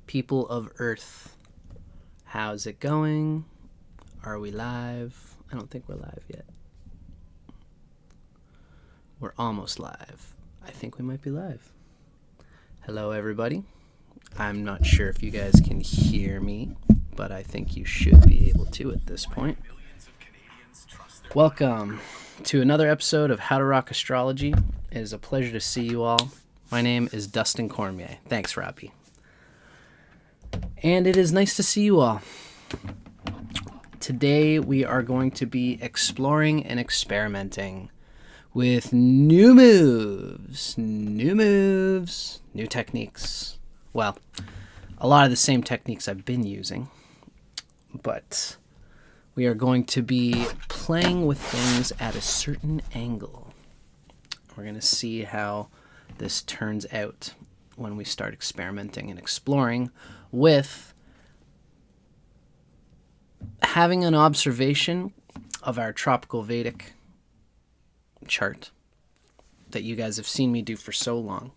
People of Earth, how's it going? Are we live? I don't think we're live yet. We're almost live. I think we might be live. Hello, everybody. I'm not sure if you guys can hear me, but I think you should be able to at this point. Welcome to another episode of How to Rock Astrology. It is a pleasure to see you all. My name is Dustin Cormier. Thanks, Robbie. And it is nice to see you all. Today we are going to be exploring and experimenting with new moves, new techniques. Well, a lot of the same techniques I've been using, but we are going to be playing with things at a certain angle. We're going to see how this turns out when we start experimenting and exploring with having an observation of our Tropical Vedic chart that you guys have seen me do for so long,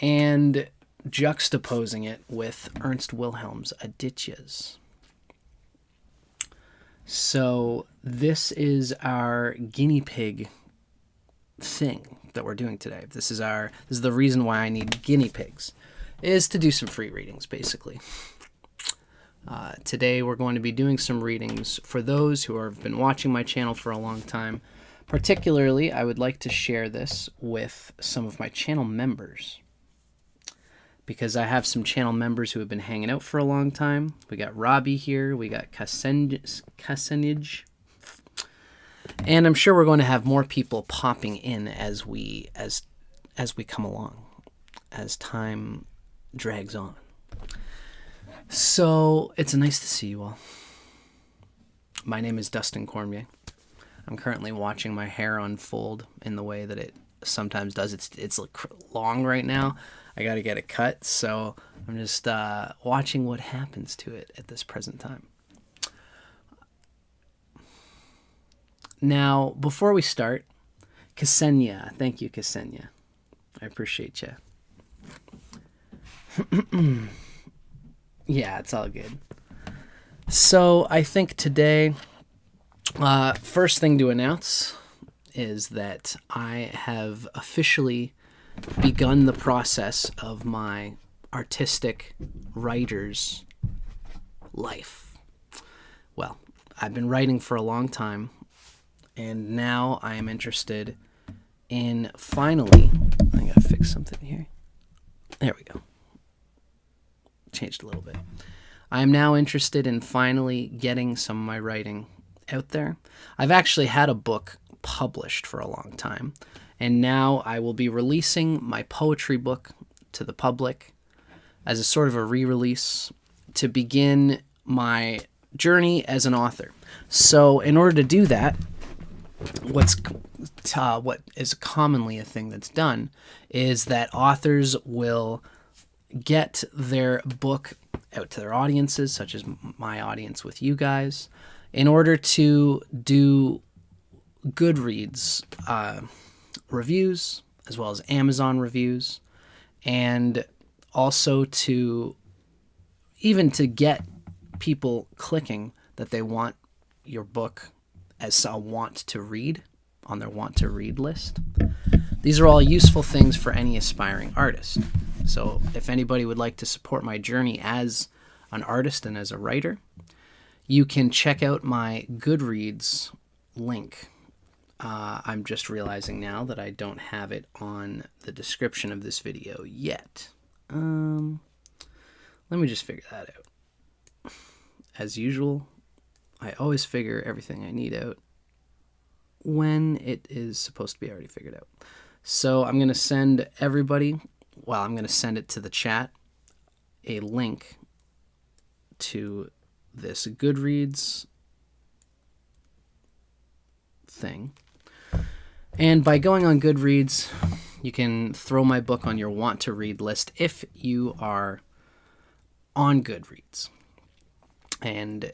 and juxtaposing it with Ernst Wilhelm's Adityas. So this is our guinea pig thing that we're doing today. This is the reason why I need guinea pigs, is to do some free readings, basically. Today we're going to be doing some readings for those who have been watching my channel for a long time. Particularly, I would like to share this with some of my channel members, because I have some channel members who have been hanging out for a long time. We got Robbie here, we got Kassenage, and I'm sure we're going to have more people popping in as we come along, as time drags on. So it's nice to see you all. My name is Dustin Cormier. I'm currently watching my hair unfold in the way that it sometimes does. It's long right now. I got to get it cut, so I'm just watching what happens to it at this present time. Now, before we start, Ksenia, thank you, Ksenia. I appreciate you. Yeah, it's all good. So I think today, first thing to announce is that I have officially begun the process of my artistic writer's life. Well, I've been writing for a long time, and now I am interested in finally... I gotta fix something here. There we go. Changed a little bit. I am now interested in finally getting some of my writing out there. I've actually had a book published for a long time, and now I will be releasing my poetry book to the public as a sort of a re-release to begin my journey as an author. So in order to do that, what is commonly a thing that's done is that authors will get their book out to their audiences, such as my audience with you guys, in order to do Goodreads reviews, as well as Amazon reviews, and also to get people clicking that they want your book as a want to read on their want to read list. These are all useful things for any aspiring artist. So if anybody would like to support my journey as an artist and as a writer, you can check out my Goodreads link. I'm just realizing now that I don't have it on the description of this video yet. Let me just figure that out. As usual, I always figure everything I need out when it is supposed to be already figured out. So I'm going to send everybody, well, I'm going to send it to the chat, a link to this Goodreads thing. And by going on Goodreads, you can throw my book on your want to read list if you are on Goodreads. And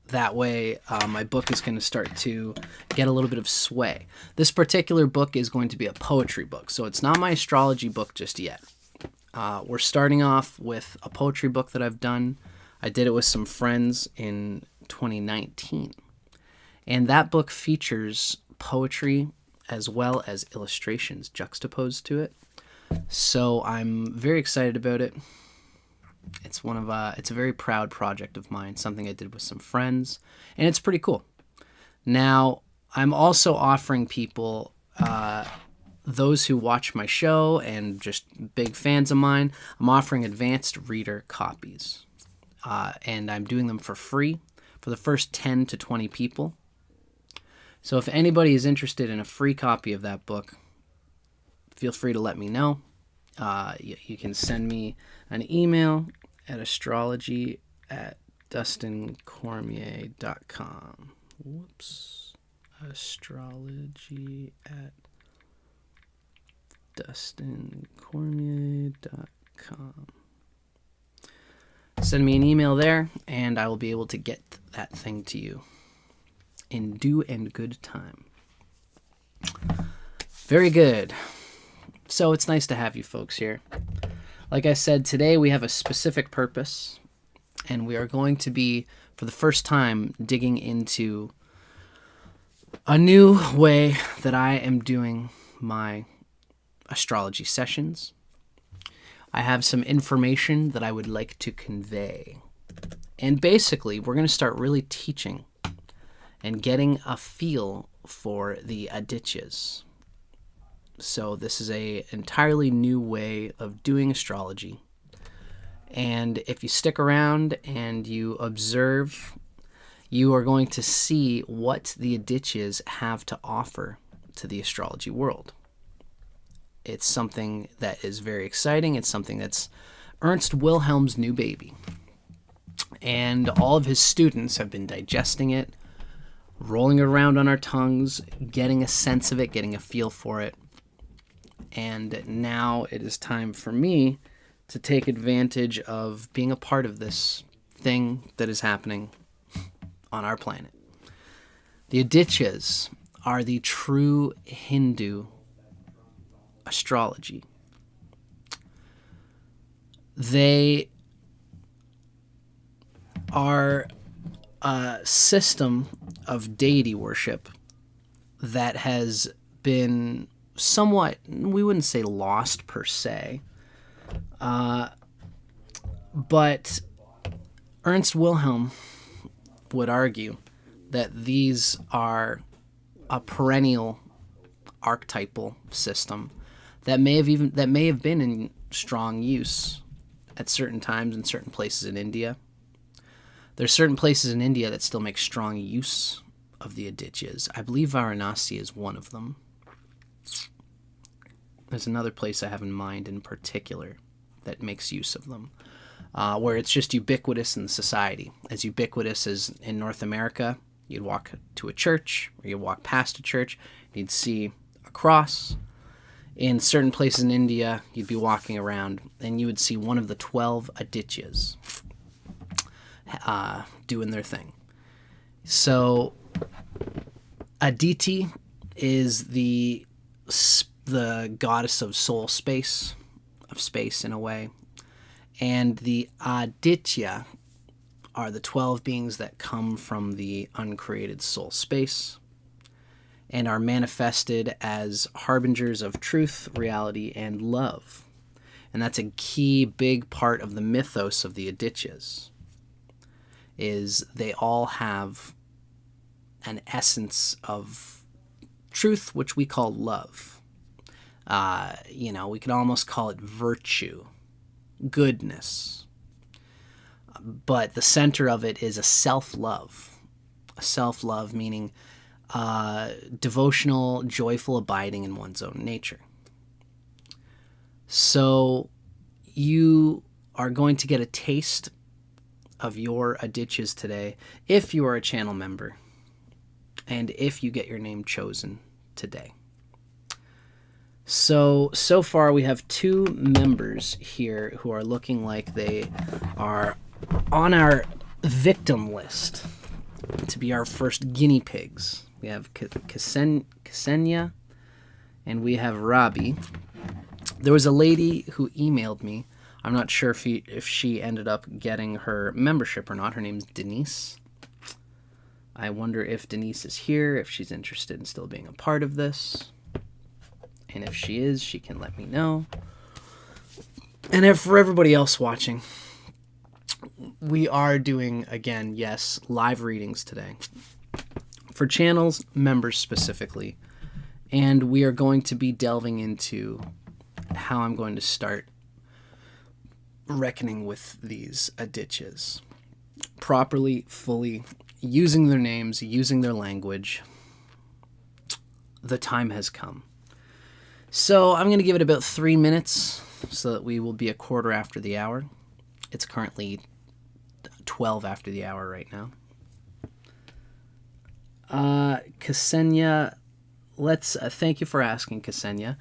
that way, my book is going to start to get a little bit of sway. This particular book is going to be a poetry book, so it's not my astrology book just yet. We're starting off with a poetry book that I've done. I did it with some friends in 2019. And that book features poetry as well as illustrations juxtaposed to it. So I'm very excited about it. It's it's a very proud project of mine, something I did with some friends, and it's pretty cool. Now, I'm also offering people, those who watch my show and just big fans of mine, I'm offering advanced reader copies. And I'm doing them for free for the first 10 to 20 people. So if anybody is interested in a free copy of that book, feel free to let me know. You can send me an email at astrology@dustincormier.com. Whoops. astrology@dustincormier.com. Send me an email there, and I will be able to get that thing to you in due and good time. Very good. So it's nice to have you folks here. Like I said, today we have a specific purpose, and we are going to be, for the first time, digging into a new way that I am doing my astrology sessions. I have some information that I would like to convey. And basically, we're going to start really teaching and getting a feel for the Adityas. So this is an entirely new way of doing astrology. And if you stick around and you observe, you are going to see what the Adityas have to offer to the astrology world. It's something that is very exciting. It's something that's Ernst Wilhelm's new baby. And all of his students have been digesting it, rolling it around on our tongues, getting a sense of it, getting a feel for it. And now it is time for me to take advantage of being a part of this thing that is happening on our planet. The Adityas are the true Hindu astrology. They are a system of deity worship that has been somewhat, we wouldn't say lost per se, but Ernst Wilhelm would argue that these are a perennial archetypal system that may have been in strong use at certain times in certain places in India. There's certain places in India that still make strong use of the Adityas. I believe Varanasi is one of them. There's another place I have in mind in particular that makes use of them, where it's just ubiquitous in society. As ubiquitous as in North America, you'd walk to a church, or you'd walk past a church, you'd see a cross. In certain places in India, you'd be walking around, and you would see one of the 12 Adityas doing their thing. So Aditi is the goddess of soul space, of space in a way, and the Aditya are the 12 beings that come from the uncreated soul space and are manifested as harbingers of truth, reality, and love. And that's a key big part of the mythos of the Adityas, is they all have an essence of truth, which we call love. We could almost call it virtue, goodness. But the center of it is a self-love. A self-love meaning devotional, joyful abiding in one's own nature. So you are going to get a taste of your Adityas today if you are a channel member and if you get your name chosen today. So far we have 2 members here who are looking like they are on our victim list to be our first guinea pigs. We have Ksenia and we have Rabi. There was a lady who emailed me I'm not sure if she ended up getting her membership or not. Her name's Denise. I wonder if Denise is here, if she's interested in still being a part of this. And if she is, she can let me know. And if for everybody else watching, we are doing, again, yes, live readings today. For channels, members specifically. And we are going to be delving into how I'm going to start reckoning with these Adityas. Properly, fully, using their names, using their language. The time has come. So I'm going to give it about 3 minutes so that we will be a quarter after the hour. It's currently 12 after the hour right now. Ksenia, thank you for asking, Ksenia.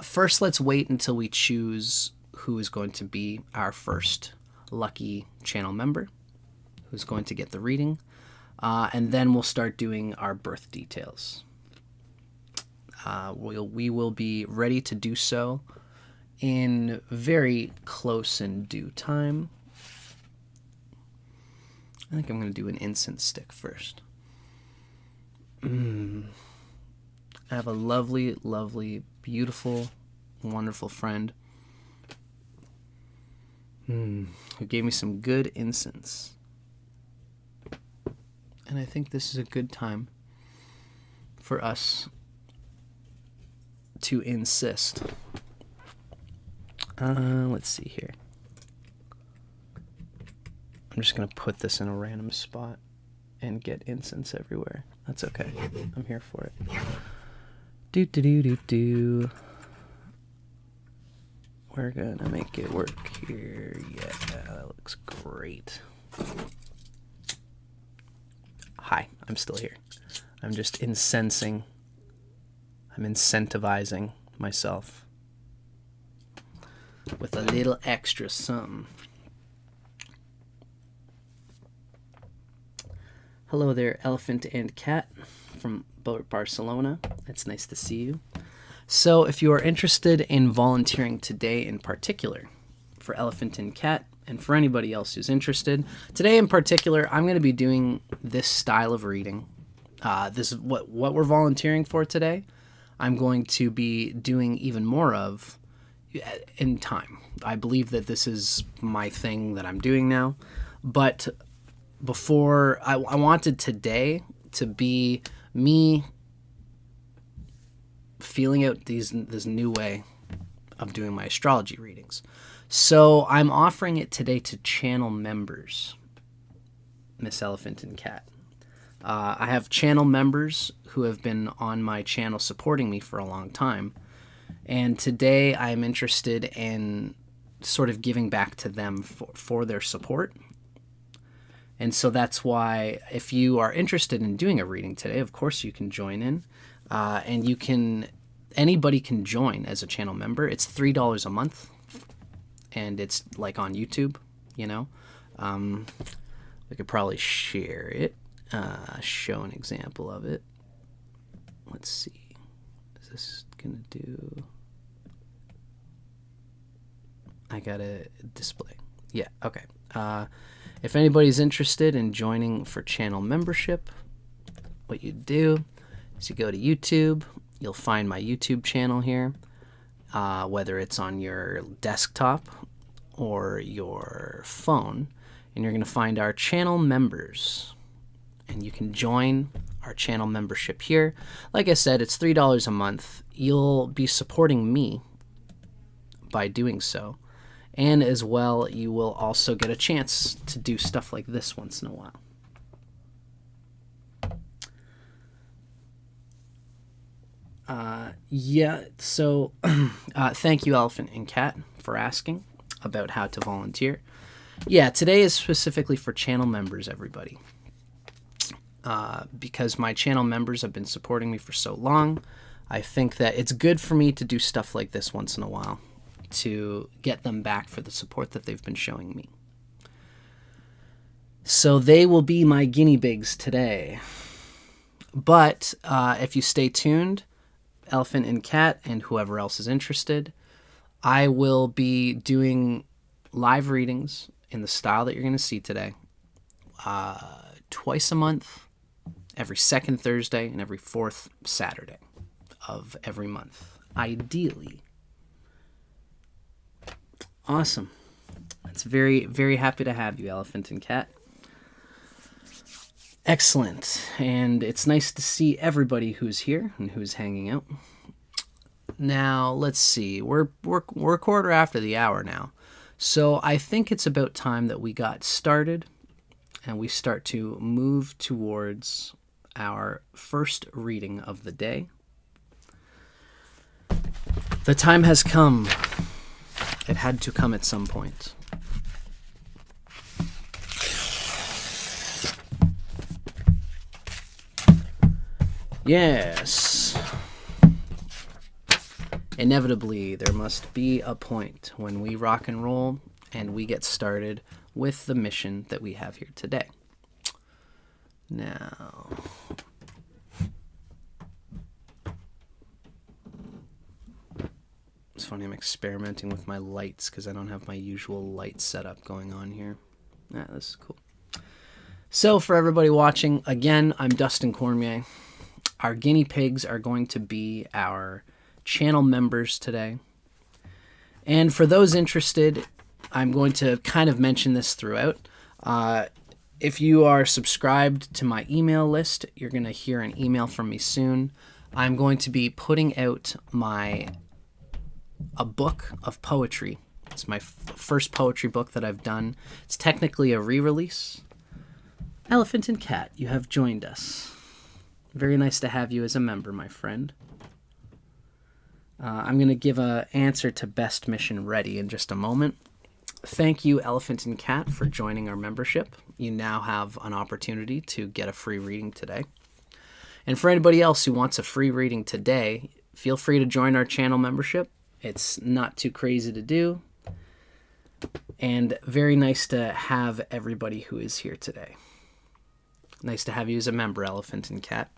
First, let's wait until we choose who is going to be our first lucky channel member, who's going to get the reading, and then we'll start doing our birth details. We will be ready to do so in very close and due time. I think I'm going to do an incense stick first. I have a lovely, lovely, beautiful, wonderful friend who gave me some good incense. And I think this is a good time for us to insist. Let's see here. I'm just going to put this in a random spot and get incense everywhere. That's okay. I'm here for it. Do. We're going to make it work here. Yeah, that looks great. Hi, I'm still here. I'm just incensing. I'm incentivizing myself with a little extra something. Hello there, Elephant and Cat from Barcelona. It's nice to see you. So if you are interested in volunteering today in particular for Elephant and Cat, and for anybody else who's interested, today in particular, I'm going to be doing this style of reading. This is what we're volunteering for today. I'm going to be doing even more of in time. I believe that this is my thing that I'm doing now. But before, I wanted today to be me feeling out this new way of doing my astrology readings. So I'm offering it today to channel members, Miss Elephant and Cat. I have channel members who have been on my channel supporting me for a long time. And today I'm interested in sort of giving back to them for their support. And so that's why if you are interested in doing a reading today, of course you can join in. And anybody can join as a channel member. It's $3 a month. And it's like on YouTube, you know. We could probably share it, show an example of it. Let's see. Is this gonna do? I gotta display. Yeah, okay. If anybody's interested in joining for channel membership, what you do is you go to YouTube. You'll find my YouTube channel here. Whether it's on your desktop or your phone, and you're going to find our channel members, and you can join our channel membership here. Like I said, it's $3 a month. You'll be supporting me by doing so, and as well, you will also get a chance to do stuff like this once in a while. So thank you, Elephant and Cat, for asking about how to volunteer. Yeah, today is specifically for channel members, everybody. Because my channel members have been supporting me for so long, I think that it's good for me to do stuff like this once in a while to get them back for the support that they've been showing me. So they will be my guinea pigs today. But if you stay tuned, Elephant and Cat and whoever else is interested, I will be doing live readings in the style that you're going to see today, twice a month, every second Thursday and every fourth Saturday of every month, ideally. Awesome. It's very, very happy to have you, Elephant and Cat. Excellent. And it's nice to see everybody who's here and who's hanging out. Now, let's see. We're a quarter after the hour now. So I think it's about time that we got started and we start to move towards our first reading of the day. The time has come. It had to come at some point. Yes. Inevitably, there must be a point when we rock and roll and we get started with the mission that we have here today. Now, it's funny, I'm experimenting with my lights because I don't have my usual light setup going on here. Yeah, this is cool. So for everybody watching, again, I'm Dustin Cormier. Our guinea pigs are going to be our channel members today. And for those interested, I'm going to kind of mention this throughout. If you are subscribed to my email list, you're going to hear an email from me soon. I'm going to be putting out a book of poetry. It's my first poetry book that I've done. It's technically a re-release. Elephant and Cat, you have joined us. Very nice to have you as a member, my friend. I'm going to give an answer to Best Mission Ready in just a moment. Thank you, Elephant and Cat, for joining our membership. You now have an opportunity to get a free reading today. And for anybody else who wants a free reading today, feel free to join our channel membership. It's not too crazy to do. And very nice to have everybody who is here today. Nice to have you as a member, Elephant and Cat.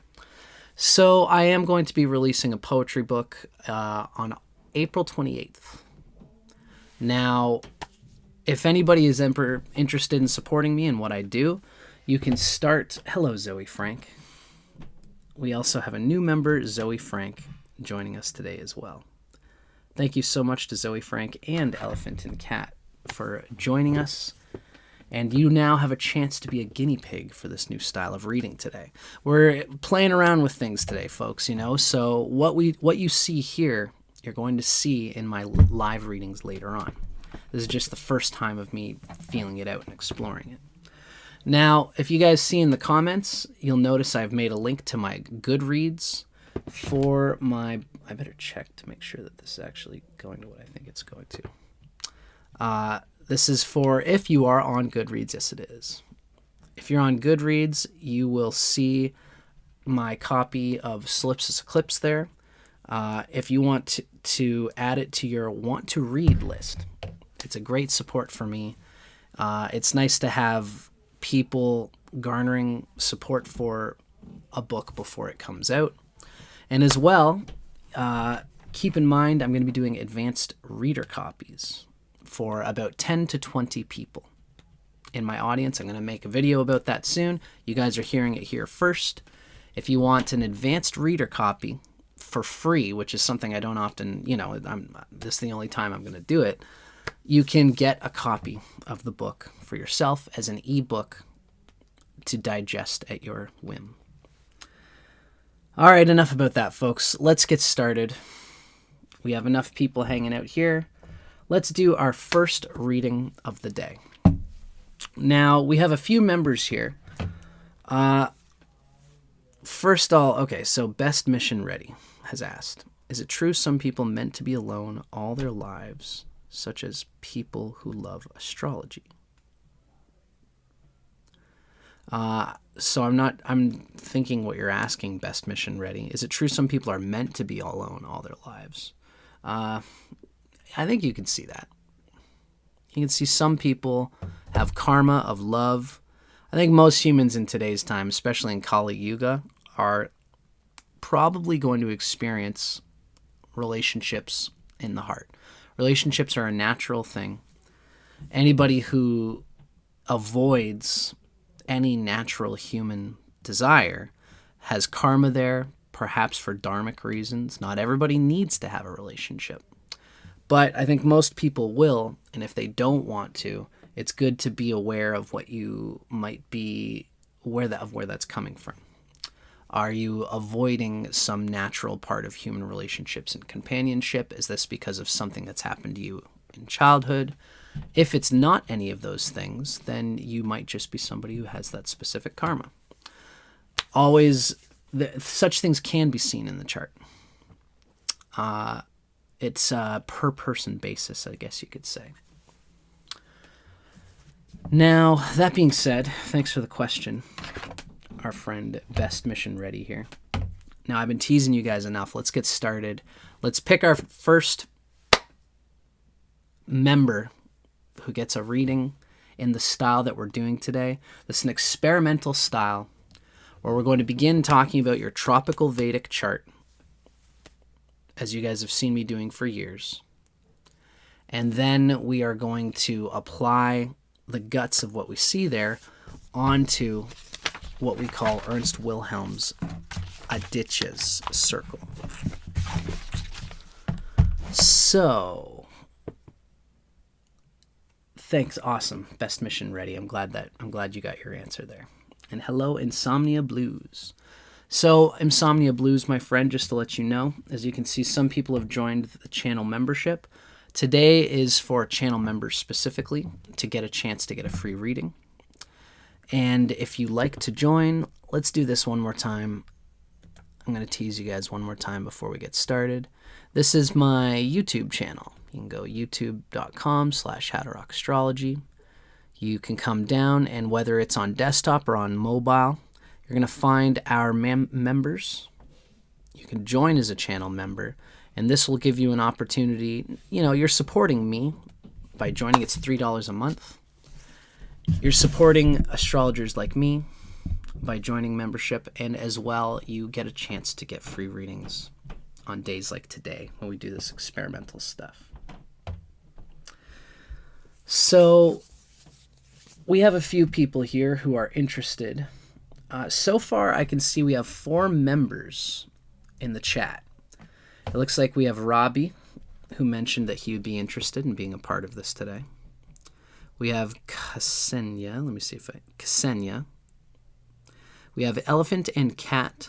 So I am going to be releasing a poetry book on April 28th. Now, if anybody is interested in supporting me and what I do, you can start... Hello, Zoe Frank. We also have a new member, Zoe Frank, joining us today as well. Thank you so much to Zoe Frank and Elephant and Cat for joining us. And you now have a chance to be a guinea pig for this new style of reading today. We're playing around with things today, folks, you know. So what you see here, you're going to see in my live readings later on. This is just the first time of me feeling it out and exploring it. Now, if you guys see in the comments, you'll notice I've made a link to my Goodreads for my... I better check to make sure that this is actually going to what I think it's going to. This is for if you are on Goodreads. Yes, it is. If you're on Goodreads, you will see my copy of Solipsis Eclipse there. If you want to add it to your want to read list, it's a great support for me. It's nice to have people garnering support for a book before it comes out. And as well, keep in mind, I'm going to be doing advanced reader copies for about 10 to 20 people in my audience. I'm going to make a video about that soon. You guys are hearing it here first. If you want an advanced reader copy for free, which is something I don't often, this is the only time I'm going to do it, you can get a copy of the book for yourself as an ebook to digest at your whim. All right, enough about that, folks. Let's get started. We have enough people hanging out here. Let's do our first reading of the day. Now, we have a few members here. So Best Mission Ready has asked, is it true some people meant to be alone all their lives, such as people who love astrology? So I'm thinking what you're asking, Best Mission Ready. Is it true some people are meant to be alone all their lives? I think you can see that. You can see some people have karma of love. I think most humans in today's time, especially in Kali Yuga, are probably going to experience relationships in the heart. Relationships are a natural thing. Anybody who avoids any natural human desire has karma there, perhaps for dharmic reasons. Not everybody needs to have a relationship, but I think most people will, and if they don't want to, it's good to be aware of what you might be aware of where that's coming from. Are you avoiding some natural part of human relationships and companionship? Is this because of something that's happened to you in childhood? If it's not any of those things, then you might just be somebody who has that specific karma. Always, such things can be seen in the chart. It's a per person basis, I guess you could say. Now, that being said, thanks for the question, our friend Best Mission Ready here. Now, I've been teasing you guys enough. Let's get started. Let's pick our first member who gets a reading in the style that we're doing today. This is an experimental style where we're going to begin talking about your Tropical Vedic chart, as you guys have seen me doing for years. And then we are going to apply the guts of what we see there onto what we call Ernst Wilhelm's Adityas circle. So, thanks, awesome. Best Mission Ready. I'm glad you got your answer there. And hello, Insomnia Blues. So, Insomnia Blues, my friend, just to let you know, as you can see, some people have joined the channel membership. Today is for channel members specifically to get a chance to get a free reading. And if you like to join, let's do this one more time. I'm going to tease you guys one more time before we get started. This is my YouTube channel. You can go youtube.com/howtorock-astrology. You can come down, and whether it's on desktop or on mobile, you're going to find our members. You can join as a channel member, and this will give you an opportunity. You know, you're supporting me by joining. It's $3 a month. You're supporting astrologers like me by joining membership, and as well, you get a chance to get free readings on days like today when we do this experimental stuff. So, we have a few people here who are interested. So far, I can see we have 4 members in the chat. It looks like we have Robbie, who mentioned that he would be interested in being a part of this today. We have Ksenia. Ksenia. We have Elephant and Cat.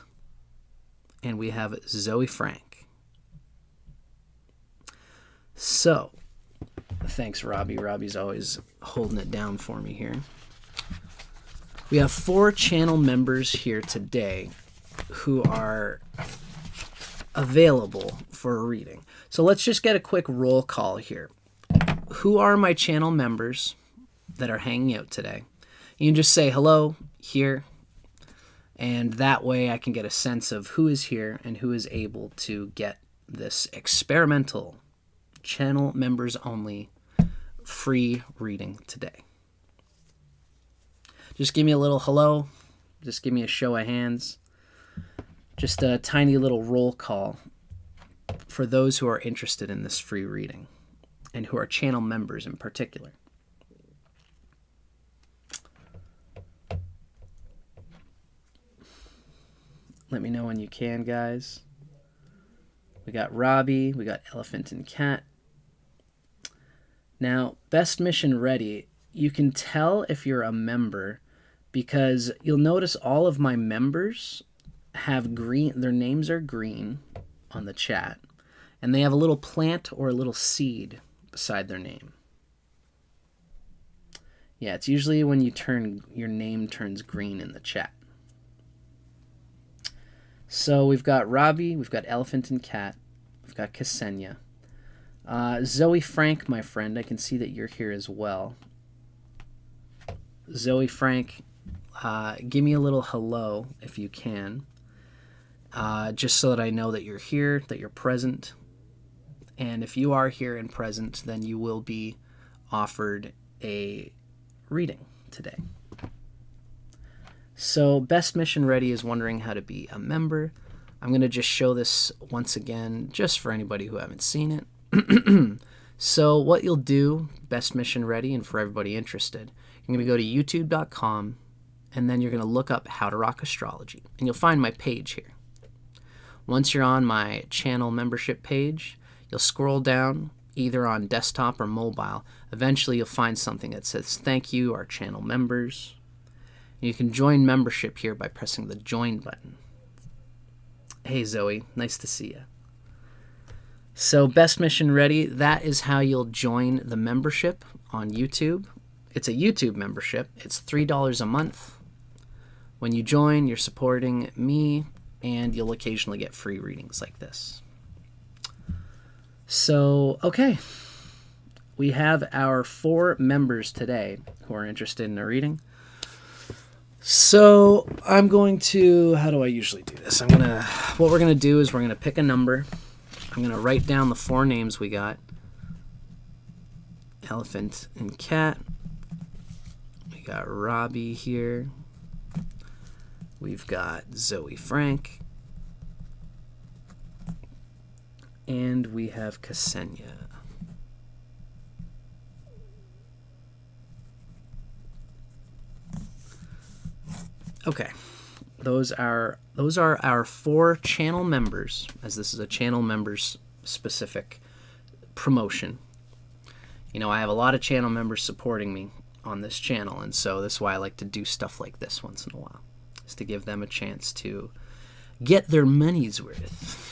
And we have Zoe Frank. So, thanks, Robbie. Robbie's always holding it down for me here. We have 4 channel members here today who are available for a reading. So let's just get a quick roll call here. Who are my channel members that are hanging out today? You can just say hello here, and that way I can get a sense of who is here and who is able to get this experimental channel members only free reading today. Just give me a little hello. Just give me a show of hands. Just a tiny little roll call for those who are interested in this free reading and who are channel members in particular. Let me know when you can, guys. We got Robbie. We got Elephant and Cat. Now, Best Mission Ready, you can tell if you're a member because you'll notice all of my members have green, their names are green on the chat, and they have a little plant or a little seed beside their name. Yeah, it's usually when your name turns green in the chat. So we've got Robbie, we've got Elephant and Cat, we've got Ksenia. Zoe Frank, my friend, I can see that you're here as well. Zoe Frank, give me a little hello if you can, just so that I know that you're here, that you're present. And if you are here and present, then you will be offered a reading today. So Best Mission Ready is wondering how to be a member. I'm going to just show this once again, just for anybody who haven't seen it. So what you'll do, best mission ready, and for everybody interested, you're going to go to youtube.com, and then you're going to look up How to Rock Astrology, and you'll find my page here. Once you're on my channel membership page, you'll scroll down either on desktop or mobile. Eventually you'll find something that says thank you, our channel members. You can join membership here by pressing the join button. Hey Zoe, nice to see you. So best mission ready, that is how you'll join the membership on YouTube. It's a YouTube membership. It's $3 a month. When you join, you're supporting me, and you'll occasionally get free readings like this. So, okay. We have our 4 members today who are interested in a reading. So, I'm going to, how do I usually do this? What we're going to do is we're going to pick a number. I'm going to write down the 4 names we got. Elephant and Cat. We got Robbie here. We've got Zoe Frank. And we have Ksenia. Okay. Those are our 4 channel members, as this is a channel members specific promotion. You know, I have a lot of channel members supporting me on this channel, and so that's why I like to do stuff like this once in a while, is to give them a chance to get their money's worth.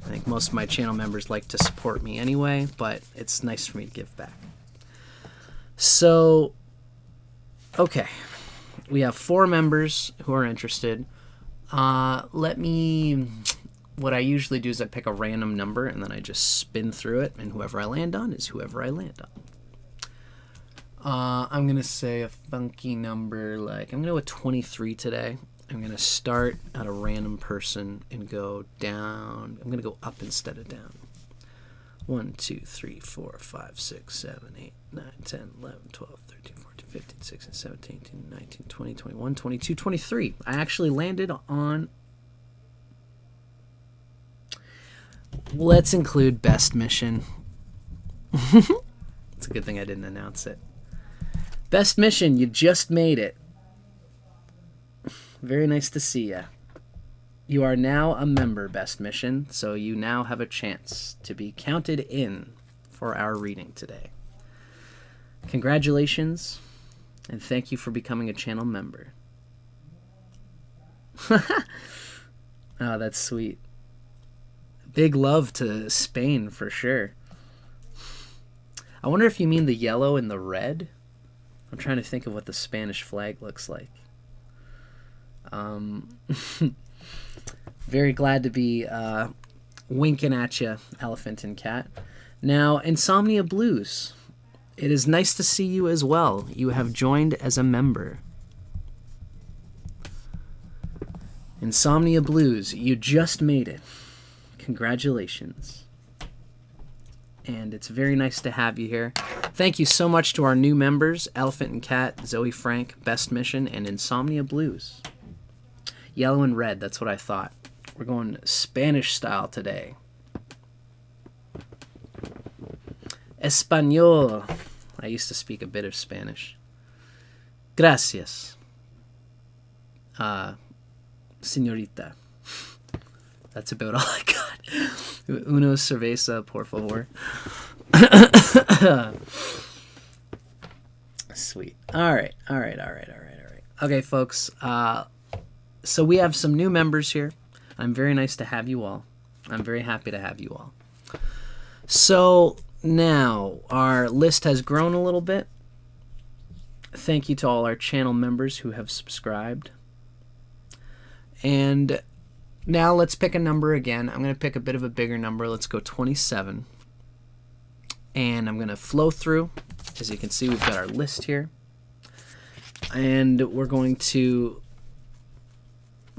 I think most of my channel members like to support me anyway, but it's nice for me to give back. So, okay. We have 4 members who are interested. What I usually do is I pick a random number and then I just spin through it, and whoever I land on is whoever I land on. I'm going to say a funky number, like, I'm going to go with 23 today. I'm going to start at a random person and go down. I'm going to go up instead of down. 1, 2, 3, 4, 5, 6, 7, 8, 9, 10, 11, 12, 13, 14, 15, 16, 17, 18, 19, 20, 21, 22, 23. I actually landed on... Let's include best mission. It's a good thing I didn't announce it. Best mission, you just made it. Very nice to see ya. You are now a member, Best Mission, so you now have a chance to be counted in for our reading today. Congratulations, and thank you for becoming a channel member. Oh, that's sweet. Big love to Spain, for sure. I wonder if you mean the yellow and the red? I'm trying to think of what the Spanish flag looks like. Very glad to be winking at you, Elephant and Cat. Now, Insomnia Blues, it is nice to see you as well. You have joined as a member. Insomnia Blues, you just made it. Congratulations. And it's very nice to have you here. Thank you so much to our new members, Elephant and Cat, Zoe Frank, Best Mission, and Insomnia Blues. Yellow and red, that's what I thought. We're going Spanish style today. Español. I used to speak a bit of Spanish. Gracias. Señorita. That's about all I got. Uno cerveza, por favor. Sweet. All right. Okay, folks. So we have some new members here. I'm very nice to have you all. I'm very happy to have you all. So now our list has grown a little bit. Thank you to all our channel members who have subscribed. And now let's pick a number again. I'm going to pick a bit of a bigger number. Let's go 27. And I'm going to flow through. As you can see, we've got our list here. And we're going to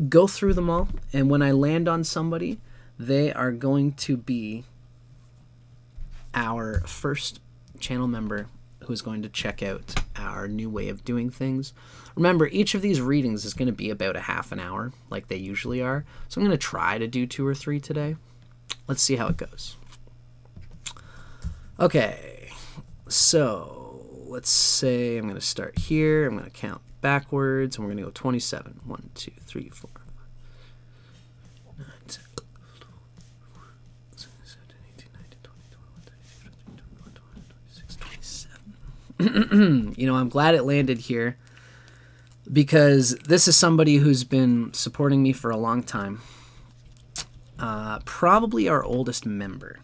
go through them all. And when I land on somebody, they are going to be our first channel member who's going to check out our new way of doing things. Remember, each of these readings is going to be about a half an hour, like they usually are. So I'm going to try to do 2 or 3 today. Let's see how it goes. Okay, so let's say I'm going to start here. I'm going to count backwards, and we're going to go 27. 1, 2, 3, 4, 5, 9, 10, 17, 18, 19, 20, 21, 22, 23, 24, 25, 26, 27. You know, I'm glad it landed here because this is somebody who's been supporting me for a long time. Probably our oldest member.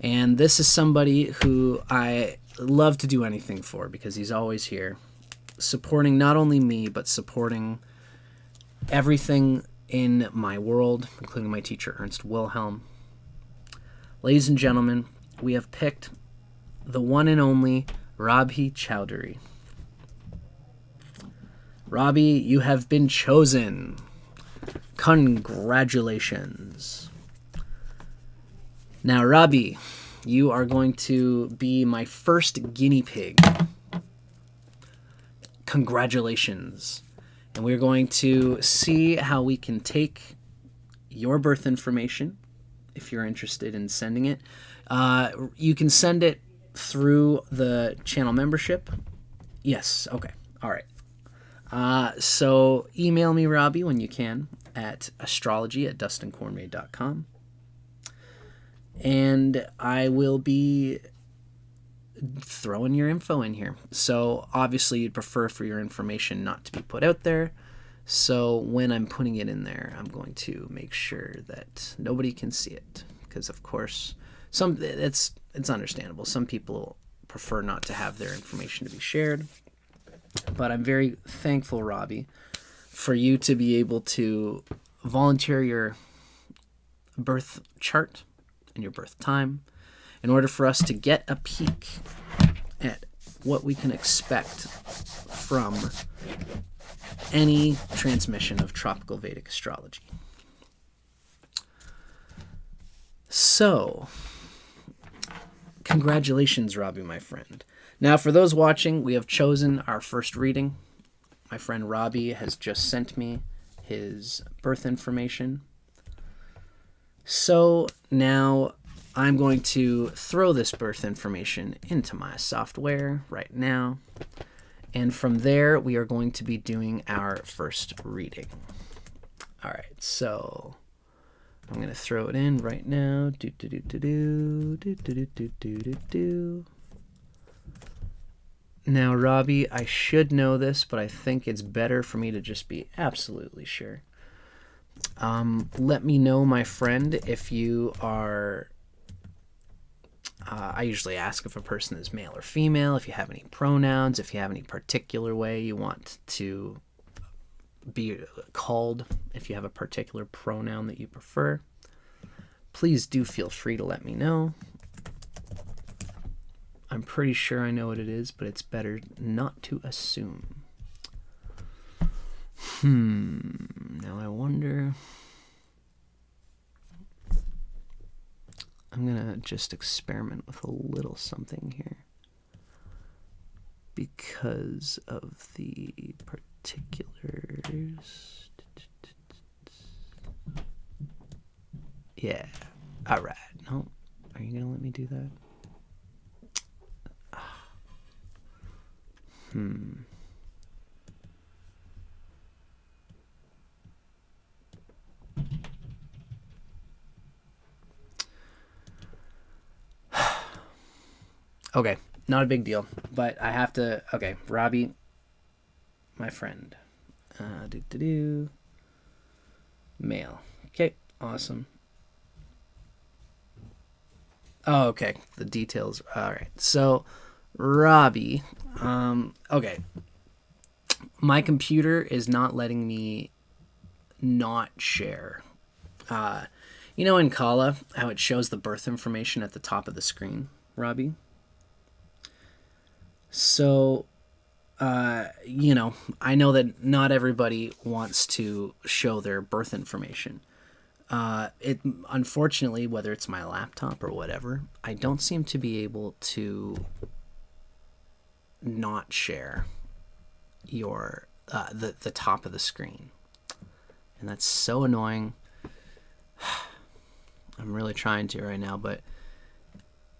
And this is somebody who I love to do anything for because he's always here, supporting not only me, but supporting everything in my world, including my teacher, Ernst Wilhelm. Ladies and gentlemen, we have picked the one and only Rabhi Chowdhury. Rabhi, you have been chosen. Congratulations. Now, Rabhi, you are going to be my first guinea pig. Congratulations. And we're going to see how we can take your birth information, if you're interested in sending it. You can send it through the channel membership. Yes, okay, all right. So email me, Rabhi, when you can, at astrology@dustincornway.com. And I will be throwing your info in here. So obviously you'd prefer for your information not to be put out there. So when I'm putting it in there, I'm going to make sure that nobody can see it. Because of course, it's understandable. Some people prefer not to have their information to be shared. But I'm very thankful, Rabhi, for you to be able to volunteer your birth chart and your birth time in order for us to get a peek at what we can expect from any transmission of Tropical Vedic Astrology. So, congratulations, Rabhi, my friend. Now, for those watching, we have chosen our first reading. My friend Rabhi has just sent me his birth information. So now I'm going to throw this birth information into my software right now. And from there, we are going to be doing our first reading. All right, so I'm going to throw it in right now. Now, Rabhi, I should know this, but I think it's better for me to just be absolutely sure. Let me know, my friend, if you are... I usually ask if a person is male or female, if you have any pronouns, if you have any particular way you want to be called, if you have a particular pronoun that you prefer. Please do feel free to let me know. I'm pretty sure I know what it is, but it's better not to assume. Now I wonder... I'm going to just experiment with a little something here. Because of the particulars. Yeah. All right. No. Are you going to let me do that? Okay, not a big deal, but I have to... Okay, Rabhi, my friend. Male. Okay, awesome. Oh, okay, the details. All right, so Rabhi, okay. My computer is not letting me not share. You know in Kala, how it shows the birth information at the top of the screen, Rabhi? So, you know, I know that not everybody wants to show their birth information. Unfortunately, whether it's my laptop or whatever, I don't seem to be able to not share your the top of the screen. And that's so annoying. I'm really trying to right now, but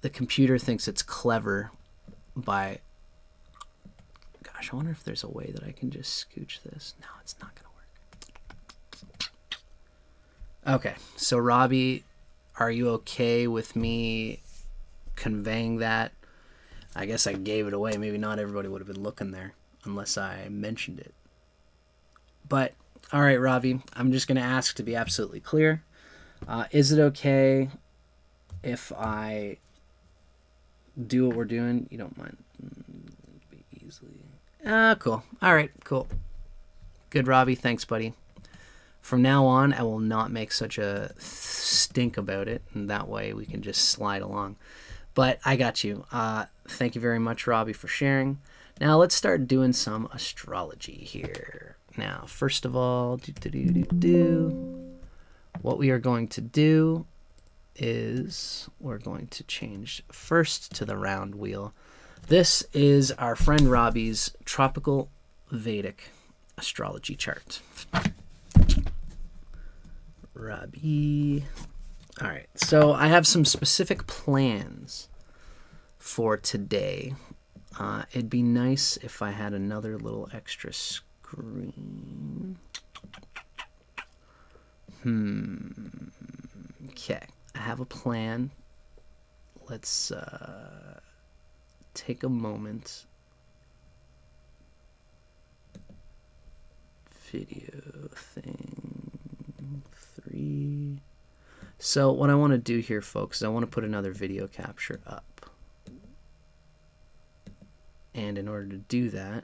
the computer thinks it's clever by... Gosh, I wonder if there's a way that I can just scooch this. No, it's not going to work. Okay, so Robbie, are you okay with me conveying that? I guess I gave it away. Maybe not everybody would have been looking there unless I mentioned it. But, all right, Robbie, I'm just going to ask to be absolutely clear. Is it okay if I do what we're doing? You don't mind? Easily. Cool. All right, cool. Good, Robbie. Thanks, buddy. From now on, I will not make such a stink about it, and that way we can just slide along. But I got you. Thank you very much, Robbie, for sharing. Now let's start doing some astrology here. Now, first of all, what we are going to do is we're going to change first to the round wheel. This is our friend Robbie's Tropical Vedic Astrology chart. Robbie. All right, so I have some specific plans for today. It'd be nice if I had another little extra screen. Okay, I have a plan. Let's take a moment. Video thing 3. So what I want to do here, folks, is I want to put another video capture up. And in order to do that,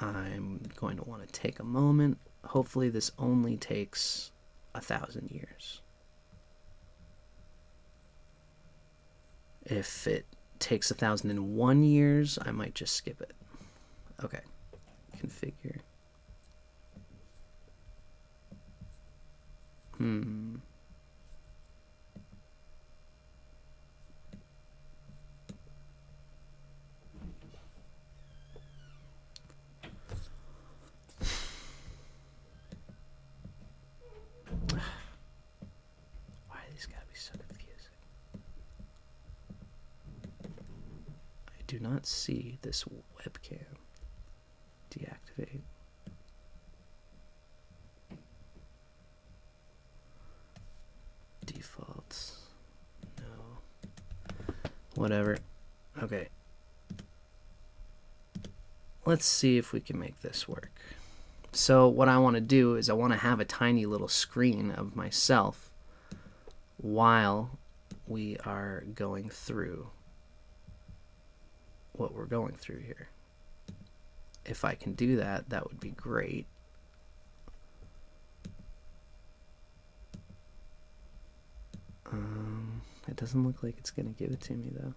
I'm going to want to take a moment. Hopefully this only takes 1,000 years. If it takes 1,001 years, I might just skip it. Okay. Configure. Why are these gotta be so confusing? I do not see this webcam. Deactivate. Defaults. No. Whatever. Okay. Let's see if we can make this work. So what I want to do is I want to have a tiny little screen of myself while we are going through what we're going through here. If I can do that, that would be great. It doesn't look like it's going to give it to me, though.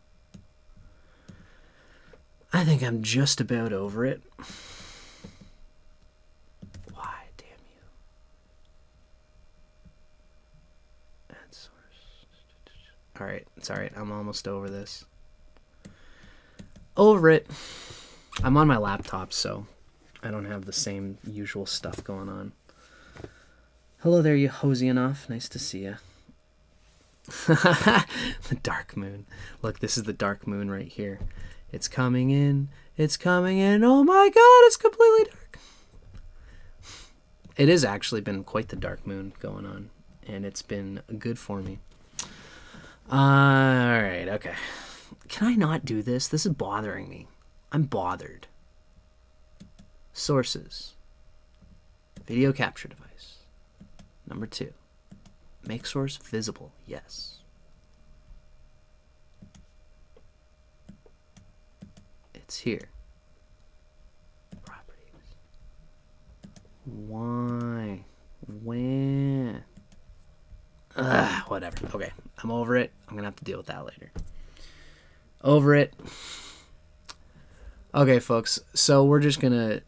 I think I'm just about over it. Why, damn you. Add source. Alright, it's alright. I'm almost over this. Over it. I'm on my laptop, so I don't have the same usual stuff going on. Hello there, you hosey enough. Nice to see you. The dark moon. Look, this is the dark moon right here. It's coming in. It's coming in. Oh my god, it's completely dark. It has actually been quite the dark moon going on, and it's been good for me. Alright, okay. Can I not do this? This is bothering me. I'm bothered. Sources. Video capture device. Number 2. Make source visible. Yes. It's here. Properties. Why? When? Whatever. Okay. I'm over it. I'm going to have to deal with that later. Over it. Okay, folks. So we're just going to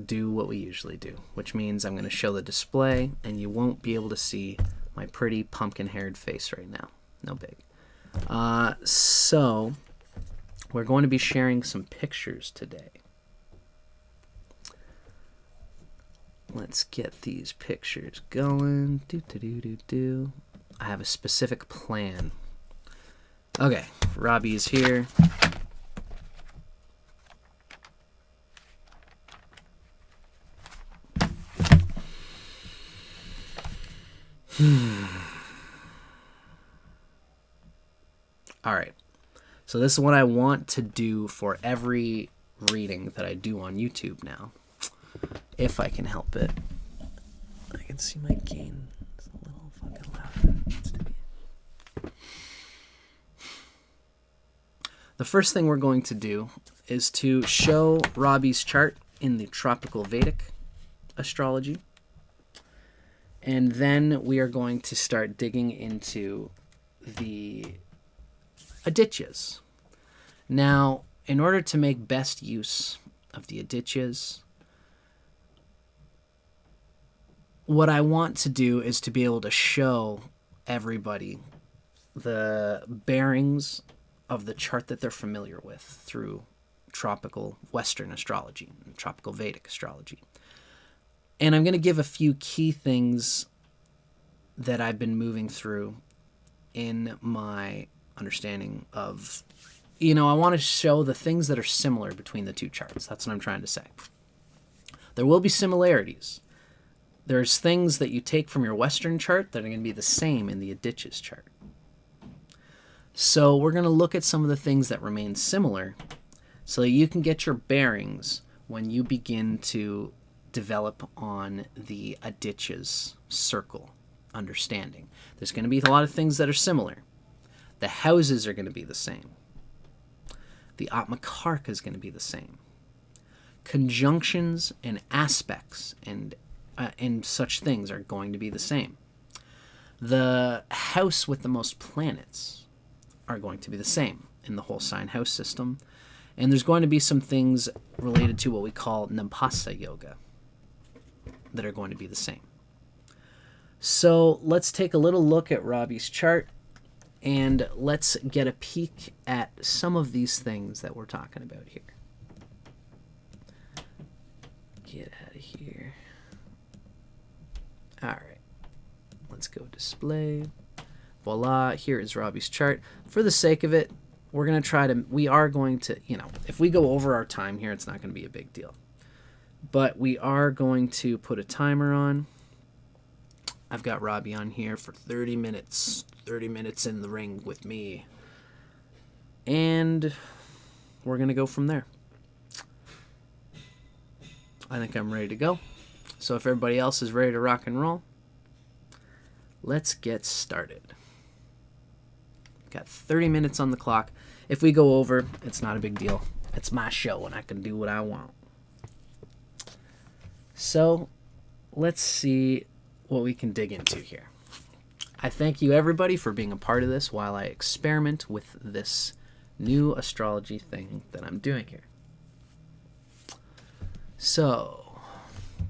do what we usually do, which means I'm going to show the display, and you won't be able to see my pretty pumpkin-haired face right now. No big. So we're going to be sharing some pictures today. Let's get these pictures going. I have a specific plan. Okay, Robbie is here. All right. So this is what I want to do for every reading that I do on YouTube now. If I can help it. I can see my gain. It's a little fucking louder than it needs to be. The first thing we're going to do is to show Robbie's chart in the Tropical Vedic Astrology. And then we are going to start digging into the Adityas. Now, in order to make best use of the Adityas, what I want to do is to be able to show everybody the bearings of the chart that they're familiar with through tropical Western astrology, tropical Vedic astrology. And I'm going to give a few key things that I've been moving through in my understanding of, I want to show the things that are similar between the two charts. That's what I'm trying to say. There will be similarities. There's things that you take from your Western chart that are going to be the same in the Adityas chart. So we're going to look at some of the things that remain similar so that you can get your bearings when you begin to develop on the Adityas circle understanding. There's going to be a lot of things that are similar. The houses are going to be the same. The Atmakarka is going to be the same. Conjunctions and aspects and such things are going to be the same. The house with the most planets are going to be the same in the whole sign house system. And there's going to be some things related to what we call Nampasa Yoga that are going to be the same. So let's take a little look at Robbie's chart and let's get a peek at some of these things that we're talking about here. Get out of here. All right. Let's go display. Voila, here is Robbie's chart. For the sake of it, we are going to, if we go over our time here, it's not going to be a big deal. But we are going to put a timer on. I've got Robbie on here for 30 minutes. 30 minutes in the ring with me. And we're going to go from there. I think I'm ready to go. So if everybody else is ready to rock and roll, let's get started. Got 30 minutes on the clock. If we go over, it's not a big deal. It's my show and I can do what I want. So let's see what we can dig into here. I thank you everybody for being a part of this while I experiment with this new astrology thing that I'm doing here. So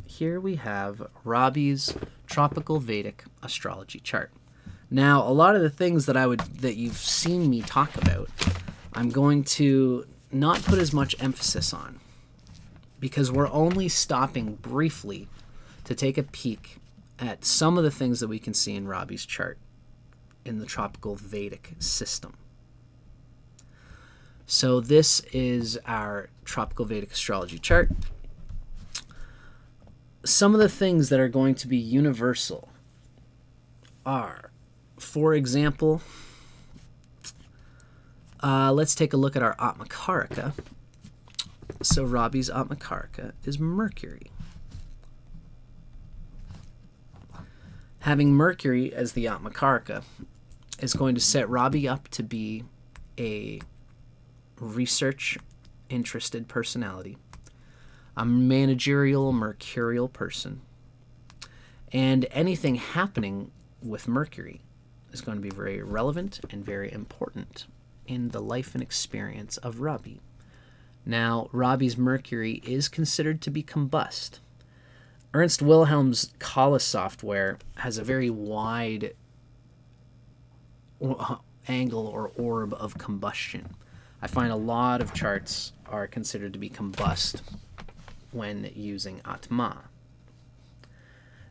here we have Robbie's Tropical Vedic Astrology chart. Now, a lot of the things that you've seen me talk about, I'm going to not put as much emphasis on because we're only stopping briefly to take a peek at some of the things that we can see in Robbie's chart in the Tropical Vedic system. So this is our Tropical Vedic Astrology chart. Some of the things that are going to be universal are, for example, let's take a look at our Atmakarka. So Robbie's Atmakarka is Mercury. Having Mercury as the Atmakarka is going to set Robbie up to be a research-interested personality, a managerial, mercurial person, and anything happening with Mercury is going to be very relevant and very important in the life and experience of Robbie. Now, Robbie's Mercury is considered to be combust. Ernst Wilhelm's Kala software has a very wide angle or orb of combustion. I find a lot of charts are considered to be combust when using Atma.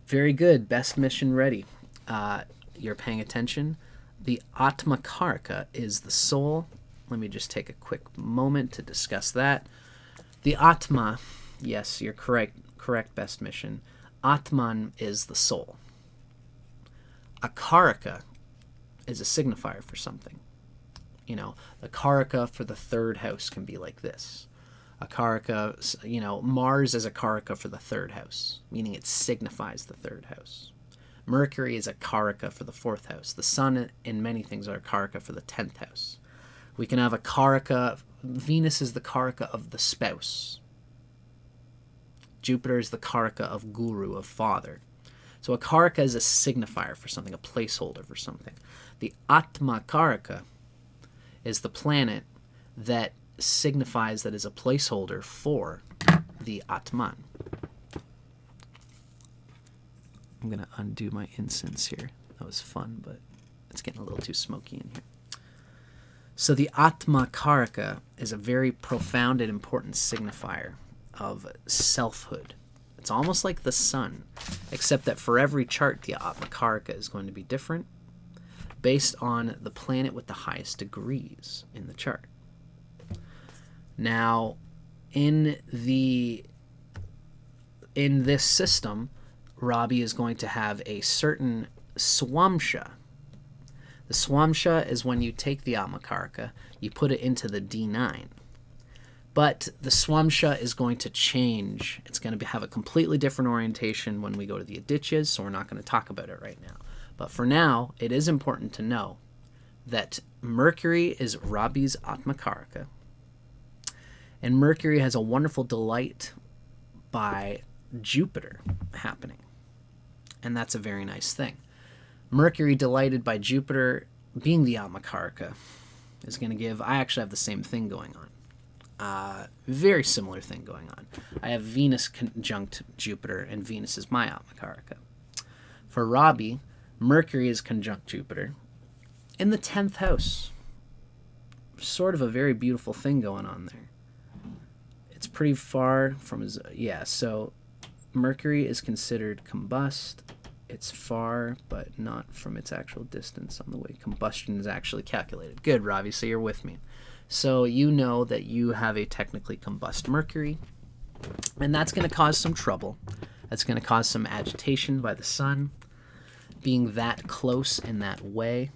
Very good. Best mission ready. you're paying attention, the Atma Karaka is the soul. Let me just take a quick moment to discuss that. The Atma, yes, you're correct, best mission. Atman is the soul. A Karaka is a signifier for something. You know, the Karaka for the third house can be like this. A Karaka, you know, Mars is a Karaka for the third house, meaning it signifies the third house. Mercury is a Karaka for the fourth house. The Sun and many things are a Karaka for the 10th house. We can have a Karaka. Venus is the Karaka of the spouse. Jupiter is the Karaka of guru, of father. So a Karaka is a signifier for something, a placeholder for something. The Atma Karaka is the planet that signifies that is a placeholder for the Atman. I'm going to undo my incense here. That was fun, but it's getting a little too smoky in here. So the Atma Karaka is a very profound and important signifier of selfhood. It's almost like the sun, except that for every chart, the Atma Karaka is going to be different based on the planet with the highest degrees in the chart. Now, in this system, Robbie is going to have a certain swamsha. The swamsha is when you take the Atma Karaka, you put it into the D9. But the swamsha is going to change. It's going to have a completely different orientation when we go to the Adityas, so we're not going to talk about it right now. But for now, it is important to know that Mercury is Robbie's Atma Karaka. And Mercury has a wonderful delight by Jupiter happening. And that's a very nice thing. Mercury delighted by Jupiter being the Atma Karaka is going to give... I actually have the same thing going on. Very similar thing going on. I have Venus conjunct Jupiter, and Venus is my Atma Karaka. For Robbie, Mercury is conjunct Jupiter in the 10th house. Sort of a very beautiful thing going on there. It's pretty far from his... Yeah, so Mercury is considered combust. It's far, but not from its actual distance on the way combustion is actually calculated. Good, Robbie, so you're with me. So you know that you have a technically combust Mercury, and that's going to cause some trouble. That's going to cause some agitation by the sun. Being that close in that way,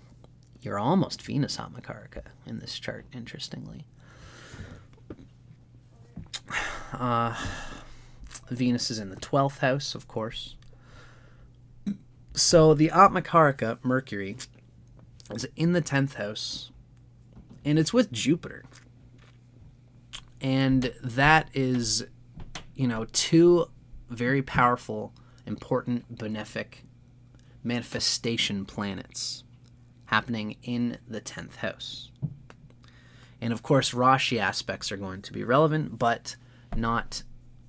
you're almost Venus Atma Karaka in this chart, interestingly. Venus is in the 12th house, of course. So the Atma Karaka, Mercury, is in the 10th house, and it's with Jupiter. And that is, you know, two very powerful, important, benefic manifestation planets happening in the 10th house. And of course, Rashi aspects are going to be relevant, but not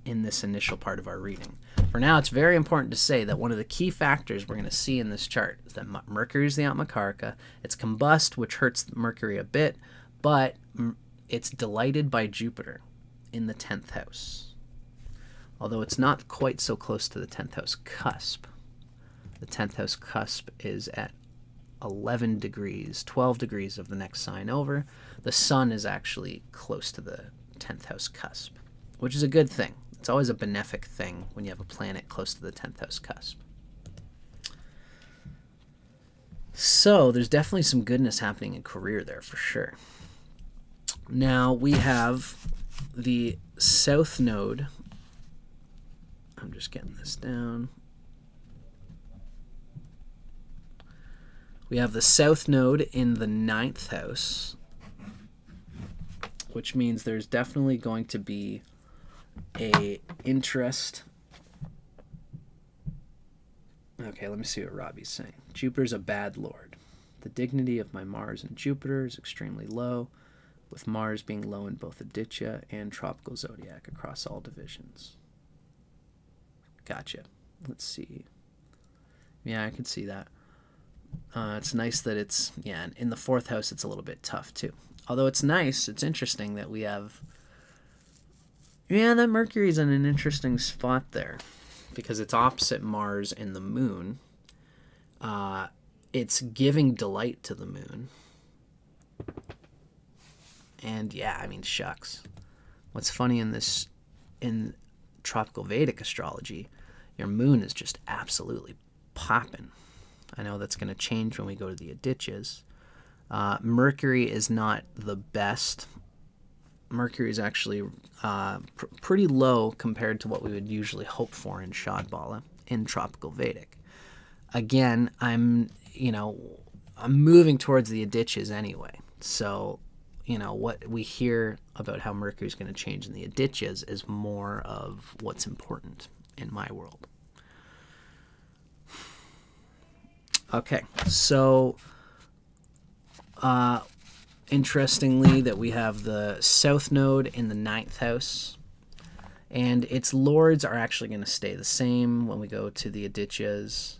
in this initial part of our reading. For now, it's very important to say that one of the key factors we're going to see in this chart is that Mercury is the Atma Karaka. It's combust, which hurts Mercury a bit, but it's delighted by Jupiter in the 10th house. Although it's not quite so close to the 10th house cusp. The 10th house cusp is at 11 degrees, 12 degrees of the next sign over. The sun is actually close to the 10th house cusp, which is a good thing. It's always a benefic thing when you have a planet close to the 10th house cusp. So there's definitely some goodness happening in career there for sure. Now we have the south node. I'm just getting this down. We have the south node in the 9th house, which means there's definitely going to be a interest. Okay, let me see what Robbie's saying. Jupiter's a bad lord. The dignity of my Mars and Jupiter is extremely low, with Mars being low in both Aditya and Tropical Zodiac across all divisions. Gotcha. Let's see. Yeah, I can see that. It's nice that it's, yeah, in the 4th house it's a little bit tough too. Although it's nice, it's interesting that we have, yeah, that Mercury's in an interesting spot there because it's opposite Mars and the Moon, it's giving delight to the moon. And yeah, I mean, shucks. What's funny in Tropical Vedic Astrology, your moon is just absolutely popping. I know that's going to change when we go to the Adityas. Mercury is not the best. Mercury is actually pretty low compared to what we would usually hope for in Shadbala in Tropical Vedic. Again, I'm moving towards the Adityas anyway. So, what we hear about how Mercury is going to change in the Adityas is more of what's important in my world. Okay, so interestingly, that we have the South Node in the 9th house, and its lords are actually going to stay the same when we go to the Adityas.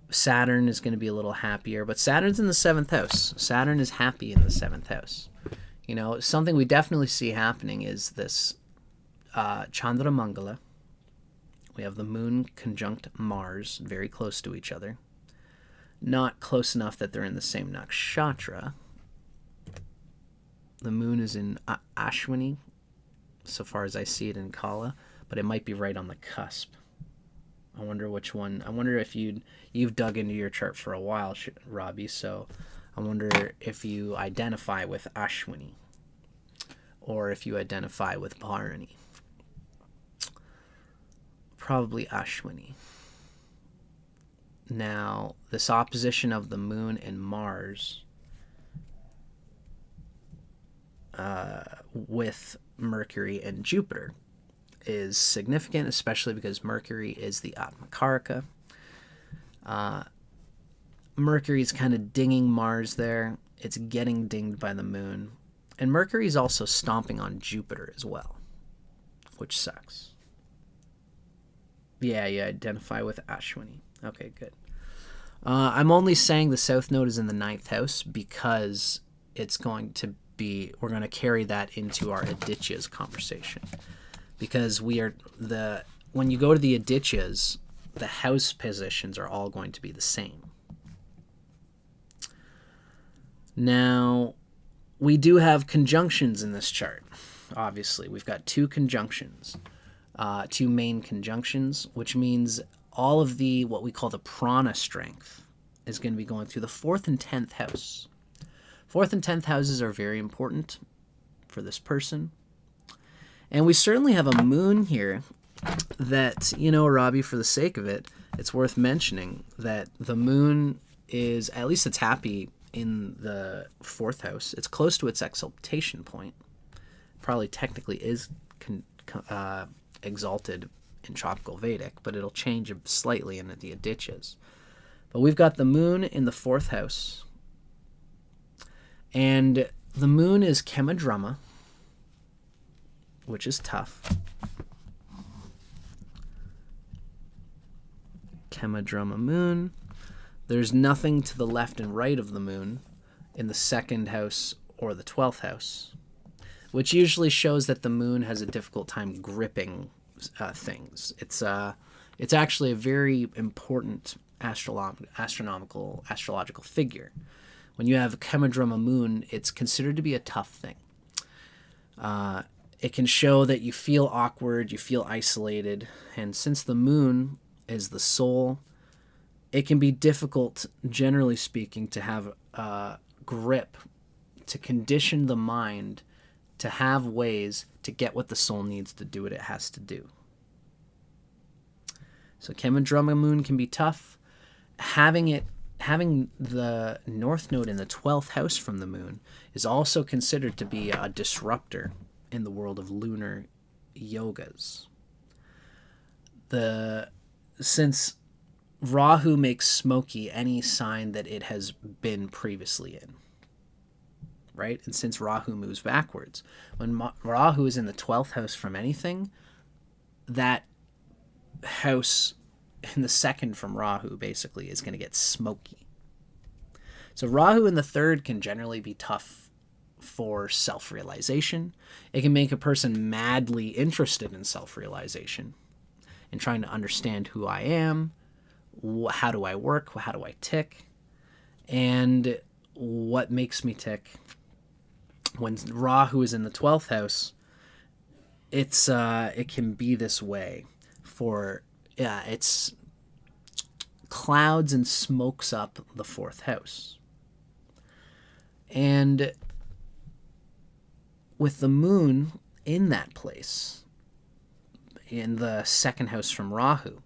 Saturn is going to be a little happier, but Saturn's in the 7th house. Saturn is happy in the 7th house. Something we definitely see happening is this Chandra Mangala. We have the moon conjunct Mars, very close to each other. Not close enough that they're in the same nakshatra. The moon is in Ashwini, so far as I see it in Kala, but it might be right on the cusp. I wonder which one. I wonder if you've dug into your chart for a while, Robbie, so I wonder if you identify with Ashwini or if you identify with Bharani. Probably Ashwini. Now, this opposition of the moon and Mars with Mercury and Jupiter is significant, especially because Mercury is the Atmakaraka. Mercury is kind of dinging Mars there. It's getting dinged by the moon. And Mercury is also stomping on Jupiter as well, which sucks. Yeah, you identify with Ashwini. Okay, good. I'm only saying the South Node is in the 9th house because it's going to be, we're going to carry that into our Adityas conversation. Because when you go to the Adityas, the house positions are all going to be the same. Now, we do have conjunctions in this chart. Obviously, we've got two conjunctions. Two main conjunctions, which means all of what we call the prana strength is going to be going through the 4th and 10th house. 4th and 10th houses are very important for this person. And we certainly have a moon here that, Robbie, for the sake of it, it's worth mentioning that the moon is, at least it's happy in the 4th house. It's close to its exaltation point. Probably technically is exalted in Tropical Vedic, but it'll change slightly in the Adityas. But we've got the moon in the 4th house, and the moon is Kemadrama, which is tough. Kemadrama moon. There's nothing to the left and right of the moon in the 2nd house or the 12th house, which usually shows that the moon has a difficult time gripping things. It's actually a very important astrological figure. When you have a Kemadrama moon, it's considered to be a tough thing. It can show that you feel awkward, you feel isolated, and since the moon is the soul, it can be difficult, generally speaking, to have a grip, to condition the mind to have ways to get what the soul needs to do what it has to do. So Kemadrama moon can be tough. Having the North Node in the 12th house from the moon is also considered to be a disruptor in the world of lunar yogas. Since Rahu makes smoky any sign that it has been previously in, right? And since Rahu moves backwards, when Rahu is in the 12th house from anything, that house in the 2nd from Rahu basically is going to get smoky. So Rahu in the 3rd can generally be tough for self-realization. It can make a person madly interested in self-realization and trying to understand who I am, How do I work? How do I tick? And what makes me tick? When Rahu is in the 12th house, it can be this way for it's clouds and smokes up the 4th house. And with the moon in that place, in the 2nd house from Rahu,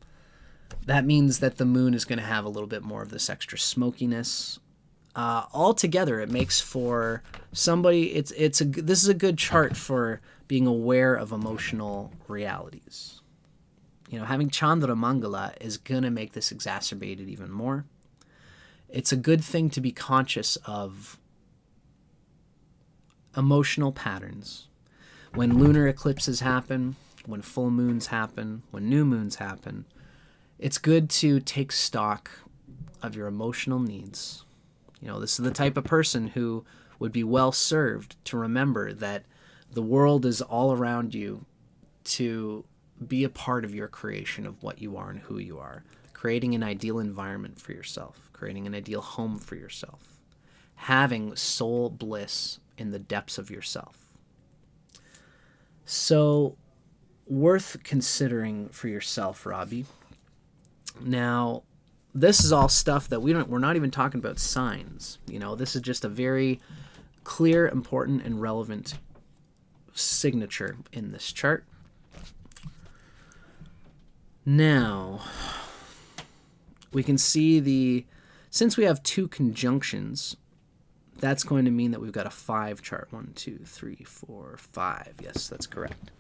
that means that the moon is going to have a little bit more of this extra smokiness. Altogether, it makes for somebody. This is a good chart for being aware of emotional realities. Having Chandra Mangala is going to make this exacerbated even more. It's a good thing to be conscious of emotional patterns. When lunar eclipses happen, when full moons happen, when new moons happen, it's good to take stock of your emotional needs. This is the type of person who would be well served to remember that the world is all around you to be a part of your creation of what you are and who you are, creating an ideal environment for yourself, creating an ideal home for yourself, having soul bliss in the depths of yourself. So, worth considering for yourself, Robbie. Now, this is all stuff that we're not even talking about signs. This is just a very clear, important, and relevant signature in this chart. Now, we can see since we have 2 conjunctions, that's going to mean that we've got a 5 chart. 1, 2, 3, 4, 5. Yes, that's correct.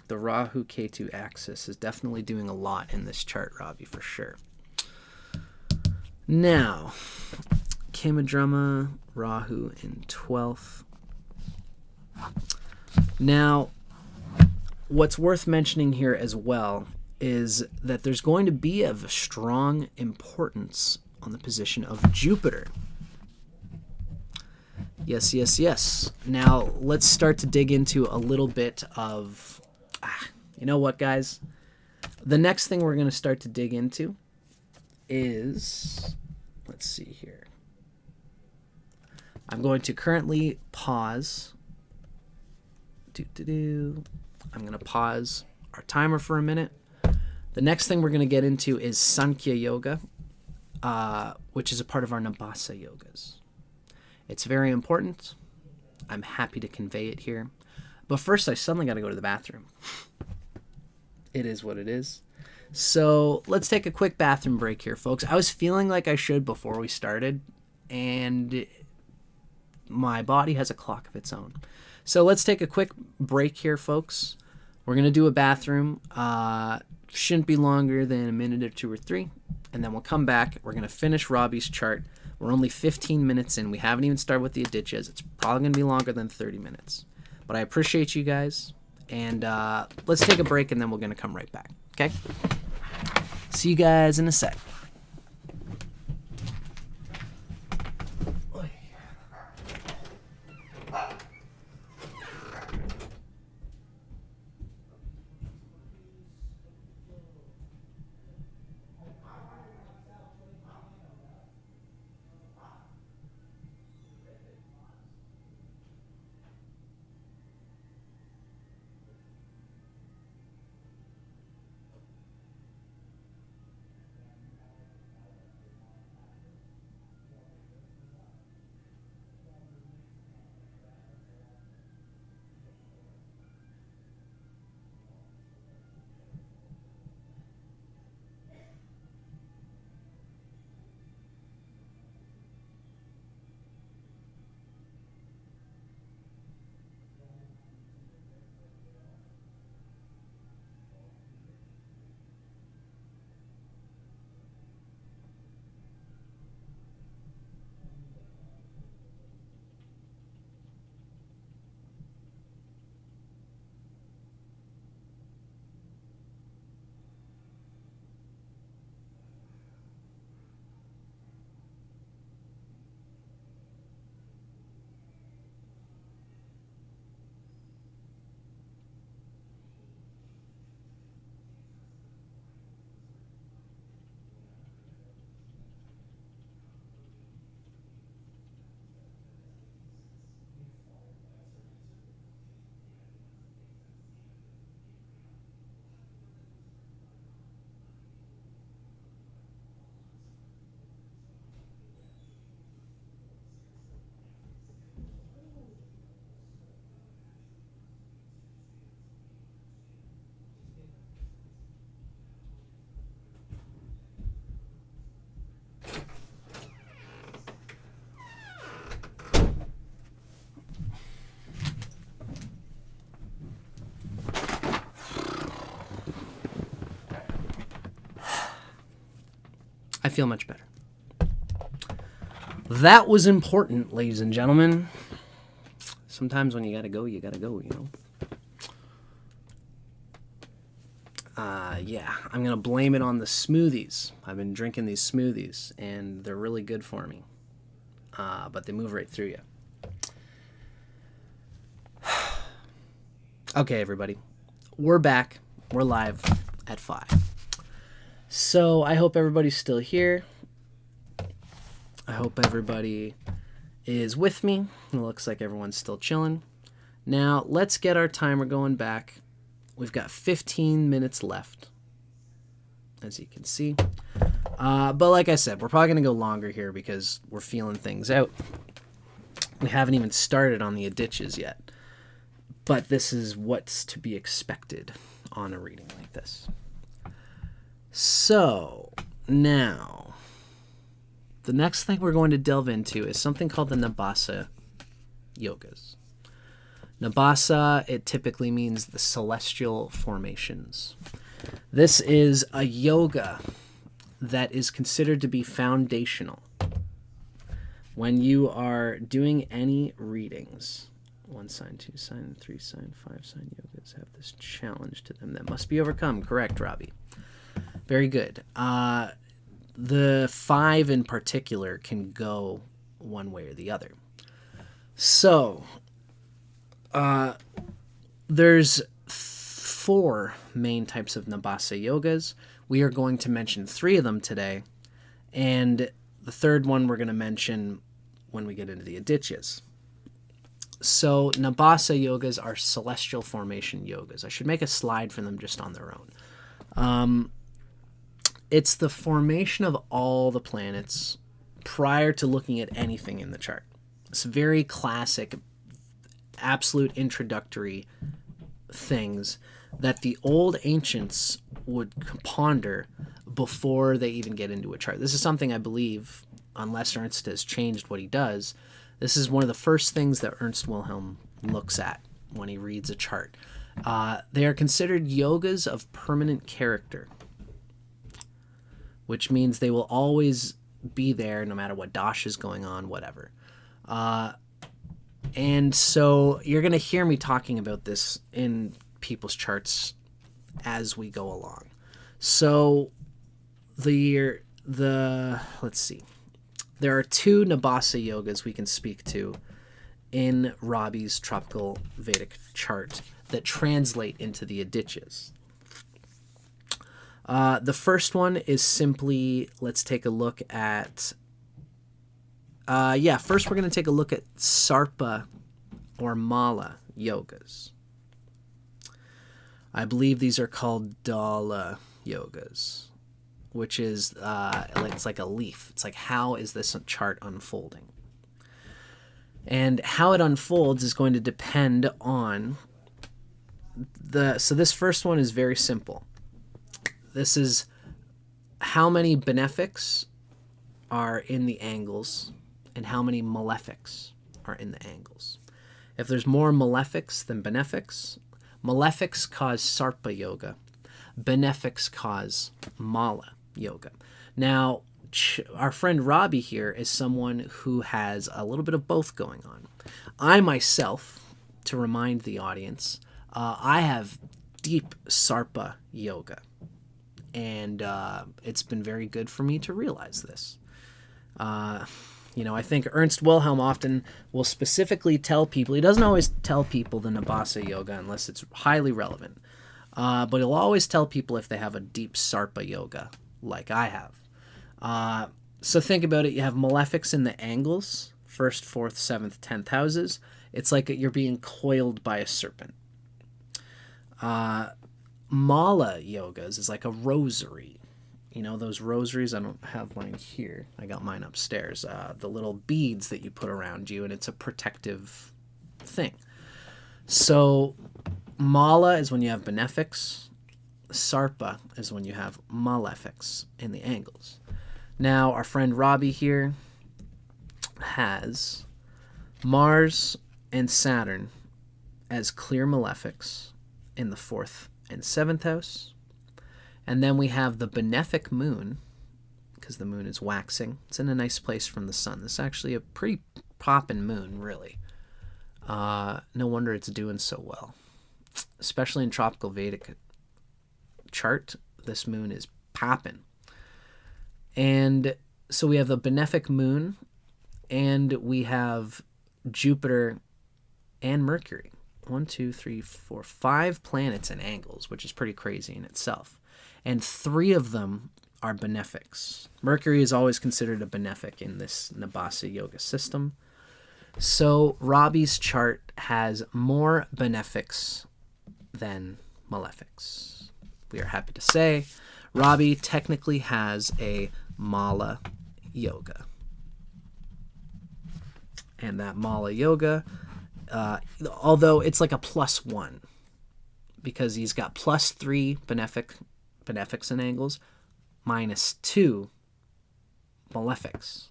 The Rahu-Ketu axis is definitely doing a lot in this chart, Robbie, for sure. Now, Kamadrama, Rahu in 12th. Now, what's worth mentioning here as well is that there's going to be of a strong importance on the position of Jupiter. Yes, yes, yes. Now, let's start to dig into a little bit of... you know what, guys? The next thing we're going to start to dig into is... Let's see here. I'm going to currently pause. I'm going to pause our timer for a minute. The next thing we're going to get into is Sankhya Yoga, which is a part of our Nabhasa yogas. It's very important. I'm happy to convey it here. But first, I suddenly got to go to the bathroom. It is what it is. So let's take a quick bathroom break here, folks. I was feeling like I should before we started, and my body has a clock of its own. So let's take a quick break here, folks. We're going to do a bathroom. Shouldn't be longer than a minute or 2 or 3. And then we'll come back. We're going to finish Robbie's chart. We're only 15 minutes in. We haven't even started with the Adityas. It's probably going to be longer than 30 minutes. But I appreciate you guys. And let's take a break, and then we're going to come right back. Okay? See you guys in a sec. I feel much better. That was important, ladies and gentlemen. Sometimes when you gotta go, you know. Yeah, I'm gonna blame it on the smoothies. I've been drinking these smoothies, and they're really good for me. But they move right through you. Okay, everybody. We're back. We're live at 5. So I hope everybody's still here. I hope everybody is with me. It looks like everyone's still chilling. Now, let's get our timer going back. We've got 15 minutes left, as you can see. But like I said, we're probably going to go longer here because we're feeling things out. We haven't even started on the Adityas yet. But this is what's to be expected on a reading like this. So, now, the next thing we're going to delve into is something called the Nabasa yogas. Nabasa, it typically means the celestial formations. This is a yoga that is considered to be foundational. When you are doing any readings, 1 sign, 2 sign, 3 sign, 5 sign yogas have this challenge to them that must be overcome. Correct, Robbie. Very good. The 5 in particular can go one way or the other. So, there's 4 main types of Nabasa yogas. We are going to mention 3 of them today, and the third one we're going to mention when we get into the Adityas. So Nabasa yogas are celestial formation yogas. I should make a slide for them just on their own. It's the formation of all the planets prior to looking at anything in the chart. It's very classic, absolute introductory things that the old ancients would ponder before they even get into a chart. This is something I believe, unless Ernst has changed what he does, this is one of the first things that Ernst Wilhelm looks at when he reads a chart. They are considered yogas of permanent character, which means they will always be there no matter what dash is going on, whatever. And so you're going to hear me talking about this in people's charts as we go along. So let's see. There are 2 Nabasa yogas we can speak to in Robbie's Tropical Vedic chart that translate into the Adityas. The first one is simply, let's take a look at, first we're going to take a look at Sarpa or Mala yogas. I believe these are called Dala yogas, which is, it's like a leaf. It's like, how is this chart unfolding? And how it unfolds is going to depend on so this first one is very simple. This is how many benefics are in the angles and how many malefics are in the angles. If there's more malefics than benefics, malefics cause Sarpa yoga, benefics cause Mala yoga. Now, our friend Robbie here is someone who has a little bit of both going on. I myself, to remind the audience, I have deep Sarpa yoga, and it's been very good for me to realize this. I think Ernst Wilhelm often will specifically tell people, he doesn't always tell people the Nabasa yoga unless it's highly relevant, but he'll always tell people if they have a deep Sarpa yoga, like I have. So think about it. You have malefics in the angles, 1st, 4th, 7th, 10th houses. It's like you're being coiled by a serpent. Mala yogas is like a rosary. You know, those rosaries, I don't have mine here. I got mine upstairs. The little beads that you put around you, and it's a protective thing. So Mala is when you have benefics. Sarpa is when you have malefics in the angles. Now, our friend Robbie here has Mars and Saturn as clear malefics in the 4th and 7th house. And then we have the benefic moon because the moon is waxing. It's in a nice place from the sun. This is actually a pretty poppin' moon, really. No wonder it's doing so well. Especially in Tropical Vedic chart, this moon is poppin'. And so we have the benefic moon, and we have Jupiter and Mercury. 1, 2, 3, 4, 5 planets in angles, which is pretty crazy in itself. And 3 of them are benefics. Mercury is always considered a benefic in this Nabhasa yoga system. So Robbie's chart has more benefics than malefics. We are happy to say Robbie technically has a Mala yoga. And that Mala yoga, although it's like a +1, because he's got +3 benefics and angles, -2 malefics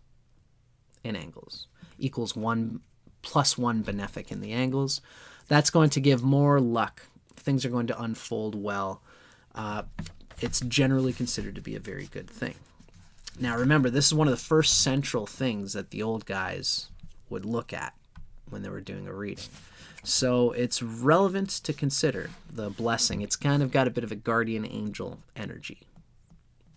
in angles, equals 1 +1 benefic in the angles. That's going to give more luck. Things are going to unfold well. It's generally considered to be a very good thing. Now remember, this is one of the first central things that the old guys would look at when they were doing a reading. So it's relevant to consider the blessing. It's kind of got a bit of a guardian angel energy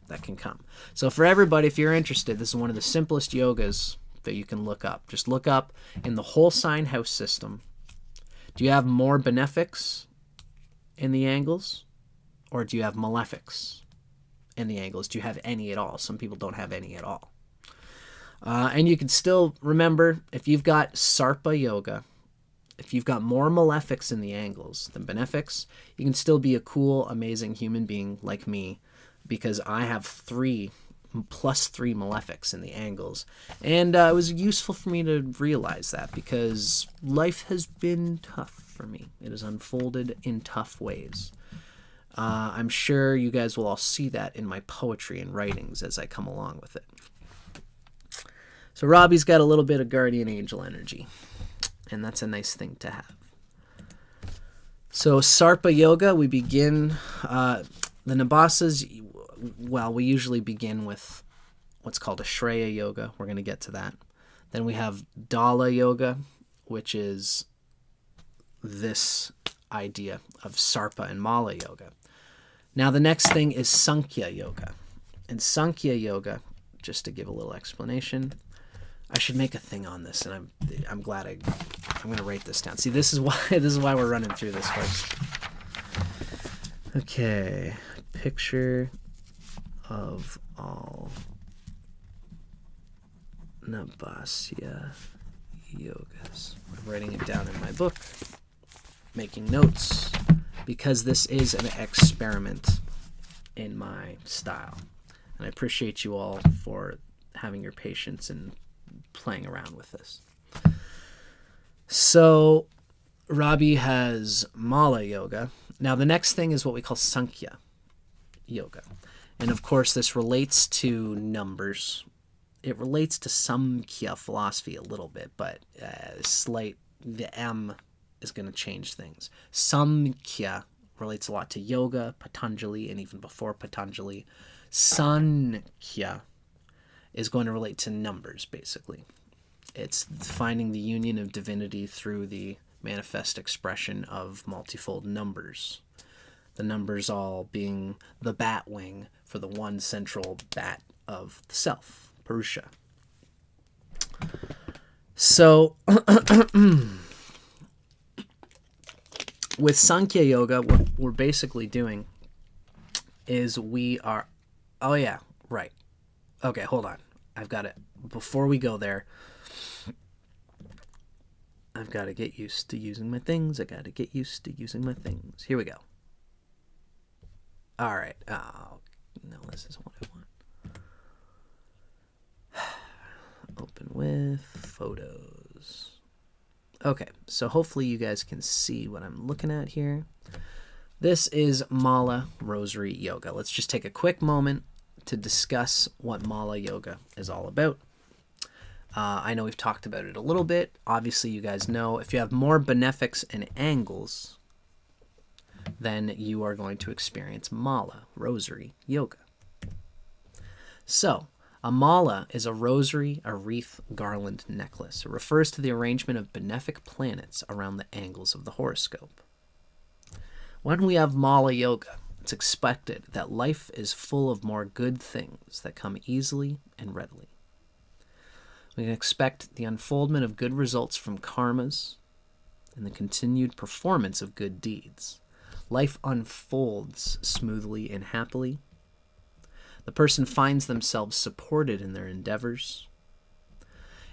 that can come. So for everybody, if you're interested, this is one of the simplest yogas that you can look up. Just look up in the whole sign house system. Do you have more benefics in the angles, or do you have malefics in the angles? Do you have any at all? Some people don't have any at all. And you can still remember, if you've got Sarpa yoga, if you've got more malefics in the angles than benefics, you can still be a cool, amazing human being like me, because I have +3 malefics in the angles. And it was useful for me to realize that, because life has been tough for me. It has unfolded in tough ways. I'm sure you guys will all see that in my poetry and writings as I come along with it. So Robbie's got a little bit of guardian angel energy, and that's a nice thing to have. So Sarpa yoga, we begin, the Nabhasas, well, we usually begin with what's called a Shreya yoga. We're going to get to that. Then we have Dala yoga, which is this idea of Sarpa and Mala yoga. Now the next thing is Sankhya yoga. And Sankhya yoga, just to give a little explanation, I should make a thing on this, and I'm glad I'm going to write this down. See, this is why we're running through this, folks. Okay, picture of all Nabhasya yogas. I'm writing it down in my book, making notes, because this is an experiment in my style. And I appreciate you all for having your patience and playing around with this. So Robbie has Mala yoga. Now the next thing is what we call Sankhya yoga. And of course this relates to numbers. It relates to Samkhya philosophy a little bit, but the M is going to change things. Samkhya relates a lot to yoga, Patanjali, and even before Patanjali. Sankhya is going to relate to numbers, basically. It's finding the union of divinity through the manifest expression of multifold numbers. The numbers all being the bat wing for the one central bat of the self, Purusha. So, with Sankhya Yoga, what we're basically doing is we are... Oh, yeah, right. Okay, hold on. I've got it. Before we go there, I've got to get used to using my things. I got to get used to using my things. Here we go. All right. Oh, no, this isn't what I want. Open with photos. Okay, so hopefully you guys can see what I'm looking at here. This is Mala Rosary Yoga. Let's just take a quick moment to discuss what Mala Yoga is all about. I know we've talked about it a little bit. Obviously, you guys know if you have more benefics and angles, then you are going to experience Mala Rosary Yoga. So, A mala is a rosary, a wreath, garland, necklace. It refers to the arrangement of benefic planets around the angles of the horoscope. When we have mala yoga, it's expected that life is full of more good things that come easily and readily. We can expect the unfoldment of good results from karmas and the continued performance of good deeds. Life unfolds smoothly and happily. The person finds themselves supported in their endeavors.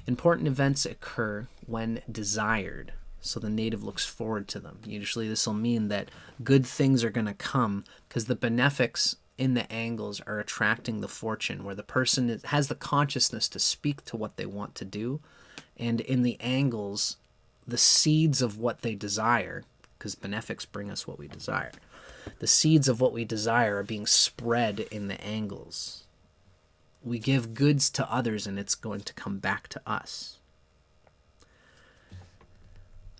Important events occur when desired, so the native looks forward to them. Usually this will mean that good things are going to come because the benefics in the angles are attracting the fortune, where the person has the consciousness to speak to what they want to do, and in the angles, the seeds of what they desire, because benefics bring us what we desire, the seeds of what we desire are being spread in the angles. We give goods to others and it's going to come back to us.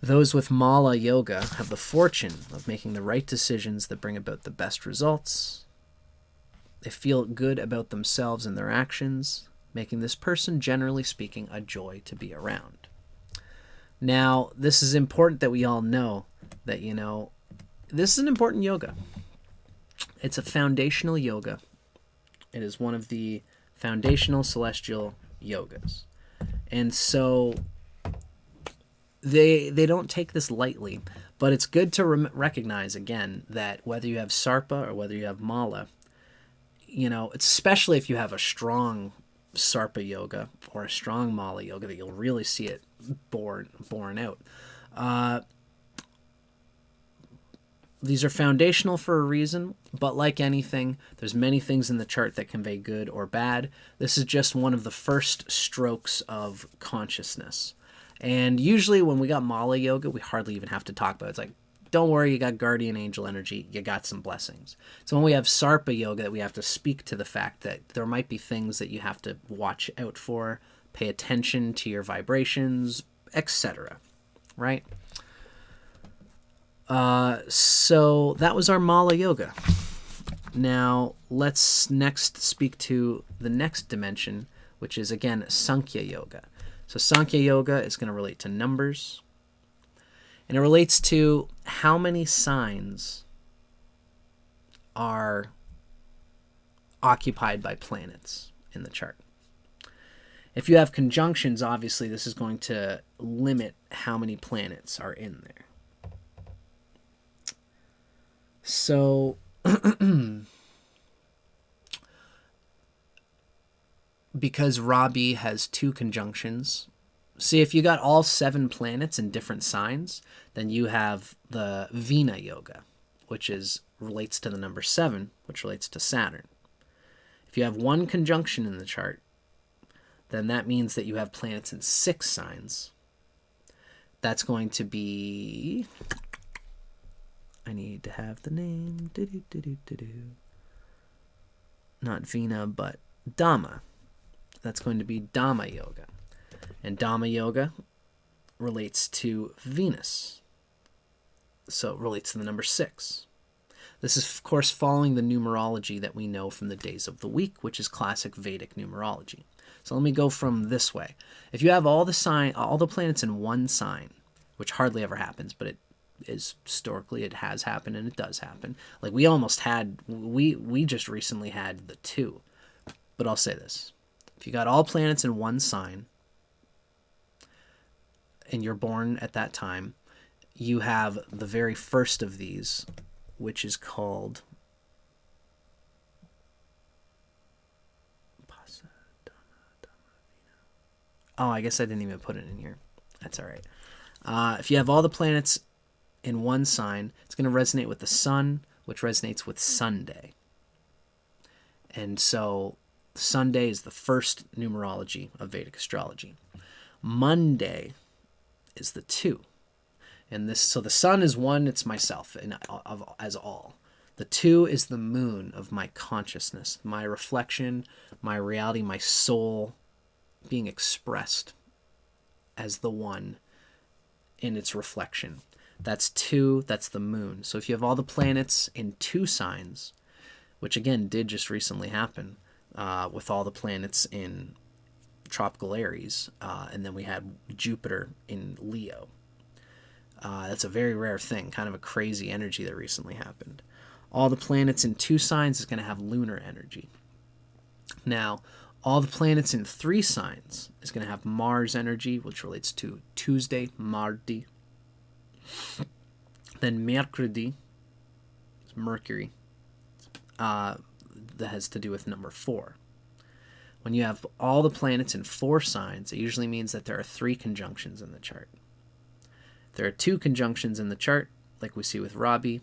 Those with mala yoga have the fortune of making the right decisions that bring about the best results. They feel good about themselves and their actions, making this person, generally speaking, a joy to be around. Now, this is important that we all know that, this is an important yoga. It's a foundational yoga. It is one of the foundational celestial yogas. And so they don't take this lightly, but it's good to recognize, again, that whether you have sarpa or whether you have mala, it's especially if you have a strong sarpa yoga or a strong mala yoga that you'll really see it borne out. These are foundational for a reason, but like anything, there's many things in the chart that convey good or bad. This is just one of the first strokes of consciousness. And usually when we got mala yoga, we hardly even have to talk about it. It's like, don't worry, you got guardian angel energy, you got some blessings. So when we have sarpa yoga, we have to speak to the fact that there might be things that you have to watch out for, pay attention to your vibrations, etc. Right? So that was our mala yoga. Now let's next speak to the next dimension, which is, again, Sankhya yoga. So Sankhya yoga is going to relate to numbers, and it relates to how many signs are occupied by planets in the chart. If you have conjunctions, obviously this is going to limit how many planets are in there. So because Rabi has 2 conjunctions, see, if you got all 7 planets in different signs, then you have the Vina yoga, which relates to the number 7, which relates to Saturn. If you have 1 conjunction in the chart, then that means that you have planets in 6 signs. That's going to be, I need to have the name, not Vina, but Dhamma. That's going to be Dhamma yoga. And Dhamma yoga relates to Venus. So it relates to the number 6. This is, of course, following the numerology that we know from the days of the week, which is classic Vedic numerology. So let me go from this way. If you have all the planets in one sign, which hardly ever happens, but historically it has happened and it does happen. Like we just recently had the 2. But I'll say this. If you got all planets in one sign and you're born at that time, you have the very first of these, which is called I guess I didn't even put it in here. That's all right. If you have all the planets in one sign, it's going to resonate with the sun, which resonates with Sunday. And so Sunday is the first numerology of Vedic astrology. Monday is the 2. And so the sun is 1, it's myself as all. The 2 is the moon of my consciousness, my reflection, my reality, my soul being expressed as the 1 in its reflection. That's 2, that's the moon. So if you have all the planets in 2 signs, which again did just recently happen, with all the planets in tropical Aries, and then we had Jupiter in Leo. That's a very rare thing, kind of a crazy energy that recently happened. All the planets in 2 signs is going to have lunar energy. Now, all the planets in 3 signs is going to have Mars energy, which relates to Tuesday, Mardi. Then Mercredi, Mercury, that has to do with number 4. When you have all the planets in 4 signs, it usually means that there are 3 conjunctions in the chart. If there are 2 conjunctions in the chart, like we see with Rabi,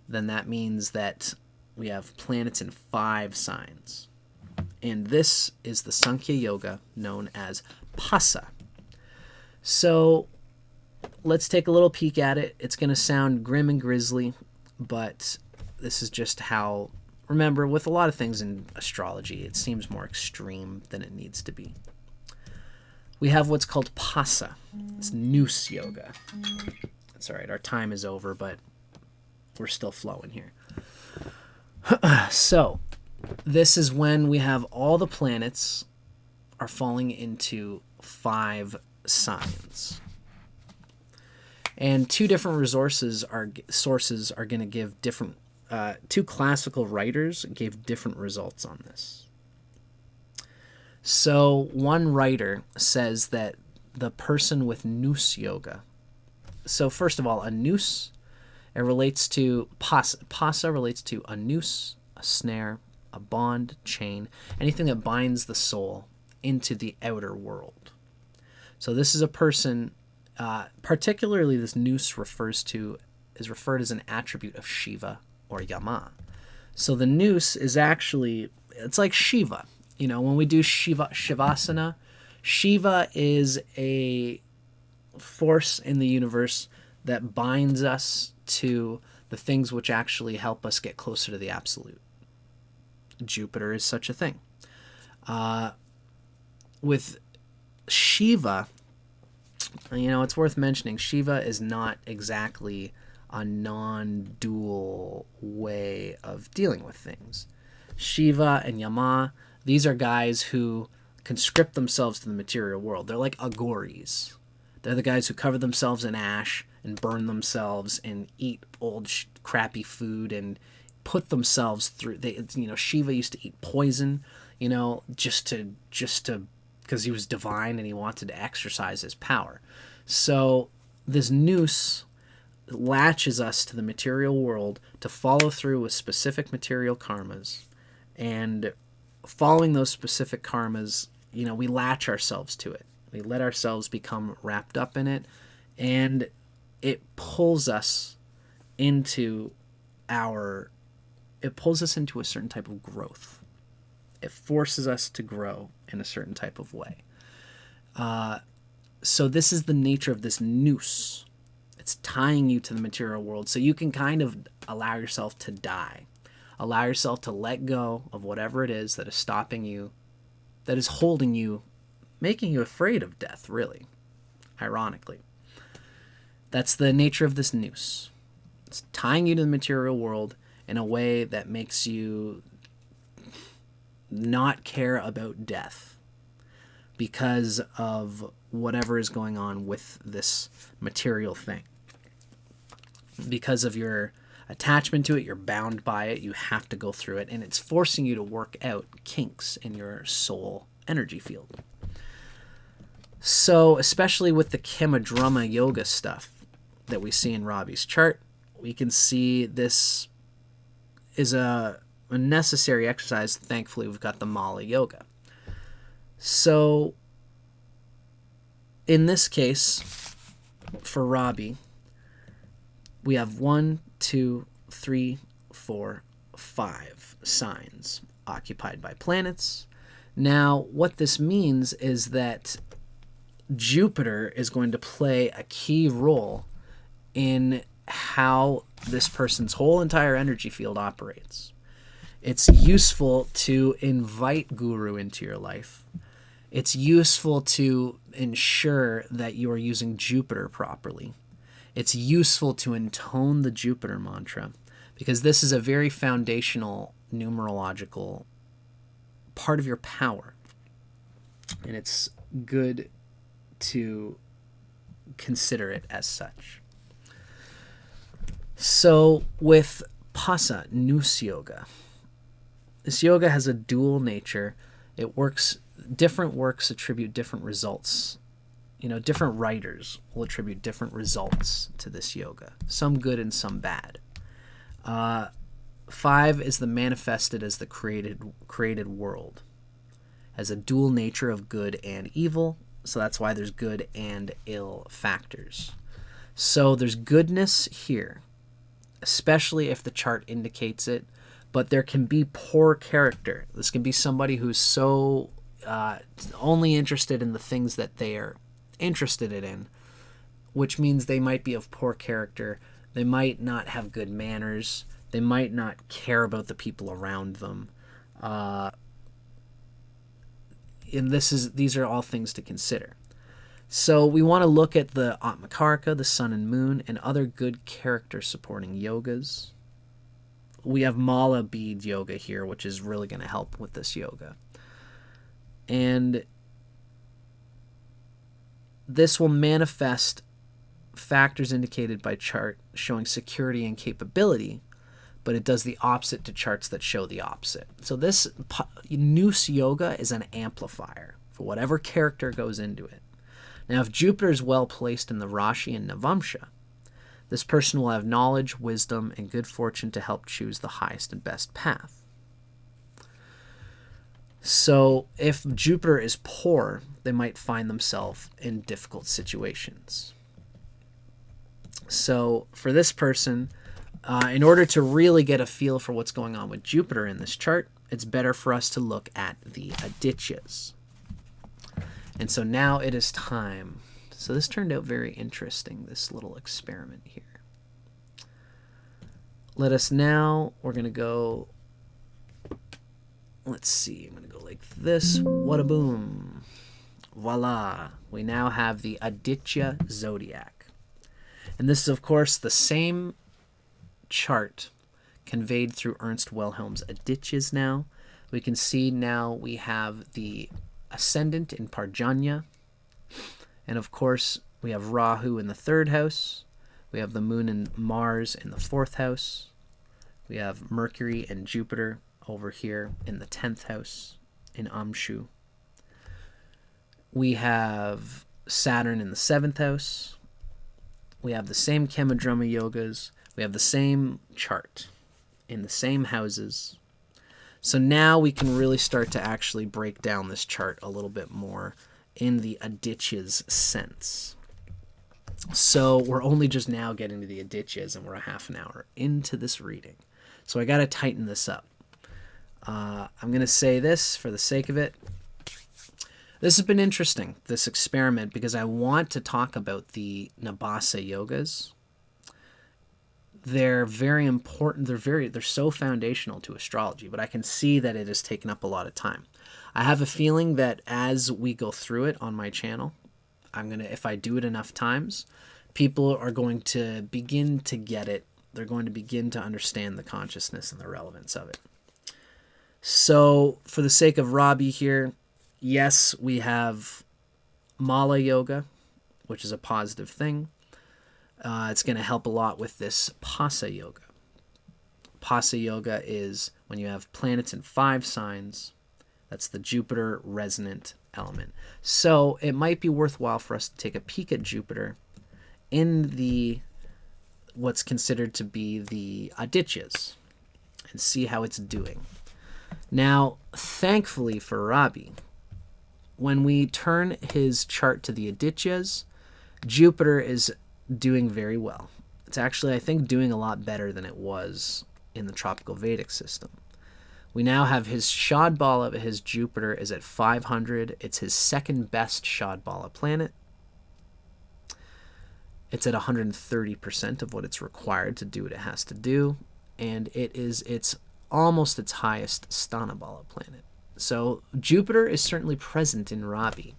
then that means that we have planets in 5 signs. And this is the Sankhya Yoga known as Pasa. So let's take a little peek at it. It's going to sound grim and grisly, but this is just how, remember, with a lot of things in astrology, it seems more extreme than it needs to be. We have what's called Pasa. It's Noose Yoga. That's all right. Our time is over, but we're still flowing here. So this is when we have all the planets are falling into 5 signs. And 2 different sources are going to give different, 2 classical writers gave different results on this. So one writer says that the person with Noose Yoga, so first of all, a noose, it relates to, Pasa relates to a noose, a snare, a bond, chain, anything that binds the soul into the outer world. So this is a person, particularly this noose is referred as an attribute of Shiva or Yama. So the noose is actually, it's like Shiva. You know, when we do Shivasana, Shiva is a force in the universe that binds us to the things which actually help us get closer to the absolute. Jupiter is such a thing. With Shiva, you know, it's worth mentioning, Shiva is not exactly a non-dual way of dealing with things. Shiva and Yama, these are guys who conscript themselves to the material world. They're like Aghoris. They're the guys who cover themselves in ash and burn themselves and eat old crappy food and put themselves through. Shiva used to eat poison, just to because he was divine and he wanted to exercise his power. So this noose latches us to the material world to follow through with specific material karmas, and following those specific karmas, we latch ourselves to it. We let ourselves become wrapped up in it, and it pulls us into a certain type of growth. It forces us to grow in a certain type of way. So this is the nature of this noose. It's tying you to the material world so you can kind of allow yourself to die. Allow yourself to let go of whatever it is that is stopping you, that is holding you, making you afraid of death, really, ironically. That's the nature of this noose. It's tying you to the material world in a way that makes you not care about death because of whatever is going on with this material thing. Because of your attachment to it, you're bound by it, you have to go through it, and it's forcing you to work out kinks in your soul energy field. So, especially with the Kama-Drama yoga stuff that we see in Robbie's chart, we can see this is a necessary exercise. Thankfully, we've got the Mala yoga. So, in this case, for Robbie, we have 1, 2, 3, 4, 5 signs occupied by planets. Now, what this means is that Jupiter is going to play a key role in how this person's whole entire energy field operates. It's useful to invite Guru into your life. It's useful to ensure that you are using Jupiter properly. It's useful to intone the Jupiter mantra because this is a very foundational numerological part of your power. And it's good to consider it as such. So with Pasa, Nous Yoga, this yoga has a dual nature. It works, different works attribute different results. Different writers will attribute different results to this yoga, some good and some bad. 5 is the manifested as the created world, has a dual nature of good and evil, so that's why there's good and ill factors. So there's goodness here, especially if the chart indicates it, but there can be poor character. This can be somebody who's so only interested in the things that they are interested in, which means they might be of poor character. They might not have good manners. They might not care about the people around them. And these are all things to consider. So we want to look at the Atmakarka, the sun and moon, and other good character supporting yogas. We have Mala bead yoga here, which is really going to help with this yoga. And this will manifest factors indicated by chart showing security and capability, but it does the opposite to charts that show the opposite. So this Nous Yoga is an amplifier for whatever character goes into it. Now, if Jupiter is well placed in the Rashi and Navamsha, this person will have knowledge, wisdom, and good fortune to help choose the highest and best path. So if Jupiter is poor, they might find themselves in difficult situations. So for this person, in order to really get a feel for what's going on with Jupiter in this chart, it's better for us to look at the Adityas. And so now it is time. So this turned out very interesting, this little experiment here. We're going to go, let's see, I'm going to go like this. Wada boom. Voila. We now have the Aditya zodiac. And this is, of course, the same chart conveyed through Ernst Wilhelm's Adityas now. We can see now we have the ascendant in Parjanya. And, of course, we have Rahu in the 3rd house. We have the moon and Mars in the 4th house. We have Mercury and Jupiter over here in the 10th house in Amshu. We have Saturn in the 7th house. We have the same Kamadrama yogas. We have the same chart in the same houses. So now we can really start to actually break down this chart a little bit more in the Adityas sense. So we're only just now getting to the Adityas, and we're a half an hour into this reading. So I got to tighten this up. I'm going to say this for the sake of it. This has been interesting, this experiment, because I want to talk about the Nabasa yogas. They're very important. They're so foundational to astrology, but I can see that it has taken up a lot of time. I have a feeling that as we go through it on my channel, if I do it enough times, people are going to begin to get it. They're going to begin to understand the consciousness and the relevance of it. So for the sake of Robbie here, yes, we have Mala yoga, which is a positive thing. It's going to help a lot with this Pasa yoga. Pasa yoga is when you have planets in 5 signs. That's the Jupiter resonant element. So it might be worthwhile for us to take a peek at Jupiter in what's considered to be the Adityas and see how it's doing. Now, thankfully for Rabi, when we turn his chart to the Adityas, Jupiter is doing very well. It's actually, I think, doing a lot better than it was in the Tropical Vedic system. We now have his Shadbala, his Jupiter is at 500. It's his second best Shadbala planet. It's at 130% of what it's required to do what it has to do. And it's almost its highest Stanabala planet. So Jupiter is certainly present in Rabi.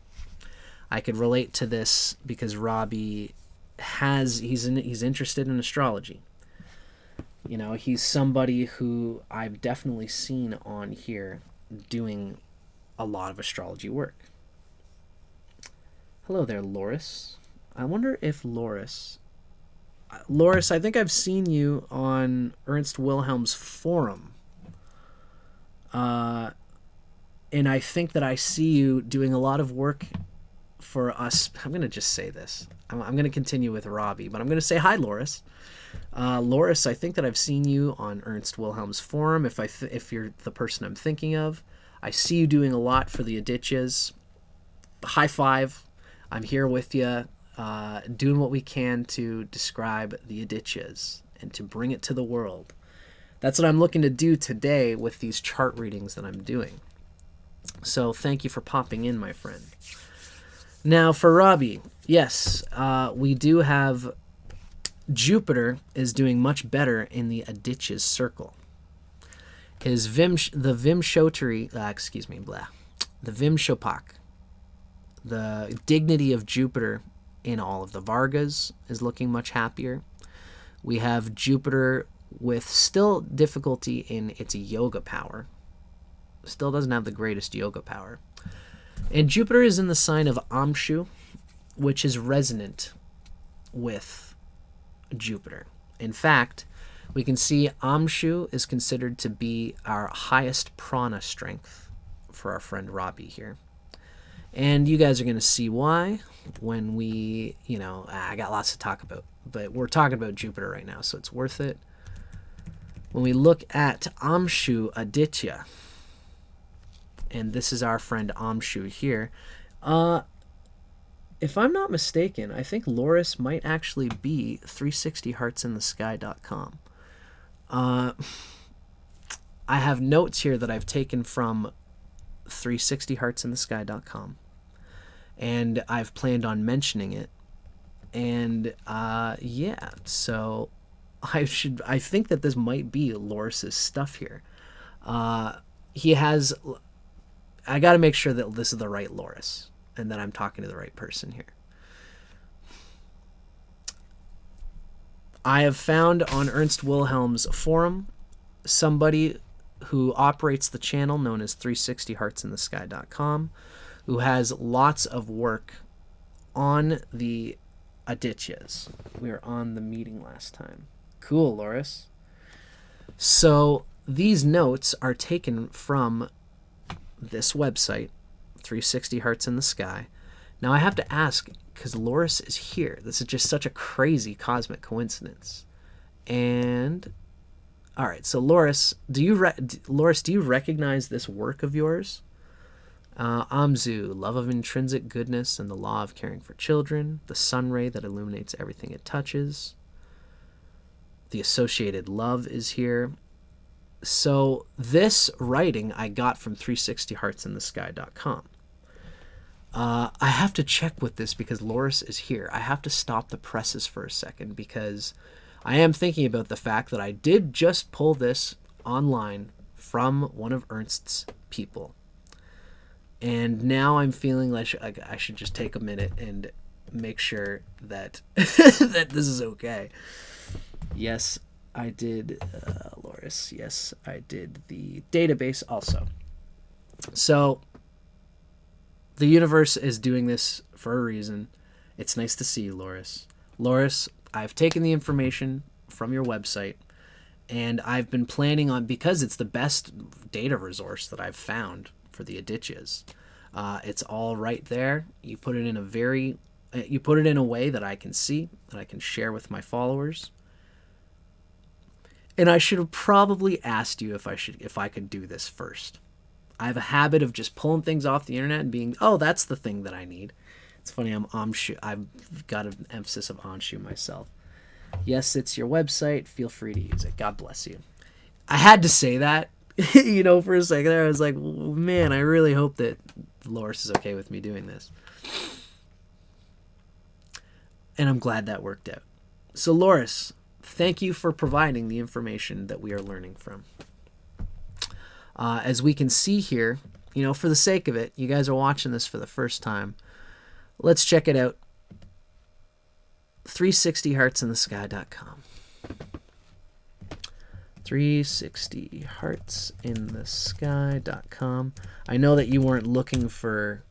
I could relate to this because Rabi he's interested in astrology. You know, he's somebody who I've definitely seen on here doing a lot of astrology work. Hello there, Loris. I wonder if Loris, I think I've seen you on Ernst Wilhelm's forum. And I think that I see you doing a lot of work for us. I'm going to just say this. I'm going to continue with Robbie, but I'm going to say hi, Loris. Loris, I think that I've seen you on Ernst Wilhelm's forum, if you're the person I'm thinking of. I see you doing a lot for the Adityas. High five. I'm here with you, doing what we can to describe the Adityas and to bring it to the world. That's what I'm looking to do today with these chart readings that I'm doing. So thank you for popping in, my friend. Now for Robbie, yes, we do have Jupiter is doing much better in the Adityas circle. The Vimshopak, the dignity of Jupiter in all of the Vargas is looking much happier. We have Jupiter with still difficulty in its yoga power. Still doesn't have the greatest yoga power. And Jupiter is in the sign of Amshu, which is resonant with Jupiter. In fact, we can see Amshu is considered to be our highest prana strength for our friend Robbie here. And you guys are going to see why when we, I got lots to talk about, but we're talking about Jupiter right now, so it's worth it. When we look at Amshu Aditya, and this is our friend Amshu here, if I'm not mistaken, I think Loris might actually be 360heartsinthesky.com. I have notes here that I've taken from 360heartsinthesky.com, and I've planned on mentioning it. And yeah, so I think that this might be Loris's stuff here. He has, I got to make sure that this is the right Loris and that I'm talking to the right person here. I have found on Ernst Wilhelm's forum somebody who operates the channel known as 360heartsinthesky.com, who has lots of work on the Adityas. We were on the meeting last time. Cool, Loris. So these notes are taken from this website, 360 Hearts in the Sky. Now I have to ask, because Loris is here. This is just such a crazy cosmic coincidence. And all right, so Loris, do you recognize this work of yours? Amzu, love of intrinsic goodness and the law of caring for children, the sun ray that illuminates everything it touches. The associated love is here. So this writing I got from 360heartsinthesky.com. I have to check with this because Loris is here. I have to stop the presses for a second because I am thinking about the fact that I did just pull this online from one of Ernst's people. And now I'm feeling like I should just take a minute and make sure that that this is okay. Yes, I did, Loris. Yes, I did the database also. So the universe is doing this for a reason. It's nice to see you, Loris. Loris, I've taken the information from your website, and I've been planning on, because it's the best data resource that I've found for the Adityas. It's all right there. You put it in a way that I can see, that I can share with my followers. And I should have probably asked you if I could do this first. I have a habit of just pulling things off the internet and being, oh, that's the thing that I need. It's funny, I've got an emphasis of Anshu myself. Yes, it's your website. Feel free to use it. God bless you. I had to say that, for a second there. I was like, man, I really hope that Loris is okay with me doing this. And I'm glad that worked out. So Loris, thank you for providing the information that we are learning from. As we can see here, for the sake of it, you guys are watching this for the first time. Let's check it out. 360heartsinthesky.com. 360heartsinthesky.com. I know that you weren't looking for,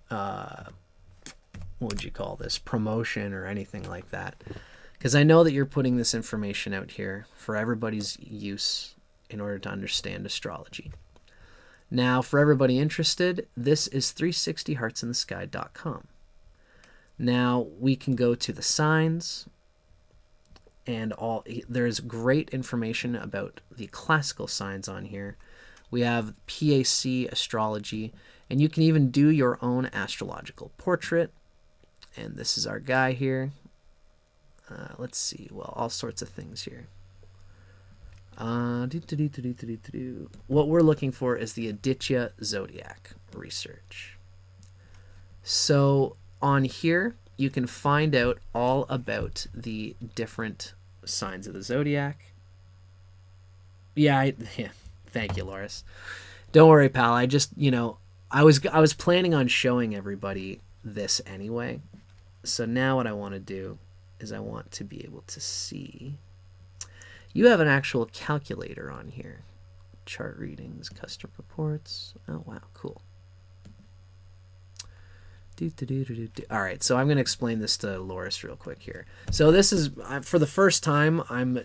what would you call this, promotion or anything like that, because I know that you're putting this information out here for everybody's use in order to understand astrology. Now, for everybody interested, this is 360heartsinthesky.com. Now, we can go to the signs, and there's great information about the classical signs on here. We have PAC astrology, and you can even do your own astrological portrait. And this is our guy here. Let's see, well, all sorts of things here. What we're looking for is the Aditya zodiac research. So on here, you can find out all about the different signs of the zodiac. Yeah, thank you, Loris. Don't worry, pal. I just, I was planning on showing everybody this anyway. So now what I want to do is I want to be able to see. You have an actual calculator on here. Chart readings, custom reports. Oh, wow, cool. All right, so I'm going to explain this to Loris real quick here. So this is, for the first time, I'm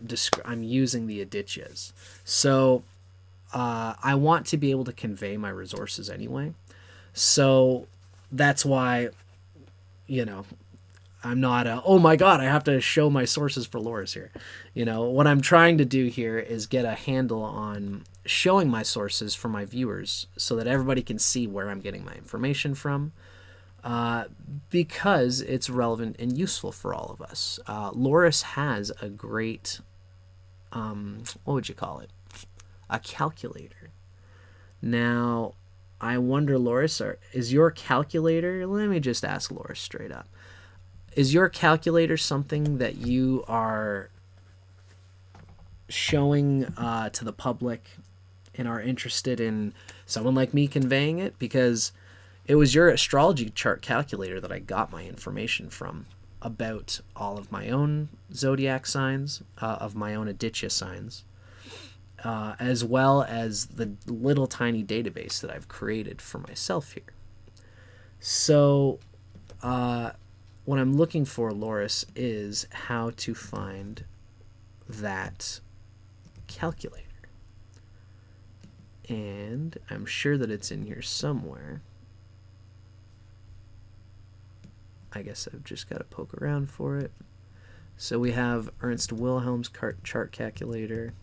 using the Adityas. So I want to be able to convey my resources anyway. So that's why, I'm not oh my god, I have to show my sources for Loris here. What I'm trying to do here is get a handle on showing my sources for my viewers so that everybody can see where I'm getting my information from, because it's relevant and useful for all of us. Loris has a great, what would you call it? A calculator. Now, I wonder, Loris, is your calculator, let me just ask Loris straight up. Is your calculator something that you are showing to the public and are interested in someone like me conveying it? Because it was your astrology chart calculator that I got my information from about all of my own zodiac signs, of my own Aditya signs, as well as the little tiny database that I've created for myself here. So, what I'm looking for, Loris, is how to find that calculator. And I'm sure that it's in here somewhere. I guess I've just got to poke around for it. So we have Ernst Wilhelm's chart calculator.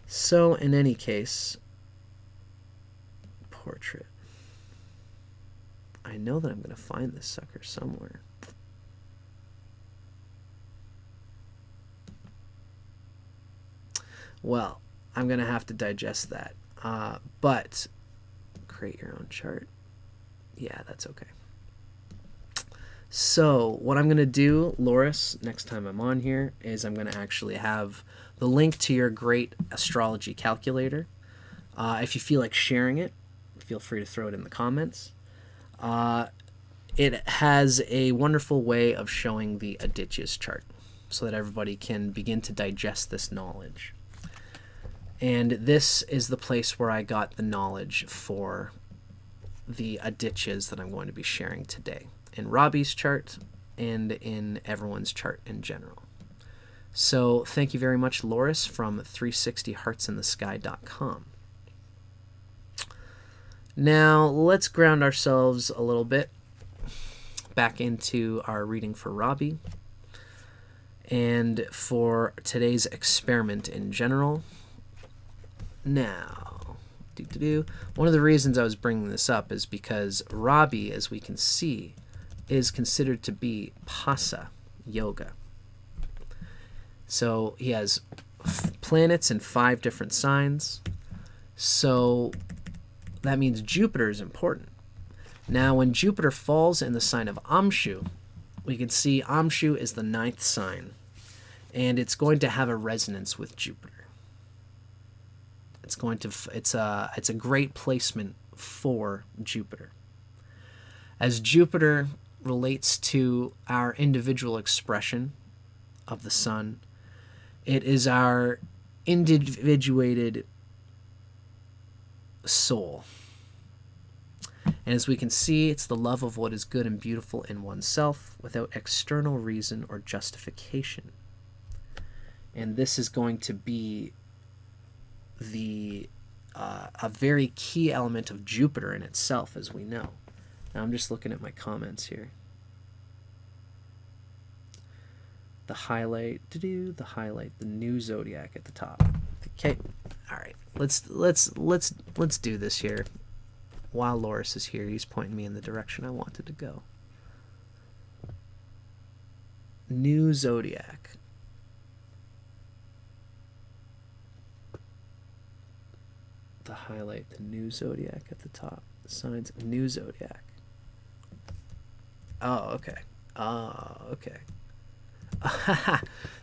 So in any case, portrait. I know that I'm going to find this sucker somewhere. Well, I'm going to have to digest that. But create your own chart. Yeah, that's okay. So what I'm going to do, Loris, next time I'm on here, is I'm going to actually have the link to your great astrology calculator. If you feel like sharing it, feel free to throw it in the comments. It has a wonderful way of showing the Adityas chart so that everybody can begin to digest this knowledge. And this is the place where I got the knowledge for the Adityas that I'm going to be sharing today, in Robbie's chart and in everyone's chart in general. So thank you very much, Loris, from 360heartsinthesky.com. Now, let's ground ourselves a little bit back into our reading for Robbie and for today's experiment in general. Now, one of the reasons I was bringing this up is because Robbie, as we can see, is considered to be Pasa Yoga. So he has planets in 5 different signs. So that means Jupiter is important. Now, when Jupiter falls in the sign of Amshu, we can see Amshu is the 9th sign, and it's going to have a resonance with Jupiter. It's a great placement for Jupiter. As Jupiter relates to our individual expression of the sun. It is our individuated soul. And as we can see, it's the love of what is good and beautiful in oneself without external reason or justification. And this is going to be a very key element of Jupiter in itself, as we know. Now I'm just looking at my comments here. The highlight, the new zodiac at the top. Okay, all right. Let's do this here. While Loris is here, he's pointing me in the direction I wanted to go. New zodiac. The highlight, the new zodiac at the top. The signs, new zodiac. Oh, okay.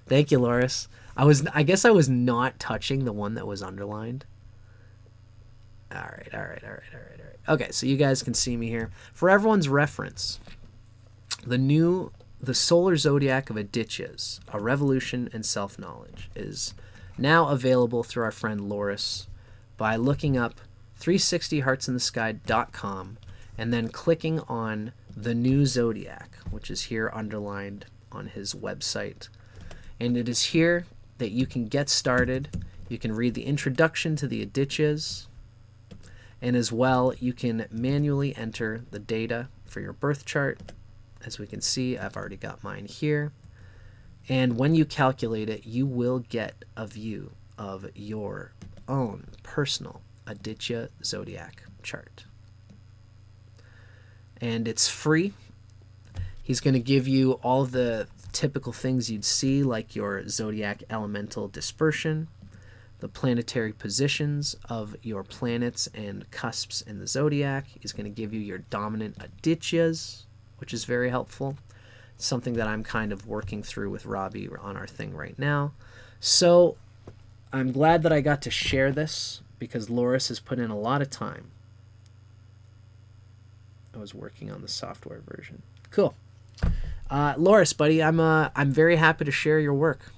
Thank you, Loris. I guess I was not touching the one that was underlined. All right. Okay, so you guys can see me here. For everyone's reference, the solar zodiac of Adityas, a revolution in self-knowledge, is now available through our friend Loris by looking up 360heartsinthesky.com and then clicking on the new zodiac, which is here underlined on his website. And it is here that you can get started. You can read the introduction to the Adityas, and as well you can manually enter the data for your birth chart. As we can see, I've already got mine here. And when you calculate it, you will get a view of your own personal Aditya zodiac chart. And it's free. He's going to give you all the typical things you'd see, like your zodiac elemental dispersion, the planetary positions of your planets and cusps in the zodiac. He's going to give you your dominant Adityas, which is very helpful. It's something that I'm kind of working through with Robbie on our thing right now. So I'm glad that I got to share this because Loris has put in a lot of time. I was working on the software version. Cool. Loris, buddy, I'm very happy to share your work.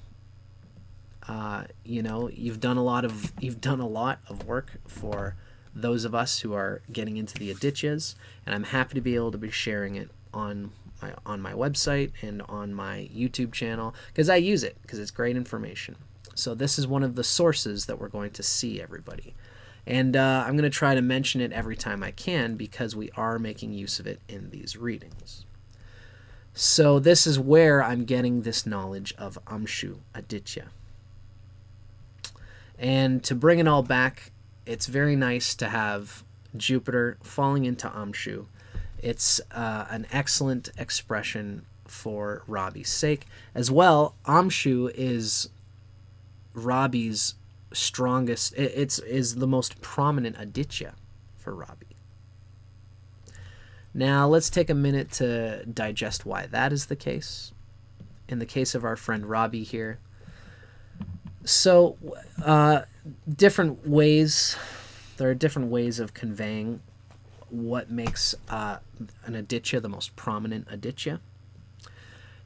You've done a lot of work for those of us who are getting into the Adityas, and I'm happy to be able to be sharing it on my website and on my YouTube channel because I use it because it's great information. So this is one of the sources that we're going to see, everybody. And I'm going to try to mention it every time I can because we are making use of it in these readings. So this is where I'm getting this knowledge of Amshu, Aditya. And to bring it all back, it's very nice to have Jupiter falling into Amshu. It's an excellent expression for Robbie's sake. As well, Amshu is Robbie's strongest, is the most prominent Aditya for Robbie. Now, let's take a minute to digest why that is the case. In the case of our friend Robbie here. So, different ways, there are different ways of conveying what makes an Aditya the most prominent Aditya.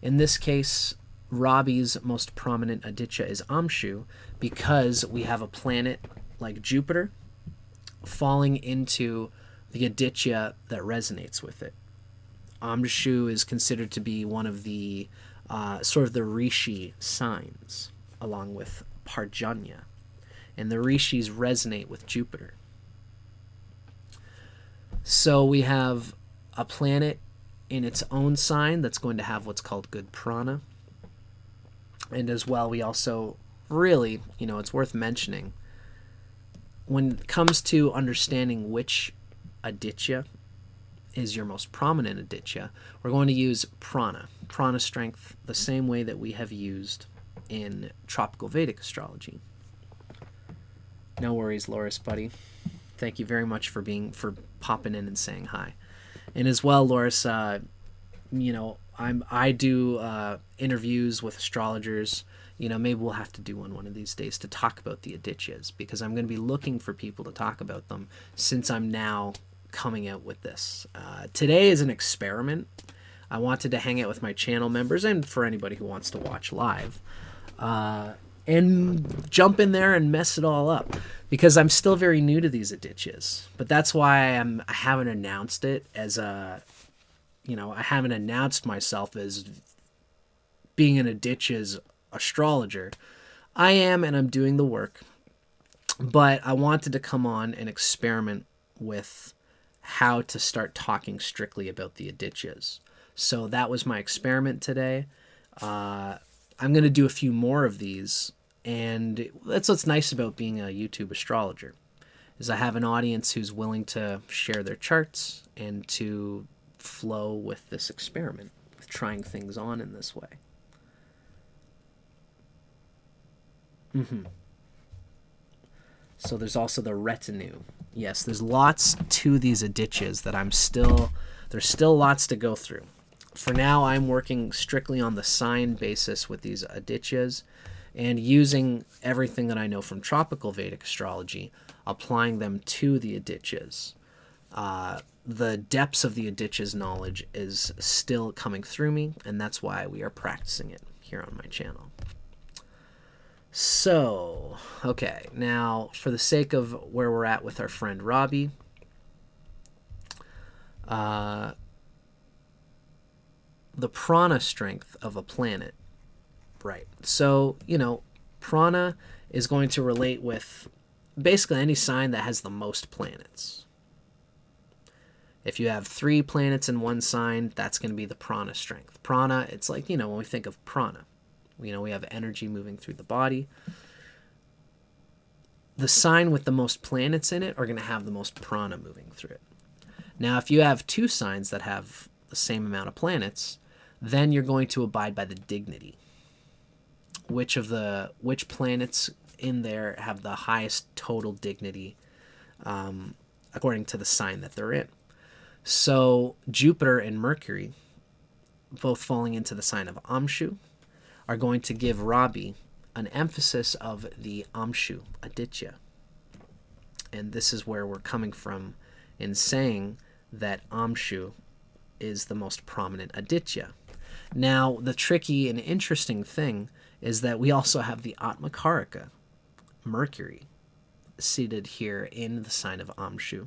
In this case, Robbie's most prominent Aditya is Amshu because we have a planet like Jupiter falling into the Aditya that resonates with it. Amshu is considered to be one of the sort of the Rishi signs, along with Parjanya. And the Rishis resonate with Jupiter. So we have a planet in its own sign that's going to have what's called good prana. And as well, we also really, it's worth mentioning, when it comes to understanding which Aditya is your most prominent Aditya, we're going to use prana strength, the same way that we have used in Tropical Vedic Astrology. No worries, Loris, buddy. Thank you very much for popping in and saying hi. And as well, Loris, I do interviews with astrologers. Maybe we'll have to do one of these days to talk about the Adityas, because I'm going to be looking for people to talk about them since I'm now coming out with this. Today is an experiment. I wanted to hang out with my channel members and for anybody who wants to watch live. And jump in there and mess it all up, because I'm still very new to these Adityas. But that's why I haven't announced it as I haven't announced myself as being an Adityas astrologer. I am, and I'm doing the work. But I wanted to come on and experiment with how to start talking strictly about the Adityas. So that was my experiment today. I'm going to do a few more of these, and that's what's nice about being a YouTube astrologer, is I have an audience who's willing to share their charts and to flow with this experiment, with trying things on in this way. So there's also the retinue. Yes, there's lots to these Adityas that there's still lots to go through. For now, I'm working strictly on the sign basis with these Adityas and using everything that I know from Tropical Vedic Astrology, applying them to the Adityas. The depths of the Adityas knowledge is still coming through me, and that's why we are practicing it here on my channel. So, okay, now for the sake of where we're at with our friend Robbie, the prana strength of a planet. Right. So, prana is going to relate with basically any sign that has the most planets. If you have 3 planets in one sign, that's going to be the prana strength. Prana, it's like, when we think of prana, we have energy moving through the body. The sign with the most planets in it are going to have the most prana moving through it. Now, if you have 2 signs that have the same amount of planets, then you're going to abide by the dignity. Which planets in there have the highest total dignity according to the sign that they're in. So Jupiter and Mercury, both falling into the sign of Amshu, are going to give Rabi an emphasis of the Amshu Aditya. And this is where we're coming from in saying that Amshu is the most prominent Aditya. Now, the tricky and interesting thing is that we also have the Atmakaraka, Mercury, seated here in the sign of Amshu,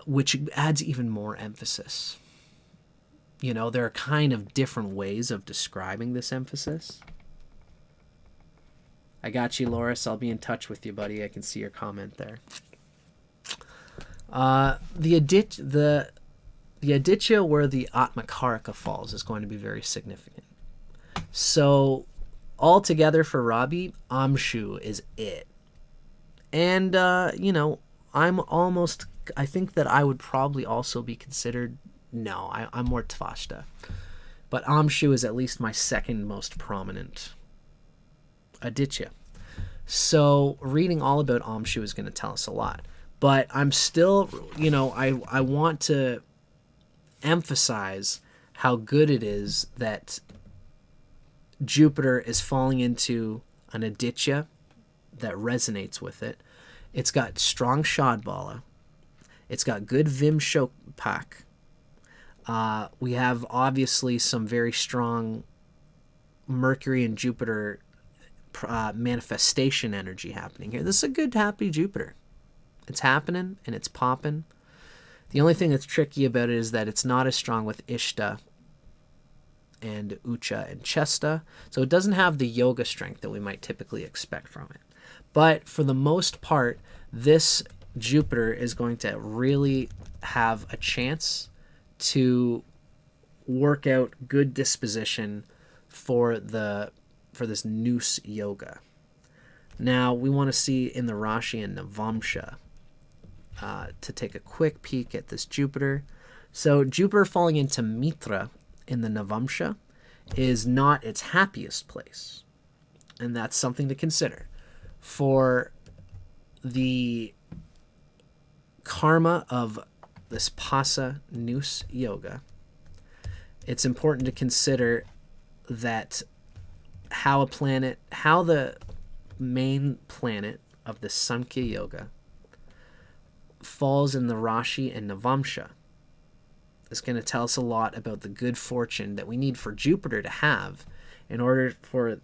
which adds even more emphasis. There are kind of different ways of describing this emphasis. I got you, Loris. I'll be in touch with you, buddy. I can see your comment there. The Aditya where the Atmakaraka falls is going to be very significant. So, altogether for Rabi, Amshu is it. And, I think that I would probably also be considered, I'm more Tvashta. But Amshu is at least my second most prominent Aditya. So, reading all about Amshu is going to tell us a lot. But I'm still, I want to emphasize how good it is that Jupiter is falling into an Aditya that resonates with it. It's got strong Shadbala. It's got good Vimshopak. We have obviously some very strong Mercury and Jupiter manifestation energy happening here. This is a good, happy Jupiter. It's happening and it's popping. The only thing that's tricky about it is that it's not as strong with Ishta and Ucha and Chesta, so it doesn't have the yoga strength that we might typically expect from it. But for the most part, this Jupiter is going to really have a chance to work out good disposition for this Noose yoga. Now we want to see in the Rashi and Navamsha to take a quick peek at this Jupiter. So Jupiter falling into Mitra in the Navamsha is not its happiest place, and that's something to consider. For the karma of this Pasa Noose yoga, it's important to consider that how the main planet of the Samkhya yoga falls in the Rashi and Navamsha is going to tell us a lot about the good fortune that we need for Jupiter to have in order for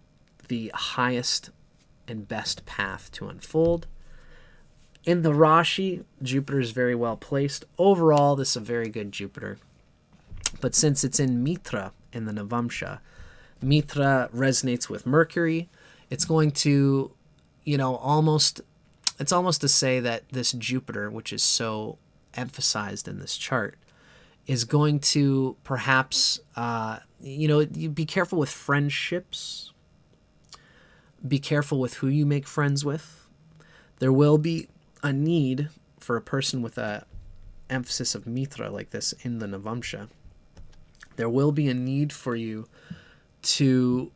the highest and best path to unfold. In the Rashi, Jupiter is very well placed. Overall, this is a very good Jupiter. But since it's in Mitra in the Navamsha, Mitra resonates with Mercury. It's going to, it's almost to say that this Jupiter, which is so emphasized in this chart, is going to perhaps, you be careful with friendships. Be careful with who you make friends with. There will be a need for a person with a emphasis of Mitra like this in the Navamsha. There will be a need for you to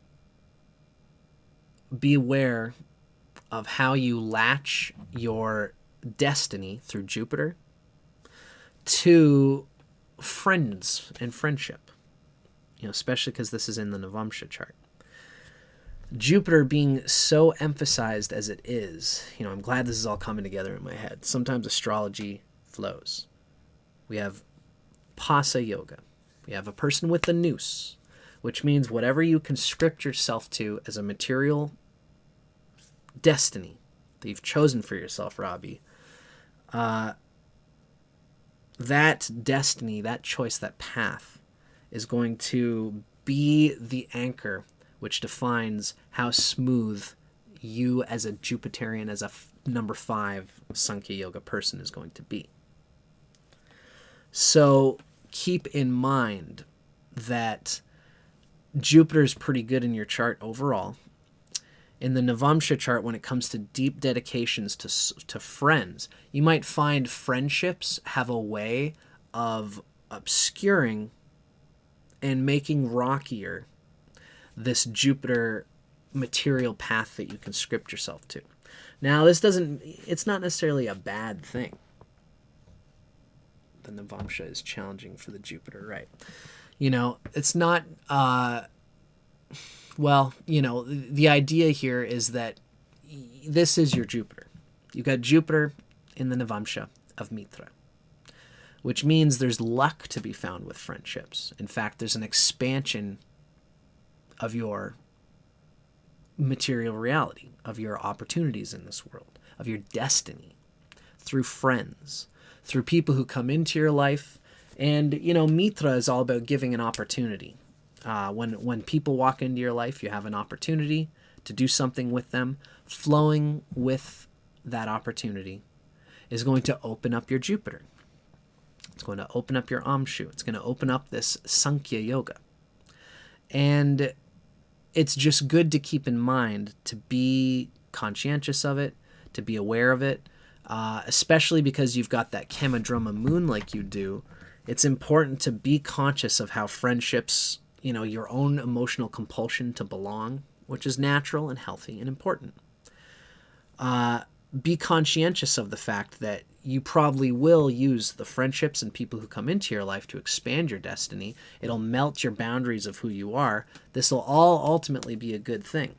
be aware of how you latch your destiny through Jupiter to friends and friendship, especially because this is in the Navamsha chart. Jupiter being so emphasized as it is, I'm glad this is all coming together in my head. Sometimes astrology flows. We have Pasa Yoga. We have a person with a noose, which means whatever you conscript yourself to as a material destiny that you've chosen for yourself, Robbie, that destiny, that choice, that path is going to be the anchor which defines how smooth you as a Jupiterian, as a number 5 Sankhya Yoga person is going to be. So keep in mind that Jupiter is pretty good in your chart overall. In the Navamsha chart, when it comes to deep dedications to friends, you might find friendships have a way of obscuring and making rockier this Jupiter material path that you conscript yourself to. Now, it's not necessarily a bad thing. The Navamsha is challenging for the Jupiter, right? It's not, the idea here is that this is your Jupiter. You've got Jupiter in the Navamsha of Mitra, which means there's luck to be found with friendships. In fact, there's an expansion of your material reality, of your opportunities in this world, of your destiny, through friends, through people who come into your life. And, Mitra is all about giving an opportunity. When people walk into your life, you have an opportunity to do something with them. Flowing with that opportunity is going to open up your Jupiter. It's going to open up your Amshu. It's going to open up this Sankhya Yoga. And it's just good to keep in mind, to be conscientious of it, to be aware of it, especially because you've got that Kamadroma moon like you do. It's important to be conscious of how friendships, your own emotional compulsion to belong, which is natural and healthy and important. Be conscientious of the fact that you probably will use the friendships and people who come into your life to expand your destiny. It'll melt your boundaries of who you are. This will all ultimately be a good thing.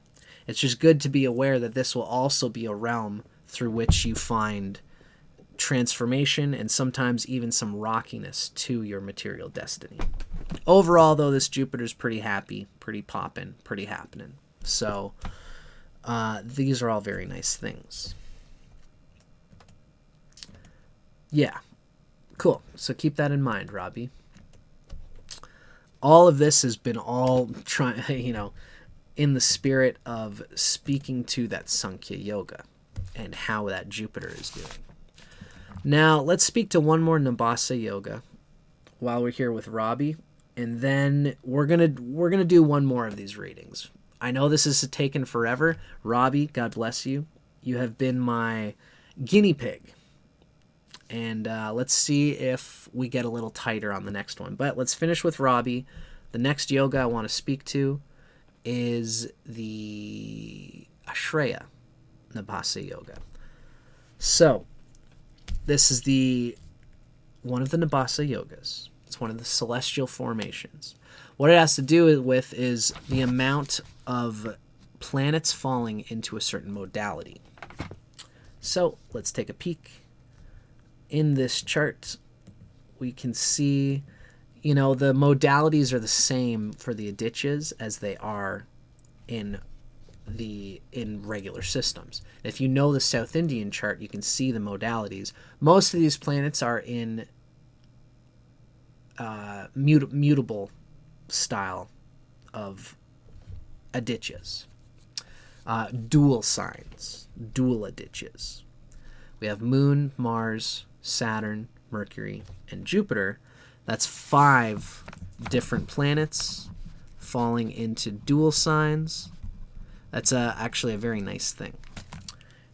It's just good to be aware that this will also be a realm through which you find transformation and sometimes even some rockiness to your material destiny. Overall, though, this Jupiter's pretty happy, pretty poppin', pretty happening. So these are all very nice things. Yeah, cool. So keep that in mind, Robbie. All of this has been in the spirit of speaking to that Sankhya Yoga and how that Jupiter is doing. Now, let's speak to one more Nabasa Yoga while we're here with Robbie, and then we're gonna do one more of these readings. I know this has taken forever. Robbie, God bless you. You have been my guinea pig. And let's see if we get a little tighter on the next one. But let's finish with Robbie. The next yoga I want to speak to is the Ashreya Nabasa Yoga. So, this is one of the Nabasa Yogas. It's one of the celestial formations. What it has to do with is the amount of planets falling into a certain modality. So, let's take a peek. In this chart, we can see you know, the modalities are the same for the Adityas as they are in regular systems. If you know the South Indian chart, you can see the modalities. Most of these planets are in mutable style of Adityas. Dual signs, dual Adityas. We have Moon, Mars, Saturn, Mercury, and Jupiter. That's 5 different planets falling into dual signs. That's actually a very nice thing.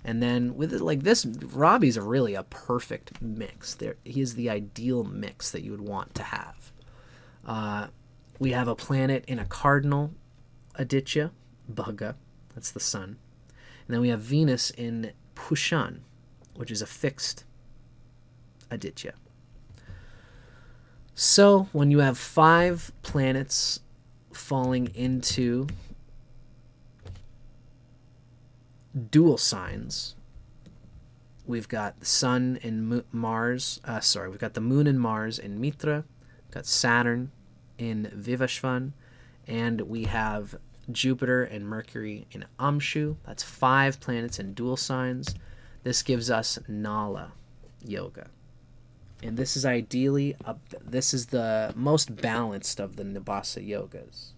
And then with it like this, Robbie's really a perfect mix. He is the ideal mix that you would want to have. We have a planet in a cardinal Aditya, Bhaga, that's the sun. And then we have Venus in Pushan, which is a fixed Aditya. So when you have 5 planets falling into dual signs, we've got the sun and Mars, we've got the moon and Mars in Mitra, we've got Saturn in Vivashvan, and we have Jupiter and Mercury in Amshu. That's 5 planets in dual signs. This gives us Nala Yoga. And this is ideally, this is the most balanced of the Nabasa yogas.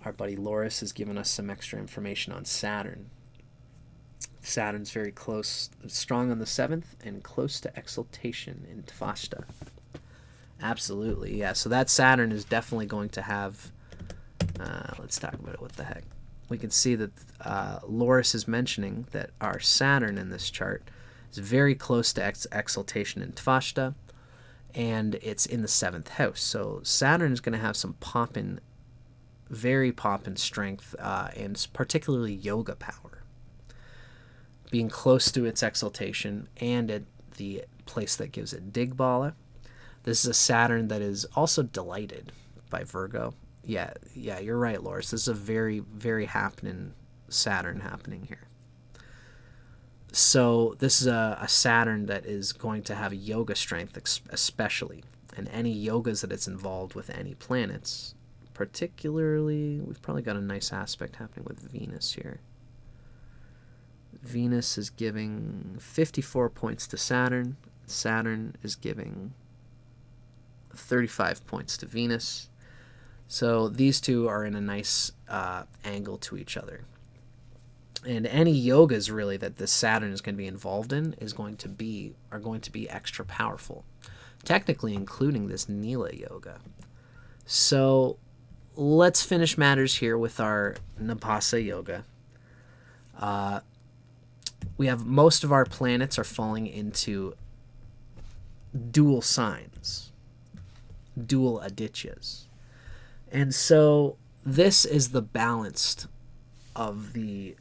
Our buddy Loris has given us some extra information on Saturn. Saturn's very close, strong on the 7th, and close to exaltation in Tvashta. Absolutely, yeah. So that Saturn is definitely going to have, let's talk about it, what the heck. We can see that Loris is mentioning that our Saturn in this chart is very close to exaltation in Tvashta, and it's in the 7th house. So Saturn is going to have some very poppin' strength, and particularly yoga power. Being close to its exaltation and at the place that gives it Digbala. This is a Saturn that is also delighted by Virgo. Yeah, you're right, Loris. This is a very, very happening Saturn happening here. So this is a Saturn that is going to have yoga strength especially. And any yogas that it's involved with any planets, particularly, we've probably got a nice aspect happening with Venus here. Venus is giving 54 points to Saturn. Saturn is giving 35 points to Venus. So these two are in a nice angle to each other. And any yogas really that this Saturn is going to be involved in are going to be extra powerful. Technically including this Nila yoga. So let's finish matters here with our Nabasa yoga. We have most of our planets are falling into dual signs, dual Adityas. And so this is the balanced of the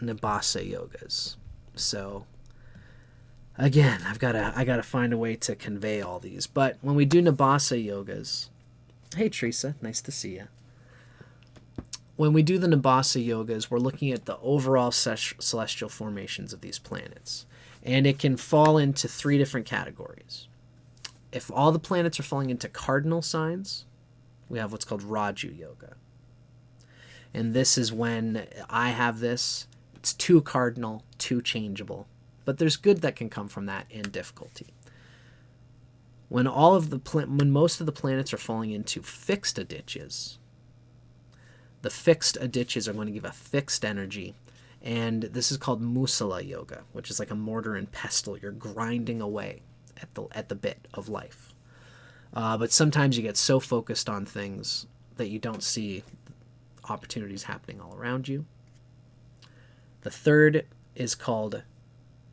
Nabasa yogas. So again, I gotta find a way to convey all these. But when we do Nabasa yogas, hey Teresa, nice to see you. When we do the Nabasa yogas, we're looking at the overall celestial formations of these planets. And it can fall into 3 different categories. If all the planets are falling into cardinal signs, we have what's called Raju Yoga. And this is when I have this. It's 2 cardinal, 2 changeable. But there's good that can come from that and difficulty. When most of the planets are falling into fixed Adityas, the fixed Adityas are going to give a fixed energy. And this is called Musala Yoga, which is like a mortar and pestle. You're grinding away at the bit of life. But sometimes you get so focused on things that you don't see opportunities happening all around you. The third is called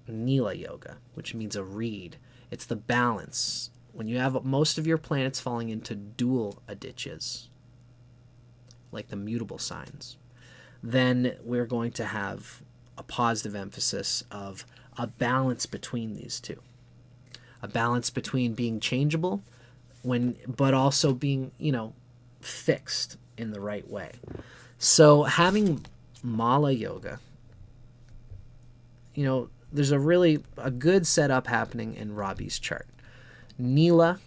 Nila Yoga, which means a reed. It's the balance. When you have most of your planets falling into dual Adityas, like the mutable signs, then we're going to have a positive emphasis of a balance between these two. A balance between being changeable, but also being, fixed in the right way. So having Mala Yoga there's a good setup happening in Robbie's chart. Nila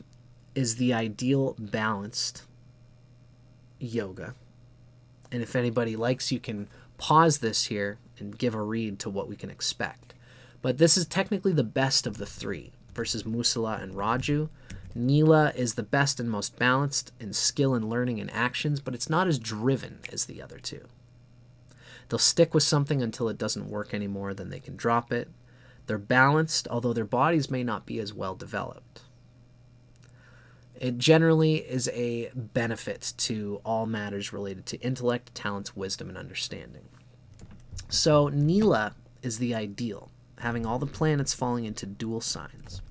is the ideal balanced yoga. And if anybody likes, you can pause this here and give a read to what we can expect. But this is technically the best of the three versus Musala and Raju. Nila is the best and most balanced in skill and learning and actions, but it's not as driven as the other two. They'll stick with something until it doesn't work anymore, then they can drop it. They're balanced, although their bodies may not be as well developed. It generally is a benefit to all matters related to intellect, talents, wisdom, and understanding. So Nila is the ideal, having all the planets falling into dual signs.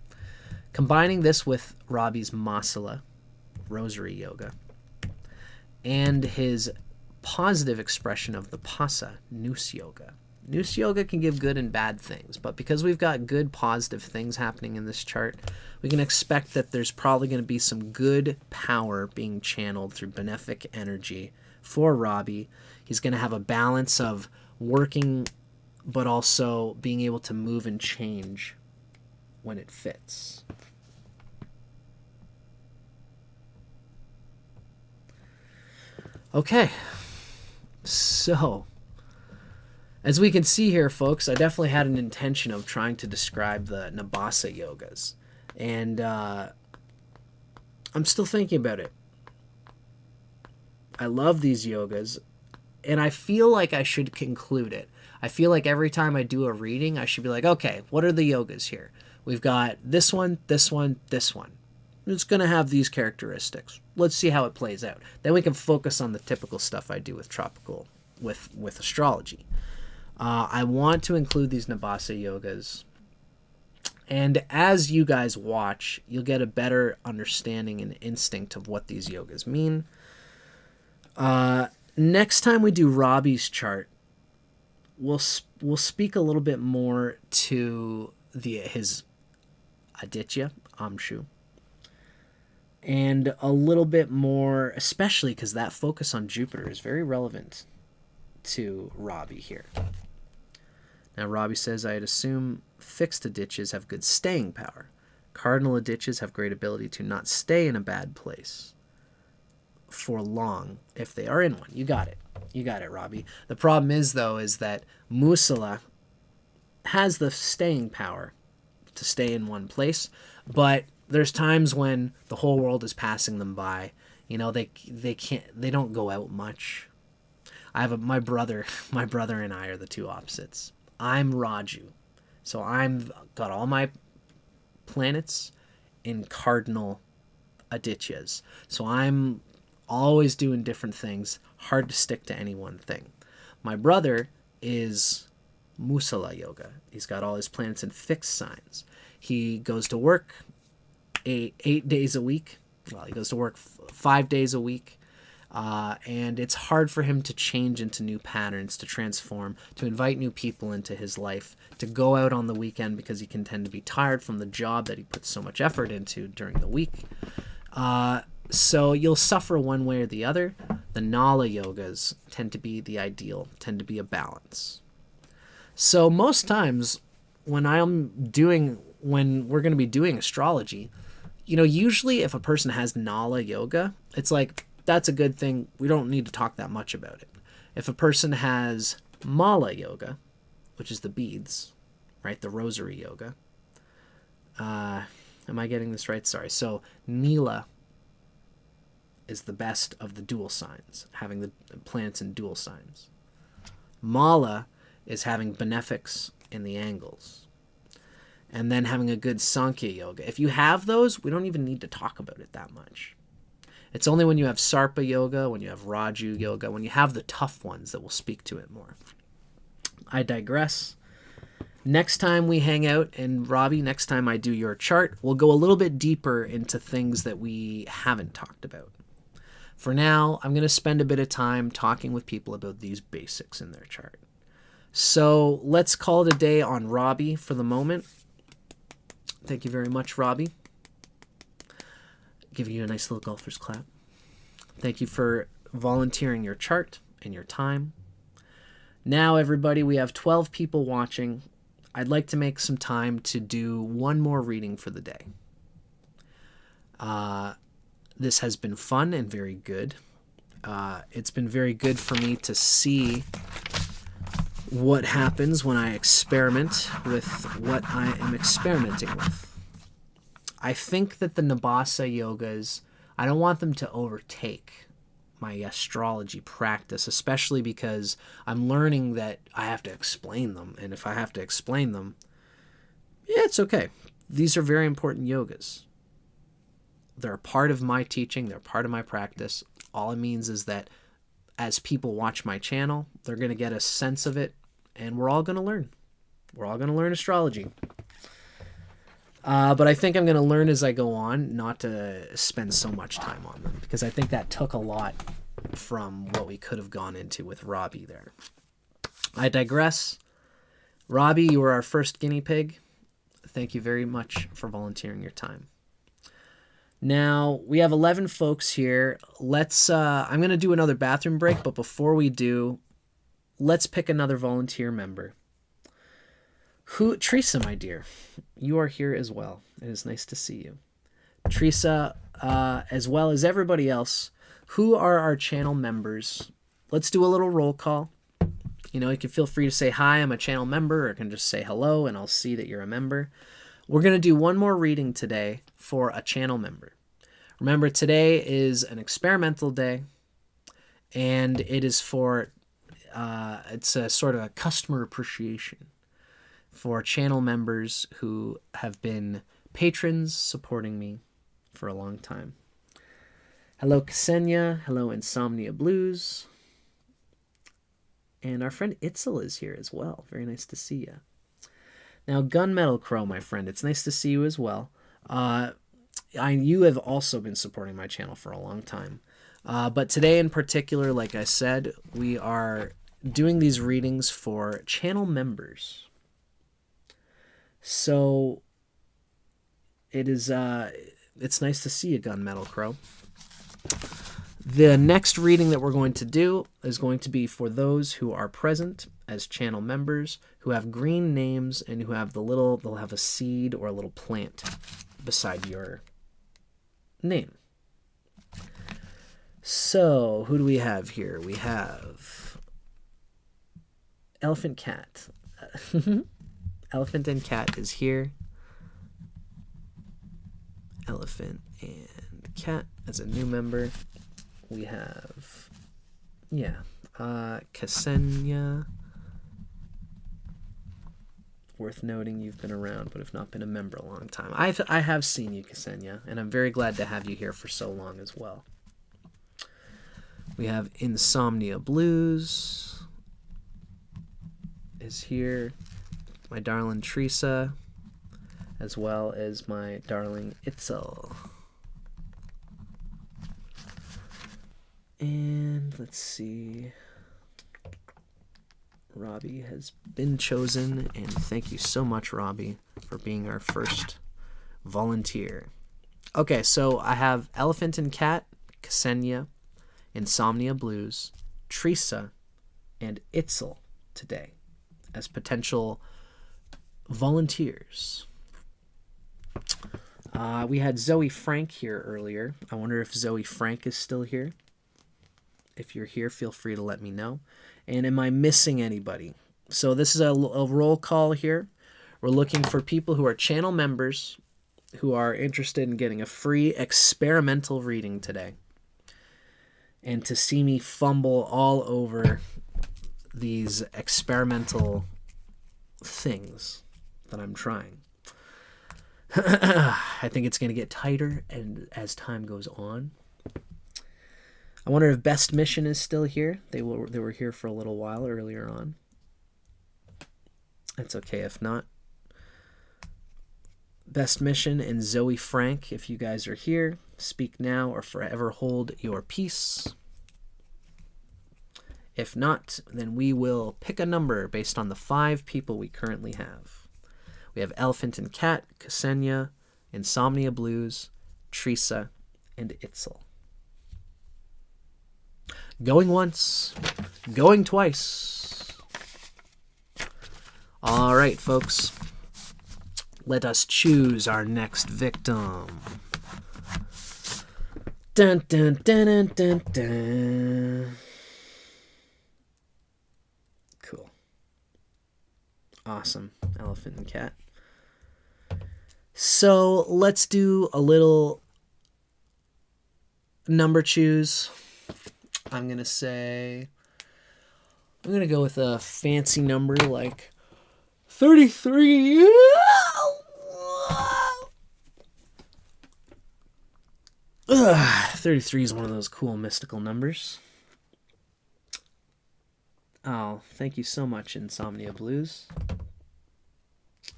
Combining this with Robbie's Masala, Rosary Yoga, and his positive expression of the Pasa, Noose Yoga. Noose Yoga can give good and bad things, but because we've got good positive things happening in this chart, we can expect that there's probably going to be some good power being channeled through benefic energy for Robbie. He's going to have a balance of working, but also being able to move and change when it fits. Okay, so as we can see here, folks, I definitely had an intention of trying to describe the Nabasa yogas, and I'm still thinking about it. I love these yogas, and I feel like I should conclude it. I feel like every time I do a reading, I should be like, okay, what are the yogas here? We've got this one, this one, this one. It's going to have these characteristics. Let's see how it plays out. Then we can focus on the typical stuff I do with tropical, with astrology. I want to include these Nabasa yogas. And as you guys watch, you'll get a better understanding and instinct of what these yogas mean. Next time we do Robbie's chart, we'll speak a little bit more to his Aditya, Amshu. And a little bit more, especially because that focus on Jupiter is very relevant to Robbie here. Now, Robbie says, I'd assume fixed Adityas have good staying power. Cardinal Adityas have great ability to not stay in a bad place for long if they are in one. You got it. You got it, Robbie. The problem is, though, is that Musala has the staying power to stay in one place, but there's times when the whole world is passing them by. They don't go out much. My brother and I are the two opposites. I'm Raju. So I'm got all my planets in cardinal Adityas. So I'm always doing different things, hard to stick to any one thing. My brother is Musala Yoga. He's got all his planets in fixed signs. He goes to work 8 days a week. Well, he goes to work 5 days a week. And it's hard for him to change into new patterns, to transform, to invite new people into his life, to go out on the weekend because he can tend to be tired from the job that he puts so much effort into during the week. So you'll suffer one way or the other. The Nala yogas tend to be the ideal, tend to be a balance. So most times when we're going to be doing astrology, usually if a person has Nala yoga, it's like, that's a good thing. We don't need to talk that much about it. If a person has Mala yoga, which is the beads, right? The rosary yoga. Am I getting this right? Sorry. So Nila is the best of the dual signs, having the planets in dual signs. Mala is having benefics in the angles. And then having a good Sankhya yoga. If you have those, we don't even need to talk about it that much. It's only when you have Sarpa yoga, when you have Raju yoga, when you have the tough ones that will speak to it more. I digress. Next time we hang out, and Robbie, next time I do your chart, we'll go a little bit deeper into things that we haven't talked about. For now, I'm going to spend a bit of time talking with people about these basics in their chart. So let's call it a day on Robbie for the moment. Thank you very much, Robbie. Giving you a nice little golfer's clap. Thank you for volunteering your chart and your time. Now, everybody, we have 12 people watching. I'd like to make some time to do one more reading for the day. This has been fun and very good. It's been very good for me to see what happens when I experiment with what I am experimenting with. I think that the Nabasa yogas, I don't want them to overtake my astrology practice, especially because I'm learning that I have to explain them. And if I have to explain them, yeah, it's okay. These are very important yogas. They're a part of my teaching. They're part of my practice. All it means is that as people watch my channel, they're going to get a sense of it, and we're all going to learn. We're all going to learn astrology. But I think I'm going to learn as I go on, not to spend so much time on them, because I think that took a lot from what we could have gone into with Robbie there. I digress. Robbie, you were our first guinea pig. Thank you very much for volunteering your time. Now, we have 11 folks here. I'm going to do another bathroom break, but before we do, let's pick another volunteer member. Teresa, my dear, you are here as well. It is nice to see you. Teresa, as well as everybody else, who are our channel members? Let's do a little roll call. You can feel free to say, hi, I'm a channel member, or can just say hello, and I'll see that you're a member. We're going to do one more reading today for a channel member. Remember, today is an experimental day, and it is it's a sort of a customer appreciation for channel members who have been patrons supporting me for a long time. Hello, Ksenia. Hello, Insomnia Blues. And our friend Itzel is here as well. Very nice to see you. Now, Gunmetal Crow, my friend, it's nice to see you as well. You have also been supporting my channel for a long time. But today in particular, like I said, we are doing these readings for channel members. So it's nice to see you, Gunmetal Crow. The next reading that we're going to do is going to be for those who are present as channel members, who have green names and who have they'll have a seed or a little plant beside your name. So, who do we have here? We have Elephant Cat. Elephant and Cat is here. Elephant and Cat as a new member. We have, Ksenia. Worth noting, you've been around, but have not been a member a long time. I have seen you, Ksenia, and I'm very glad to have you here for so long as well. We have Insomnia Blues is here. My darling Teresa, as well as my darling Itzel. And let's see. Robbie has been chosen, and thank you so much, Robbie, for being our first volunteer. Okay, so I have Elephant and Cat, Ksenia, Insomnia Blues, Teresa, and Itzel today as potential volunteers. We had Zoe Frank here earlier. I wonder if Zoe Frank is still here. If you're here, feel free to let me know. And am I missing anybody? So this is a roll call here. We're looking for people who are channel members who are interested in getting a free experimental reading today. And to see me fumble all over these experimental things that I'm trying. I think it's going to get tighter and as time goes on. I wonder if Best Mission is still here. They were here for a little while earlier on. It's okay if not. Best Mission and Zoe Frank, if you guys are here, speak now or forever hold your peace. If not, then we will pick a number based on the 5 people we currently have. We have Elephant and Cat, Ksenia, Insomnia Blues, Teresa, and Itzel. Going once, going twice. All right, folks. Let us choose our next victim. Dun, dun, dun, dun, dun, dun. Cool. Awesome. Elephant and cat. So let's do a little number choose. I'm going to go with a fancy number like 33. 33 is one of those cool mystical numbers. Oh, thank you so much, Insomnia Blues.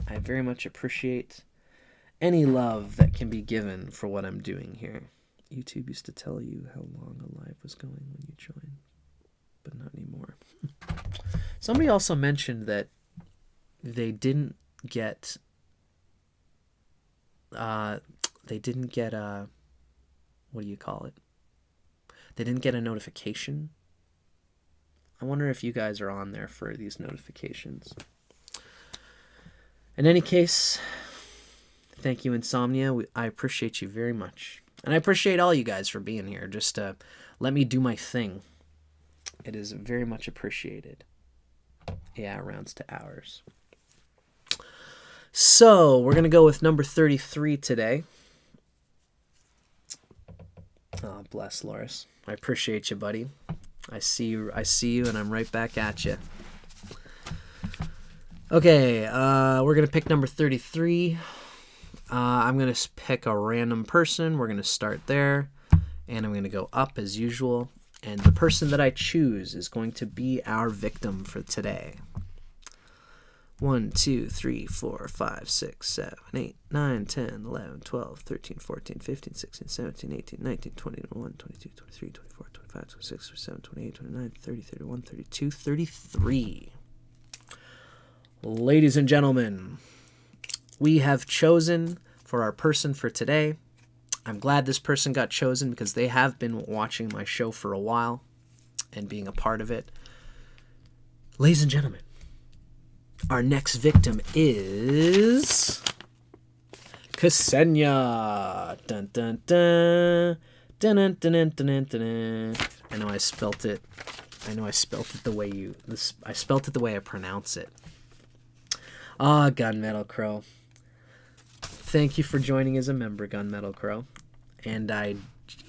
I very much appreciate any love that can be given for what I'm doing here. YouTube used to tell you how long a live was going when you joined, but not anymore. Somebody also mentioned that they didn't get what do you call it? They didn't get a notification. I wonder if you guys are on there for these notifications. In any case, thank you, Insomnia. I appreciate you very much. And I appreciate all you guys for being here. Just to let me do my thing. It is very much appreciated. Yeah, it rounds to hours. So, we're going to go with number 33 today. Oh, bless, Loris. I appreciate you, buddy. I see you, and I'm right back at you. Okay, we're going to pick number 33. I'm going to pick a random person. We're going to start there, and I'm going to go up as usual. And the person that I choose is going to be our victim for today. 1, 2, 3, 4, 5, 6, 7, 8, 9, 10, 11, 12, 13, 14, 15, 16, 17, 18, 19, 20, 21, 22, 23, 24, 25, 26, 27, 28, 29, 30, 31, 32, 33. Ladies and gentlemen, we have chosen for our person for today. I'm glad this person got chosen because they have been watching my show for a while and being a part of it. Ladies and gentlemen, our next victim is Ksenia. Dun dun dun. Dun dun dun dun dun dun. I know I spelt it the way I spelt it the way I pronounce it. Gunmetal Crow. Thank you for joining as a member, Gunmetal Crow. And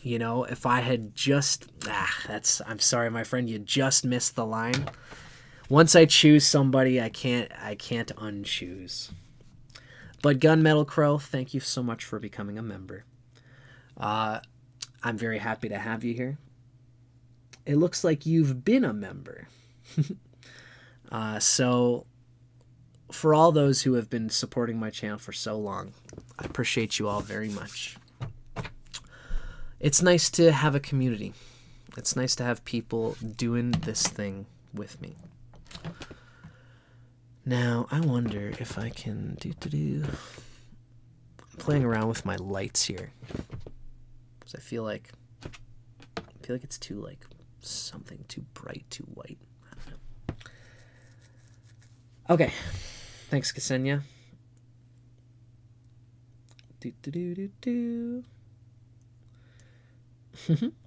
if I had just I'm sorry, my friend, you just missed the line. Once I choose somebody, I can't unchoose. But Gunmetal Crow, thank you so much for becoming a member. I'm very happy to have you here. It looks like you've been a member. So for all those who have been supporting my channel for so long, I appreciate you all very much. It's nice to have a community. It's nice to have people doing this thing with me. Now, I wonder if I can I'm playing around with my lights here. Because I feel like it's too something too bright, too white. I don't know. Okay. Thanks, Ksenia.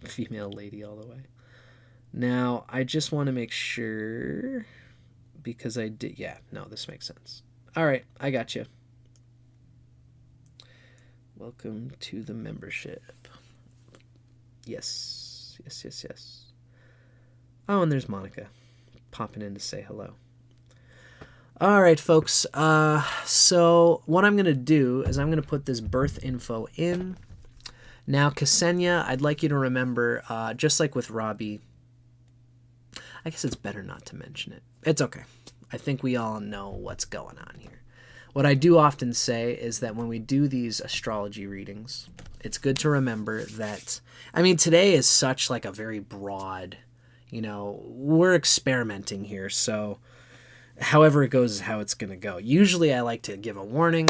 Female lady all the way. Now, I just want to make sure, because I did, this makes sense. All right, I got you. Welcome to the membership. Yes. Oh, and there's Monica popping in to say hello. All right, folks. So what I'm going to do is I'm going to put this birth info in. Now, Ksenia, I'd like you to remember, just like with Robbie, I guess it's better not to mention it. It's okay. I think we all know what's going on here. What I do often say is that when we do these astrology readings, it's good to remember that, today is such like a very broad, we're experimenting here. So however it goes is how it's going to go. Usually I like to give a warning.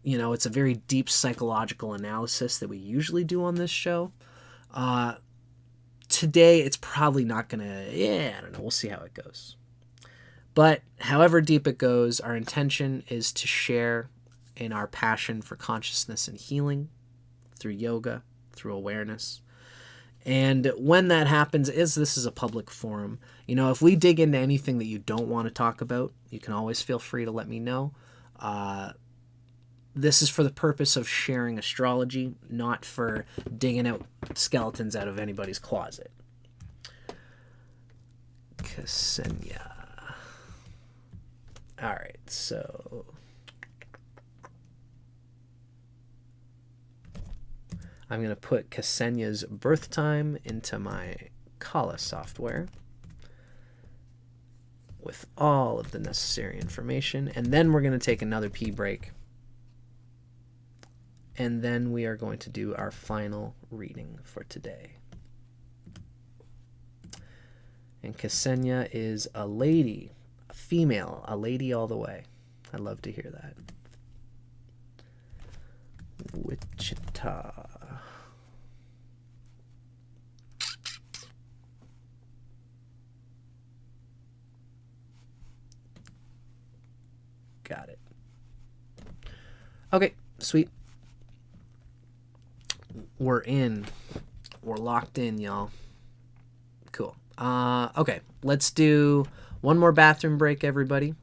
It's a very deep psychological analysis that we usually do on this show. Today, it's probably not going to, I don't know. We'll see how it goes. But however deep it goes, our intention is to share in our passion for consciousness and healing through yoga, through awareness. And when that happens, this is a public forum. If we dig into anything that you don't want to talk about, you can always feel free to let me know. This is for the purpose of sharing astrology, not for digging out skeletons out of anybody's closet. Ksenia. All right, so I'm going to put Ksenia's birth time into my Kala software with all of the necessary information. And then we're going to take another pee break. And then we are going to do our final reading for today. And Ksenia is a lady, a female, a lady all the way. I love to hear that. Wichita. Got it. Okay, sweet. We're in. We're locked in, y'all. Cool. Okay, let's do one more bathroom break, everybody.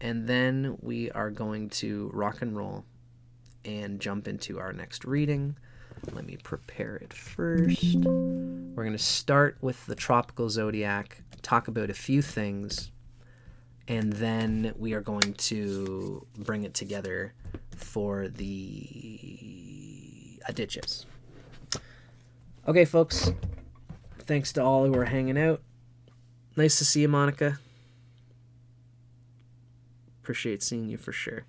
And then we are going to rock and roll and jump into our next reading. Let me prepare it first. We're going to start with the tropical zodiac, talk about a few things, and then we are going to bring it together for the Adityas. Okay, folks. Thanks to all who are hanging out. Nice to see you, Monica. Appreciate seeing you for sure.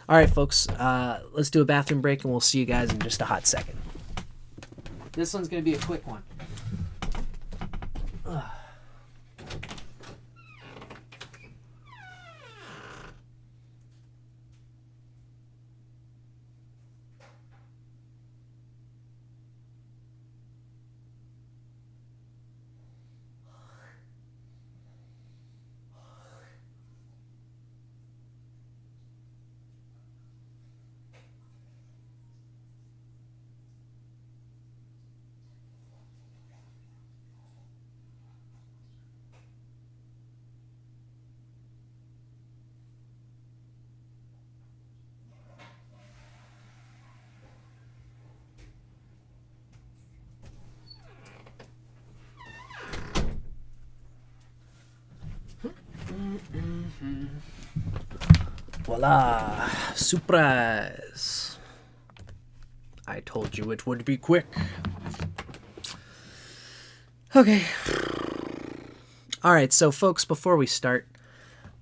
All right, folks. Let's do a bathroom break, and we'll see you guys in just a hot second. This one's going to be a quick one. Voila! Surprise! I told you it would be quick. Okay. Alright, so folks, before we start,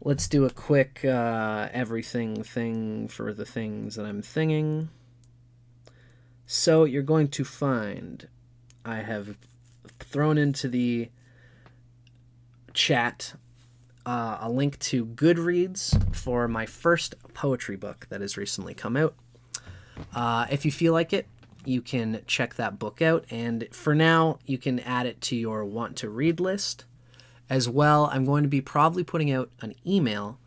let's do a quick everything thing for the things that I'm thinging. So you're going to find, I have thrown into the chat a link to Goodreads for my first poetry book that has recently come out. If you feel like it, you can check that book out, and for now, you can add it to your want to read list. As well, I'm going to be probably putting out an email.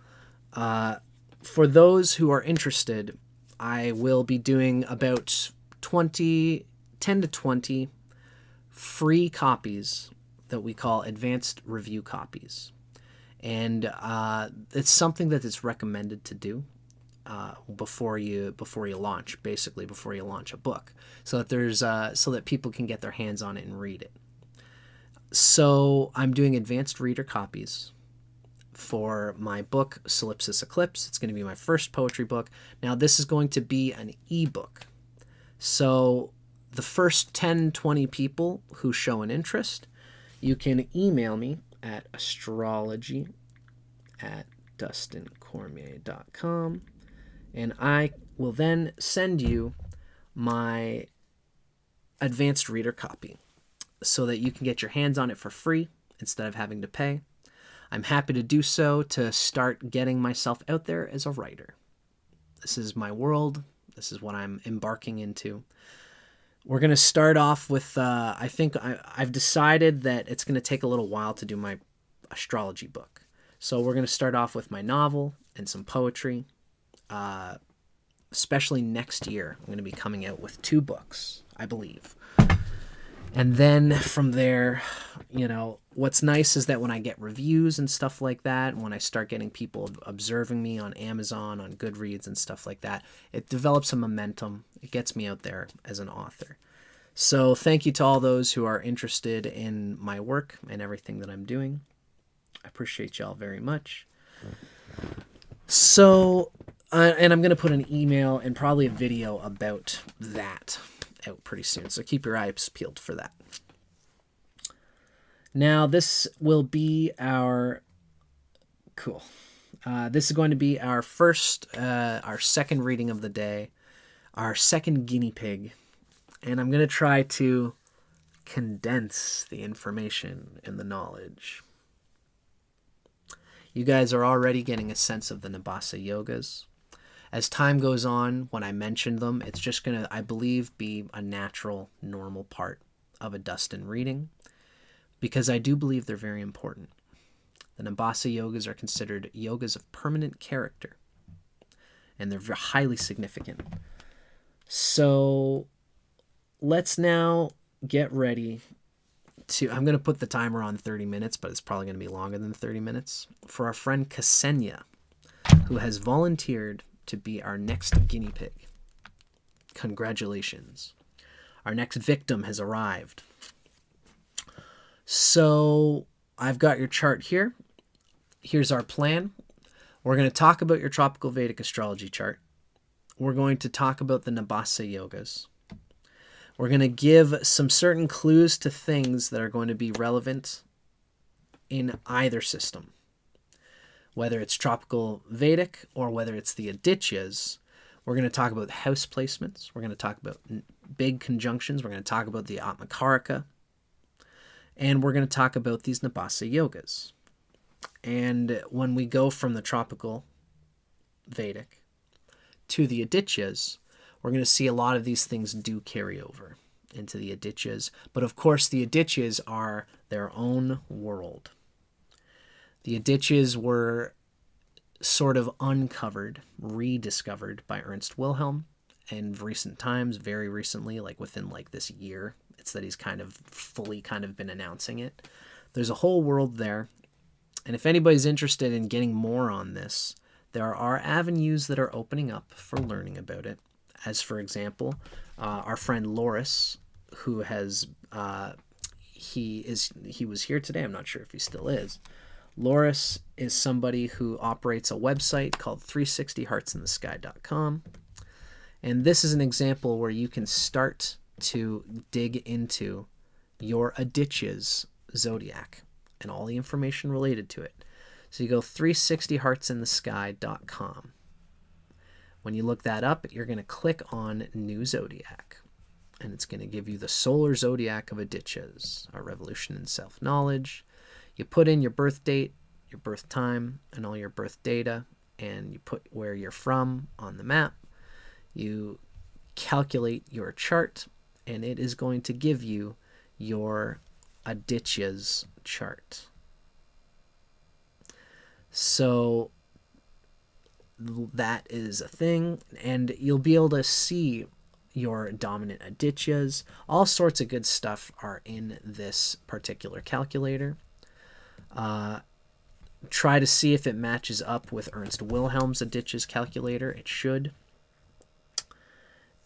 For those who are interested, I will be doing about 10 to 20 free copies that we call advanced review copies. And it's something that is recommended to do before you launch, basically before you launch a book, so that people can get their hands on it and read it. So I'm doing advanced reader copies for my book Solipsis Eclipse. It's going to be my first poetry book. Now this is going to be an ebook. So the first 10-20 people who show an interest, you can email me at astrology@dustincormier.com, and I will then send you my advanced reader copy so that you can get your hands on it for free instead of having to pay. I'm happy to do so to start getting myself out there as a writer. This is my world. This is what I'm embarking into. We're going to start off with, I think I've decided that it's going to take a little while to do my astrology book. So we're going to start off with my novel and some poetry. Especially next year, I'm going to be coming out with 2 books, I believe. And then from there, what's nice is that when I get reviews and stuff like that, when I start getting people observing me on Amazon, on Goodreads and stuff like that, it develops a momentum. It gets me out there as an author. So thank you to all those who are interested in my work and everything that I'm doing. I appreciate y'all very much. So, and I'm going to put an email and probably a video about that out pretty soon. So keep your eyes peeled for that. Now, this will be our... Cool. This is going to be our second reading of the day, our second guinea pig. And I'm going to try to condense the information and the knowledge. You guys are already getting a sense of the Nabasa yogas. As time goes on, when I mention them, it's just going to, I believe, be a natural, normal part of a Dustin reading, because I do believe they're very important. The Nabasa yogas are considered yogas of permanent character, and they're highly significant. So let's now get ready to... I'm going to put the timer on 30 minutes, but it's probably going to be longer than 30 minutes, for our friend Ksenia, who has volunteered to be our next guinea pig. Congratulations. Our next victim has arrived. So I've got your chart here. Here's our plan. We're going to talk about your Tropical Vedic Astrology chart. We're going to talk about the Nabasa yogas. We're going to give some certain clues to things that are going to be relevant in either system. Whether it's Tropical Vedic or whether it's the Adityas, we're going to talk about house placements. We're going to talk about big conjunctions. We're going to talk about the Atmakarika. And we're going to talk about these Nabasa yogas. And when we go from the Tropical Vedic to the Adityas, we're going to see a lot of these things do carry over into the Adityas. But of course, the Adityas are their own world. The Adityas were sort of uncovered, rediscovered by Ernst Wilhelm in recent times, very recently, like within like this year. It's that he's kind of fully been announcing it. There's a whole world there. And if anybody's interested in getting more on this, there are avenues that are opening up for learning about it. As for example, our friend Loris, who has, he was here today. I'm not sure if he still is. Loris is somebody who operates a website called 360heartsinthesky.com. And this is an example where you can start to dig into your Adityas zodiac and all the information related to it. So you go 360heartsinthesky.com. When you look that up, you're going to click on New Zodiac. And it's going to give you the solar zodiac of Adityas, a revolution in self-knowledge. You put in your birth date, your birth time, and all your birth data, and you put where you're from on the map. You calculate your chart, and it is going to give you your Adityas chart. So that is a thing, and you'll be able to see your dominant Adityas. All sorts of good stuff are in this particular calculator. Try to see if it matches up with Ernst Wilhelm's Adityas calculator. It should.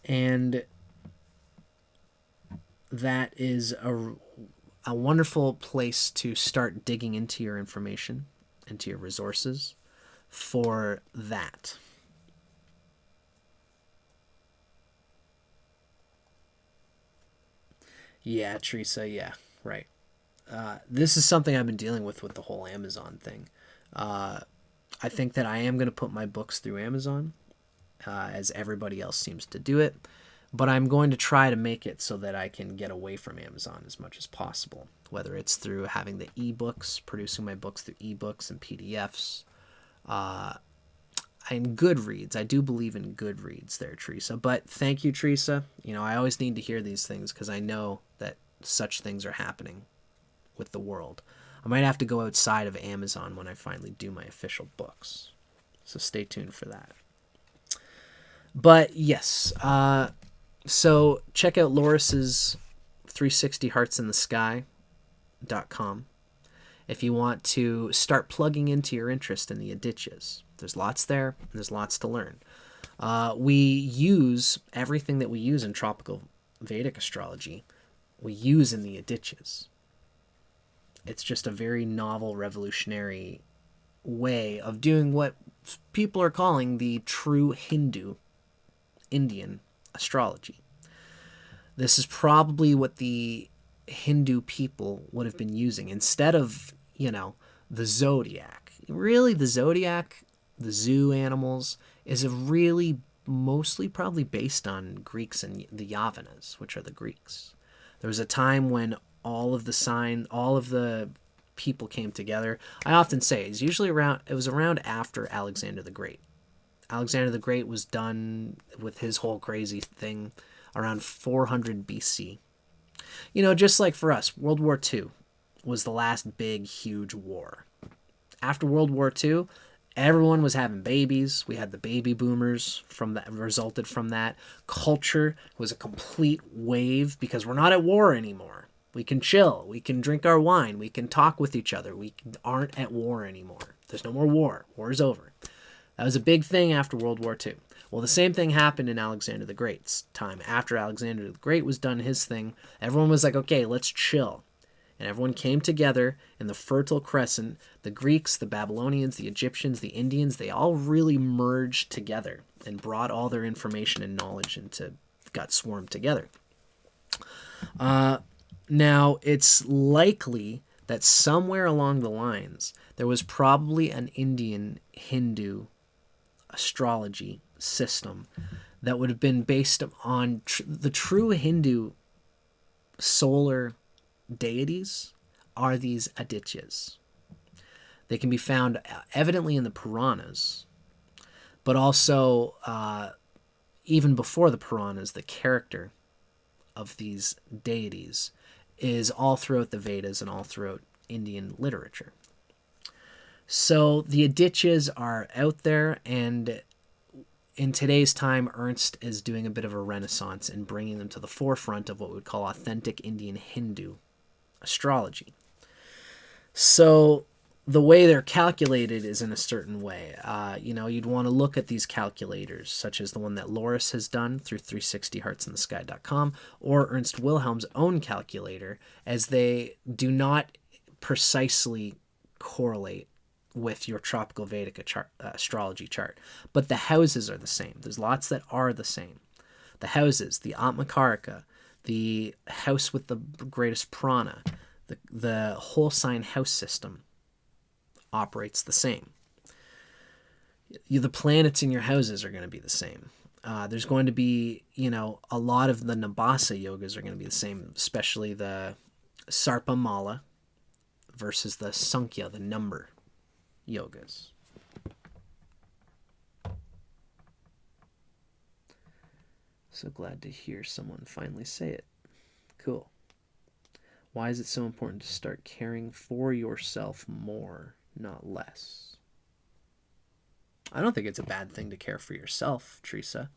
And that is a wonderful place to start digging into your information, into your resources for that. Yeah, Teresa, yeah, right. This is something I've been dealing with the whole Amazon thing. I think that I am going to put my books through Amazon, as everybody else seems to do it. But I'm going to try to make it so that I can get away from Amazon as much as possible, whether it's through having the ebooks, producing my books through ebooks and PDFs, and Goodreads. I do believe in Goodreads there, Teresa. But thank you, Teresa. You know, I always need to hear these things because I know that such things are happening with the world. I might have to go outside of Amazon when I finally do my official books. So stay tuned for that. But yes, so check out Loris's 360heartsinthesky.com if you want to start plugging into your interest in the Adityas. There's lots there, and there's lots to learn. We use everything that we use in Tropical Vedic Astrology, we use in the Adityas. It's just a very novel, revolutionary way of doing what people are calling the true Hindu Indian astrology. This is probably what the Hindu people would have been using instead of, the zodiac. Really, the zodiac, the zoo animals, is really mostly probably based on Greeks and the Yavanas, which are the Greeks. There was a time when all of the people came together. I often say it was around after Alexander the Great. Alexander the Great was done with his whole crazy thing around 400 BC. Just like for us, World War II was the last big, huge war. After World War II, everyone was having babies. We had the baby boomers resulted from that. Culture was a complete wave because we're not at war anymore. We can chill. We can drink our wine. We can talk with each other. We aren't at war anymore. There's no more war. War is over. That was a big thing after World War II. Well, the same thing happened in Alexander the Great's time. After Alexander the Great was done his thing, everyone was like, okay, let's chill. And everyone came together in the Fertile Crescent. The Greeks, the Babylonians, the Egyptians, the Indians, they all really merged together and brought all their information and knowledge got swarmed together. Now, it's likely that somewhere along the lines, there was probably an Indian Hindu astrology system that would have been based on the true Hindu solar deities are these Adityas. They can be found evidently in the Puranas, but also even before the Puranas, the character of these deities is all throughout the Vedas and all throughout Indian literature. So the Adityas are out there, and in today's time, Ernst is doing a bit of a renaissance in bringing them to the forefront of what we would call authentic Indian Hindu astrology. So the way they're calculated is in a certain way. You'd want to look at these calculators, such as the one that Loris has done through 360heartsinthesky.com, or Ernst Wilhelm's own calculator, as they do not precisely correlate with your Tropical Vedic astrology chart. But the houses are the same. There's lots that are the same. The houses, the Atmakarika, the house with the greatest prana, the whole sign house system operates the same. The planets in your houses are going to be the same. There's going to be, a lot of the Nabasa yogas are going to be the same, especially the Sarpa Mala versus the Sankhya, the number yogas. So glad to hear someone finally say it. Cool. Why is it so important to start caring for yourself more, not less? I don't think it's a bad thing to care for yourself, Teresa.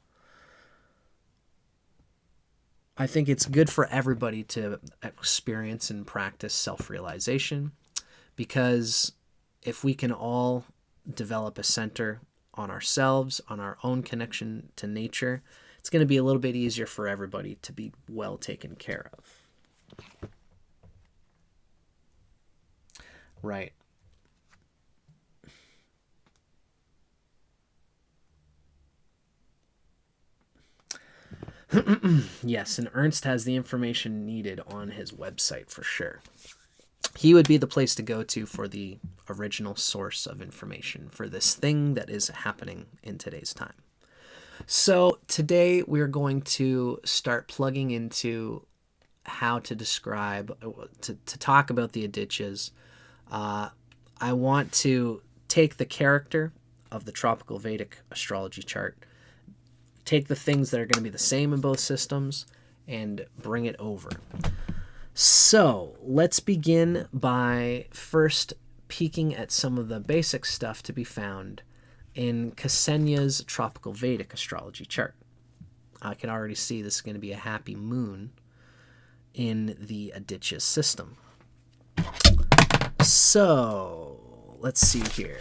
I think it's good for everybody to experience and practice self-realization, because if we can all develop a center on ourselves, on our own connection to nature, it's going to be a little bit easier for everybody to be well taken care of. Right. Yes, and Ernst has the information needed on his website for sure. He would be the place to go to for the original source of information for this thing that is happening in today's time. So today we're going to start plugging into how to describe, to talk about the Adityas. I want to take the character of the Tropical Vedic Astrology chart, take the things that are going to be the same in both systems, and bring it over. So let's begin by first peeking at some of the basic stuff to be found in Ksenia's Tropical Vedic Astrology chart. I can already see this is going to be a happy moon in the Adityas system. So let's see here.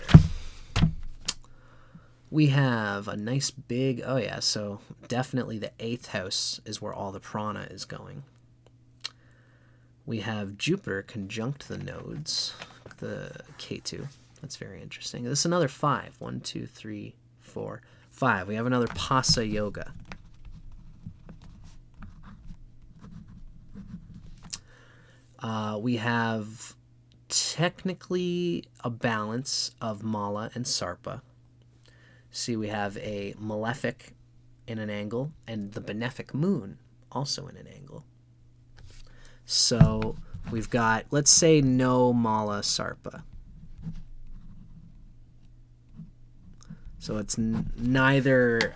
We have a nice big, oh yeah, so definitely the 8th house is where all the prana is going. We have Jupiter conjunct the nodes, the K2. That's very interesting. This is another 5. 1, 2, 3, 4, 5. We have another Pasa Yoga. We have technically a balance of Mala and Sarpa. See, we have a malefic in an angle and the benefic moon also in an angle. So we've got, let's say, no Mala Sarpa. So it's neither,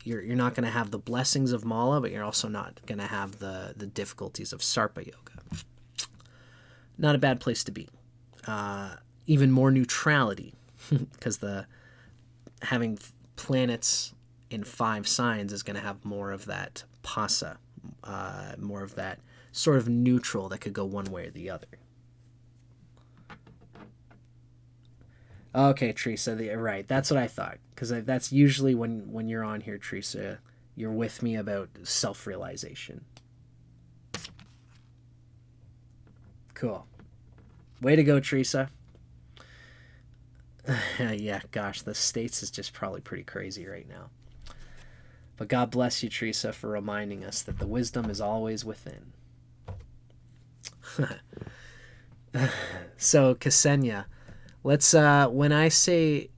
you're not going to have the blessings of Mala, but you're also not going to have the difficulties of Sarpa Yoga. Not a bad place to be. Even more neutrality, because having planets in 5 signs is going to have more of that pasa, more of that sort of neutral that could go one way or the other. Okay, Teresa, right. That's what I thought, because that's usually when you're on here, Teresa, you're with me about self-realization. Cool. Way to go, Teresa. Yeah, gosh, the States is just probably pretty crazy right now. But God bless you, Teresa, for reminding us that the wisdom is always within. So, Ksenia, let's, when I say,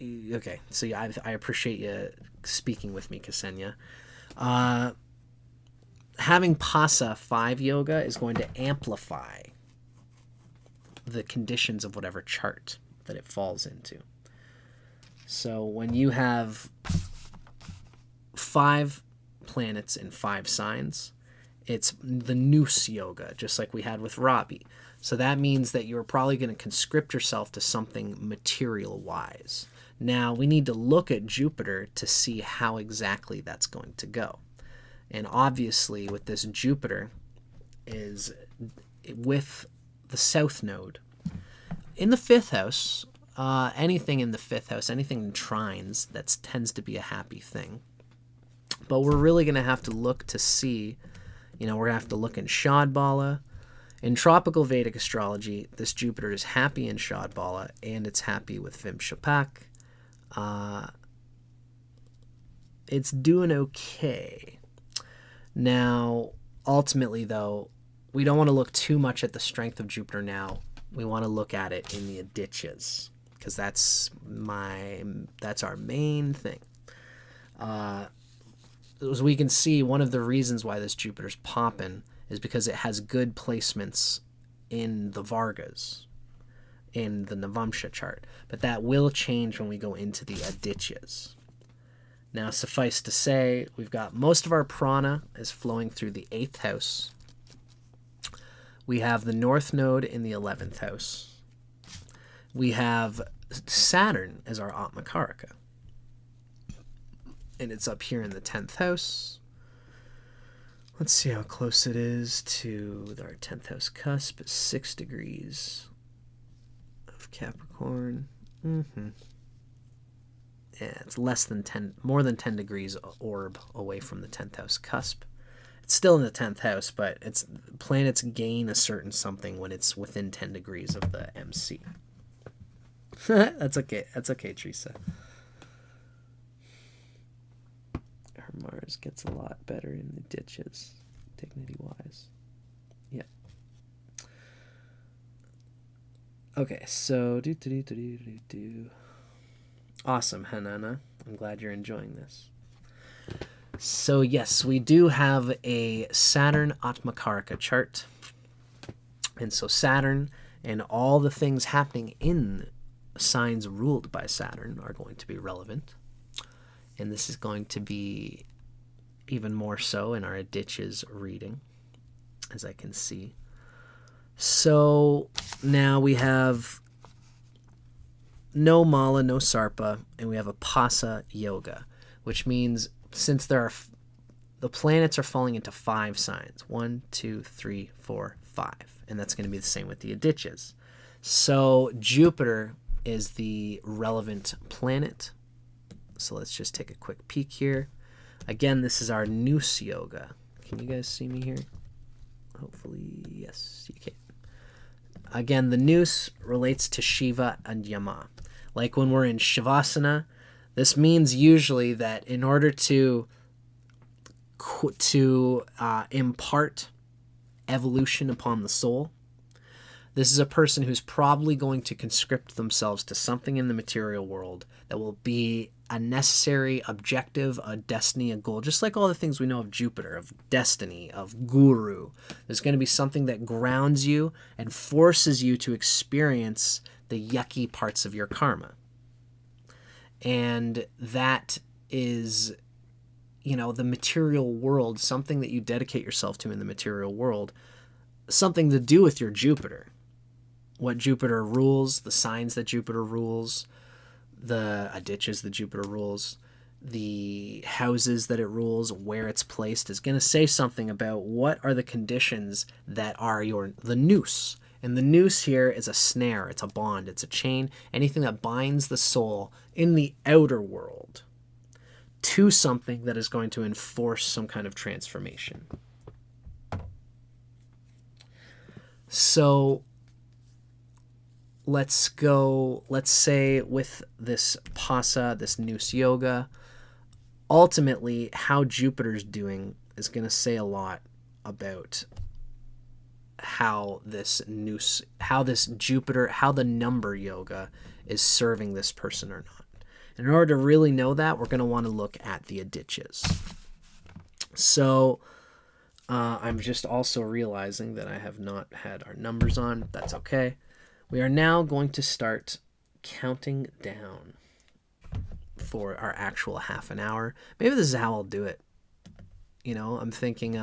okay, so yeah, I appreciate you speaking with me, Ksenia. Having Pasa 5 yoga is going to amplify the conditions of whatever chart that it falls into. So when you have 5 planets in 5 signs, it's the noose yoga, just like we had with Rabi. So that means that you're probably going to conscript yourself to something material-wise. Now, we need to look at Jupiter to see how exactly that's going to go. And obviously, with this Jupiter, is with the south node. In the 5th house, anything in the 5th house, anything in trines, that tends to be a happy thing. But we're really going to have to look to see, we're going to have to look in Shadbala. In Tropical Vedic Astrology, this Jupiter is happy in Shadbala, and it's happy with Vimshapak. It's doing okay. Now, ultimately, though, we don't want to look too much at the strength of Jupiter now. We want to look at it in the Adityas, because that's our main thing. As we can see, one of the reasons why this Jupiter's popping is because it has good placements in the Vargas, in the Navamsha chart. But that will change when we go into the Adityas. Now, suffice to say, we've got most of our prana is flowing through the 8th house. We have the North Node in the 11th house. We have Saturn as our Atmakaraka. And it's up here in the 10th house. Let's see how close it is to our 10th house cusp. It's 6 degrees of Capricorn. Yeah, it's more than 10 degrees orb away from the 10th house cusp. It's still in the 10th house, but planets gain a certain something when it's within 10 degrees of the MC. That's okay. That's okay, Teresa. Her Mars gets a lot better in the ditches, dignity-wise. Yeah. Okay, so Awesome, Hanana. I'm glad you're enjoying this. So yes, we do have a Saturn Atmakaraka chart. And so Saturn and all the things happening in signs ruled by Saturn are going to be relevant. And this is going to be even more so in our Adityas reading. as I can see. So now we have no Mala, no Sarpa, and we have a Pasa Yoga, which means since the planets are falling into 5 signs, 1, 2, 3, 4, 5, and that's going to be the same with the Adityas. So Jupiter is the relevant planet. So let's just take a quick peek here. Again, this is our Noose Yoga. Can you guys see me here? Hopefully, yes, you can. Again, the noose relates to Shiva and Yama. Like when we're in Shavasana, this means usually that in order to impart evolution upon the soul, this is a person who's probably going to conscript themselves to something in the material world that will be a necessary objective, a destiny, a goal, just like all the things we know of Jupiter, of destiny, of guru. There's going to be something that grounds you and forces you to experience the yucky parts of your karma. And that is, the material world, something that you dedicate yourself to in the material world, something to do with your Jupiter. What Jupiter rules, the signs that Jupiter rules, the Adityas that Jupiter rules, the houses that it rules, where it's placed, is going to say something about what are the conditions that are the noose. And the noose here is a snare, it's a bond, it's a chain, anything that binds the soul in the outer world to something that is going to enforce some kind of transformation. So let's say with this Pasa, this Noose Yoga, ultimately how Jupiter's doing is going to say a lot about how this Jupiter, how the number yoga is serving this person or not. And in order to really know that, we're going to want to look at the Adityas. So I'm just also realizing that I have not had our numbers on. That's okay. We are now going to start counting down for our actual half an hour. Maybe this is how I'll do it. I'm thinking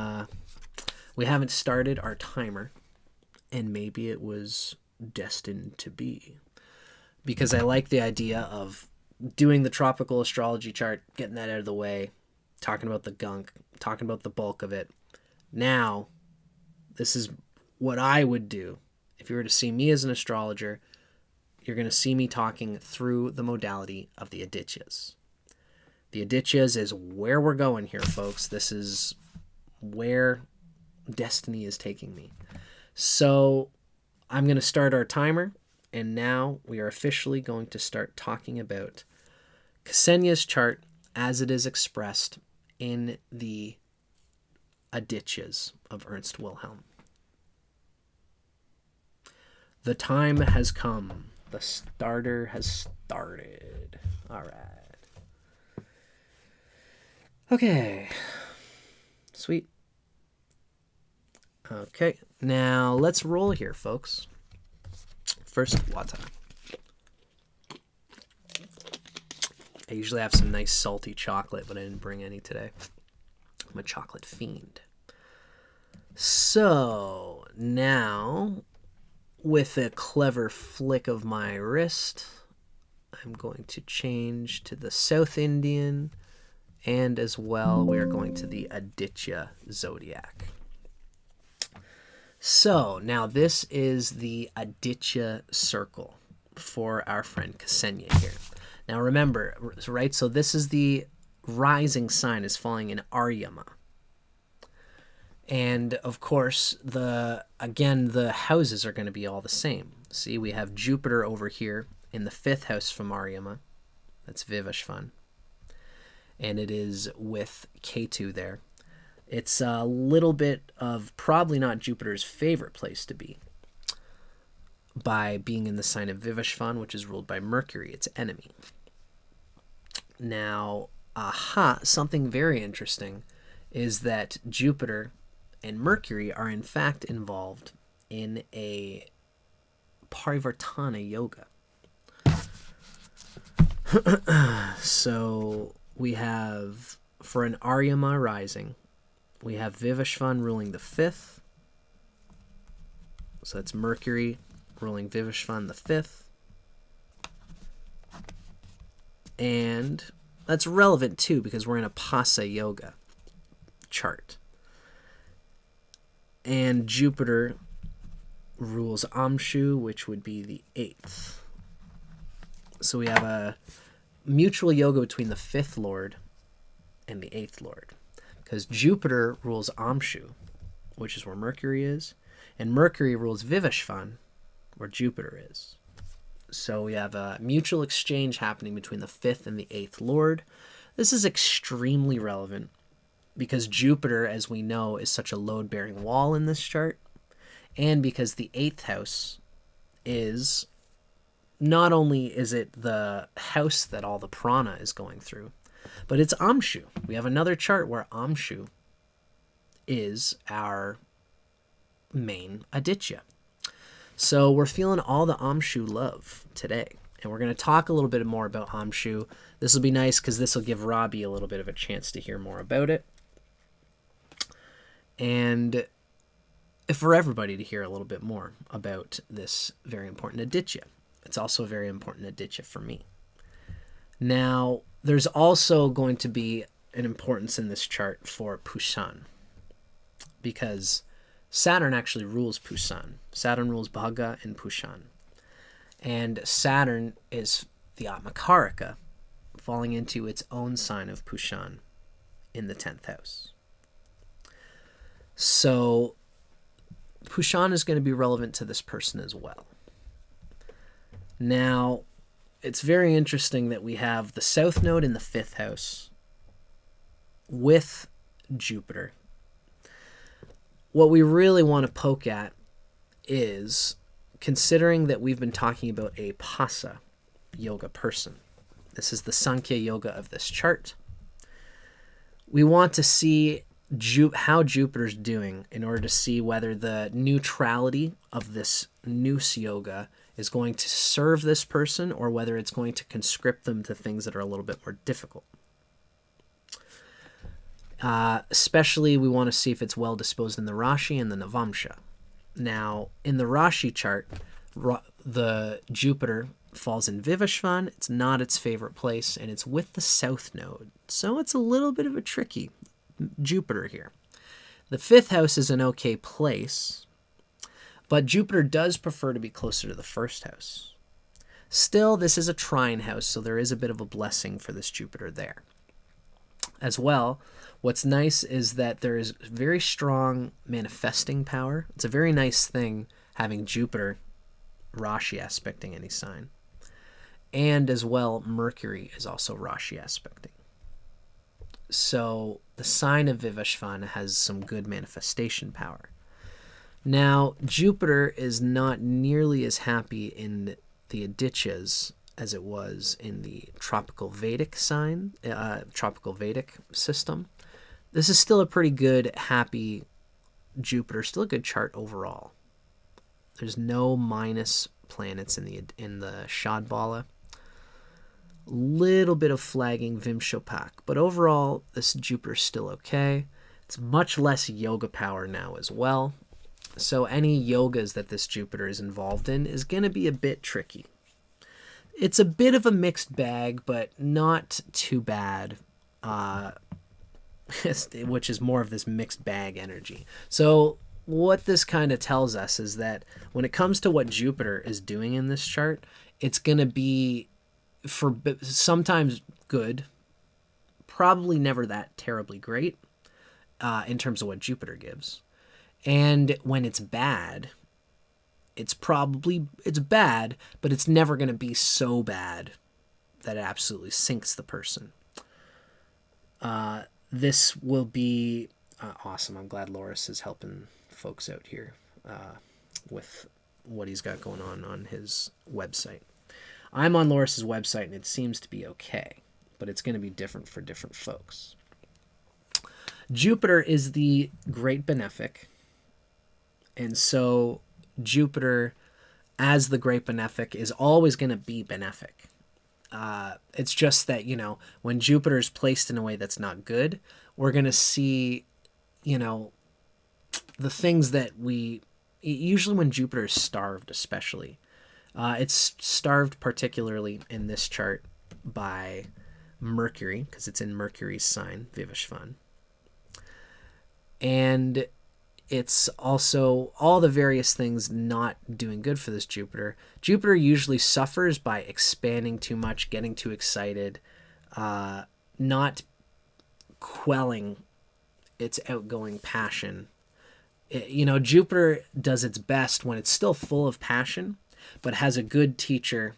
we haven't started our timer, and maybe it was destined to be. Because I like the idea of doing the tropical astrology chart, getting that out of the way, talking about the gunk, talking about the bulk of it. Now, this is what I would do. If you were to see me as an astrologer, you're going to see me talking through the modality of the Adityas. The Adityas is where we're going here, folks. This is where destiny is taking me. So I'm going to start our timer, and now we are officially going to start talking about Ksenia's chart as it is expressed in the Adityas of Ernst Wilhelm. The time has come. The starter has started. All right. Okay. Sweet. Okay. Now let's roll here, folks. First, water. I usually have some nice salty chocolate, but I didn't bring any today. I'm a chocolate fiend. So now, with a clever flick of my wrist, I'm going to change to the South Indian, and as well we are going to the Aditya zodiac. So now this is the Aditya circle for our friend Ksenia here. Now remember, right, so this is the rising sign is falling in Aryama. And of course, the houses are going to be all the same. See, we have Jupiter over here in the 5th house from Aryama. That's Vivashvan. And it is with Ketu there. It's a little bit of probably not Jupiter's favorite place to be, by being in the sign of Vivashvan, which is ruled by Mercury, its enemy. Now, something very interesting is that Jupiter and Mercury are in fact involved in a Parivartana yoga. So we have, for an Aryama rising, we have Vivashvan ruling the 5th, So that's Mercury ruling Vivishvan the 5th. And that's relevant too because we're in a Pasa Yoga chart. And Jupiter rules Amshu, which would be the 8th. So we have a mutual yoga between the 5th Lord and the 8th Lord. Because Jupiter rules Amshu, which is where Mercury is, and Mercury rules Vivishvan, where Jupiter is. So we have a mutual exchange happening between the 5th and the 8th Lord. This is extremely relevant because Jupiter, as we know, is such a load-bearing wall in this chart, and because the 8th house is, not only is it the house that all the prana is going through, but it's Amshu. We have another chart where Amshu is our main Aditya. So we're feeling all the Amshu love today. And we're going to talk a little bit more about Amshu. This will be nice because this will give Robbie a little bit of a chance to hear more about it. And for everybody to hear a little bit more about this very important Aditya. It's also a very important Aditya for me. Now, there's also going to be an importance in this chart for Pushan, because Saturn actually rules Pushan. Saturn rules Bhaga and Pushan. And Saturn is the Atmakaraka, falling into its own sign of Pushan in the 10th house. So Pushan is going to be relevant to this person as well. Now, it's very interesting that we have the South Node in the 5th house with Jupiter. What we really want to poke at is, considering that we've been talking about a Pasa yoga person, this is the Sankhya yoga of this chart, we want to see how Jupiter's doing in order to see whether the neutrality of this Nous yoga is going to serve this person or whether it's going to conscript them to things that are a little bit more difficult. Especially we want to see if it's well disposed in the Rashi and the Navamsha. Now, in the Rashi chart, the Jupiter falls in Vivishvan. It's not its favorite place, and it's with the South Node. So it's a little bit of a tricky Jupiter here. The 5th house is an okay place, but Jupiter does prefer to be closer to the 1st house. Still, this is a trine house, so there is a bit of a blessing for this Jupiter there. As well, what's nice is that there is very strong manifesting power. It's a very nice thing having Jupiter Rashi aspecting any sign. And as well, Mercury is also Rashi aspecting. So the sign of Vivishvan has some good manifestation power. Now, Jupiter is not nearly as happy in the Adityas as it was in the Tropical Vedic Tropical Vedic system. This is still a pretty good, happy Jupiter, still a good chart overall. There's no minus planets in the Shadbala. Little bit of flagging Vimshopak, but overall, this Jupiter's still okay. It's much less yoga power now as well. So any yogas that this Jupiter is involved in is going to be a bit tricky. It's a bit of a mixed bag, but not too bad, which is more of this mixed bag energy. So what this kind of tells us is that when it comes to what Jupiter is doing in this chart, it's going to be for sometimes good, probably never that terribly great in terms of what Jupiter gives. And when it's bad, it's bad, but it's never going to be so bad that it absolutely sinks the person. This will be awesome. I'm glad Loris is helping folks out here with what he's got going on his website. I'm on Loris's website, and it seems to be okay, but it's going to be different for different folks. Jupiter is the great benefic, and so Jupiter, as the great benefic, is always going to be benefic. It's just that, when Jupiter is placed in a way that's not good, we're going to see, the things that we usually when Jupiter is starved, especially. It's starved particularly in this chart by Mercury, because it's in Mercury's sign, Vivishvan. And it's also all the various things not doing good for this Jupiter. Jupiter usually suffers by expanding too much, getting too excited, not quelling its outgoing passion. Jupiter does its best when it's still full of passion, but has a good teacher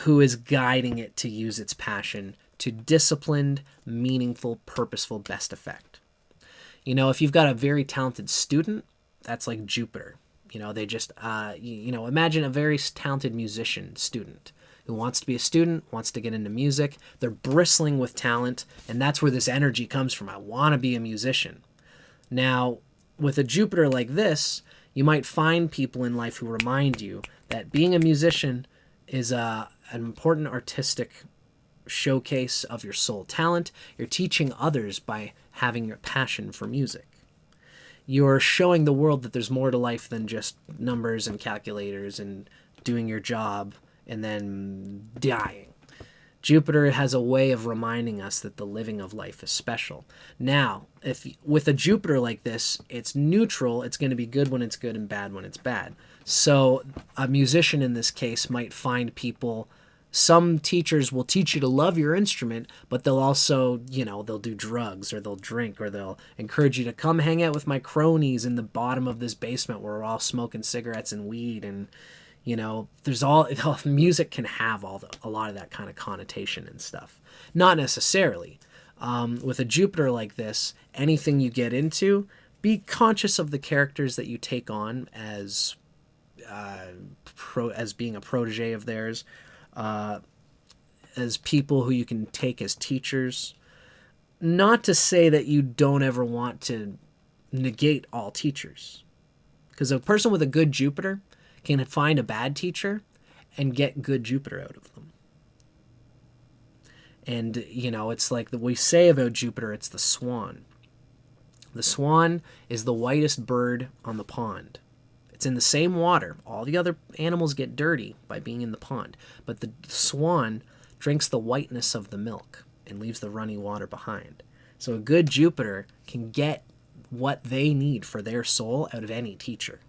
who is guiding it to use its passion to disciplined, meaningful, purposeful best effect. If you've got a very talented student, that's like Jupiter. They just, imagine a very talented musician student who wants to be a student, wants to get into music. They're bristling with talent, and that's where this energy comes from. I want to be a musician. Now, with a Jupiter like this, you might find people in life who remind you that being a musician is an important artistic showcase of your soul talent. You're teaching others by having your passion for music. You're showing the world that there's more to life than just numbers and calculators and doing your job and then dying. Jupiter has a way of reminding us that the living of life is special. Now, if with a Jupiter like this, it's neutral. It's going to be good when it's good and bad when it's bad. So a musician in this case might find people. Some teachers will teach you to love your instrument, but they'll also, they'll do drugs or they'll drink or they'll encourage you to come hang out with my cronies in the bottom of this basement where we're all smoking cigarettes and weed. And, there's music can have a lot of that kind of connotation and stuff. Not necessarily. With a Jupiter like this, anything you get into, be conscious of the characters that you take on as being a protege of theirs. As people who you can take as teachers. Not to say that you don't ever want to negate all teachers. Because a person with a good Jupiter can find a bad teacher and get good Jupiter out of them. And, it's like we say about Jupiter, it's the swan. The swan is the whitest bird on the pond. It's in the same water. All the other animals get dirty by being in the pond. But the swan drinks the whiteness of the milk and leaves the runny water behind. So a good Jupiter can get what they need for their soul out of any teacher.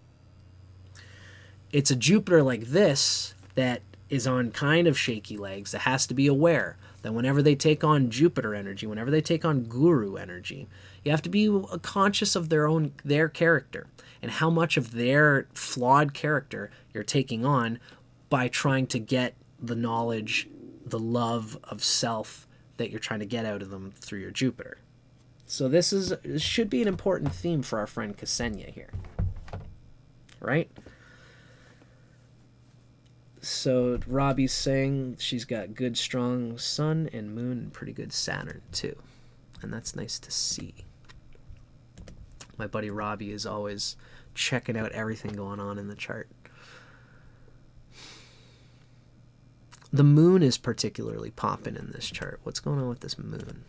It's a Jupiter like this that is on kind of shaky legs that has to be aware that whenever they take on Jupiter energy, whenever they take on guru energy, you have to be conscious of their character and how much of their flawed character you're taking on by trying to get the knowledge, the love of self that you're trying to get out of them through your Jupiter. So this should be an important theme for our friend Ksenia here. Right? So Robbie's saying she's got good, strong sun and moon and pretty good Saturn, too. And that's nice to see. My buddy Robbie is always checking out everything going on in the chart. The moon is particularly popping in this chart. What's going on with this moon?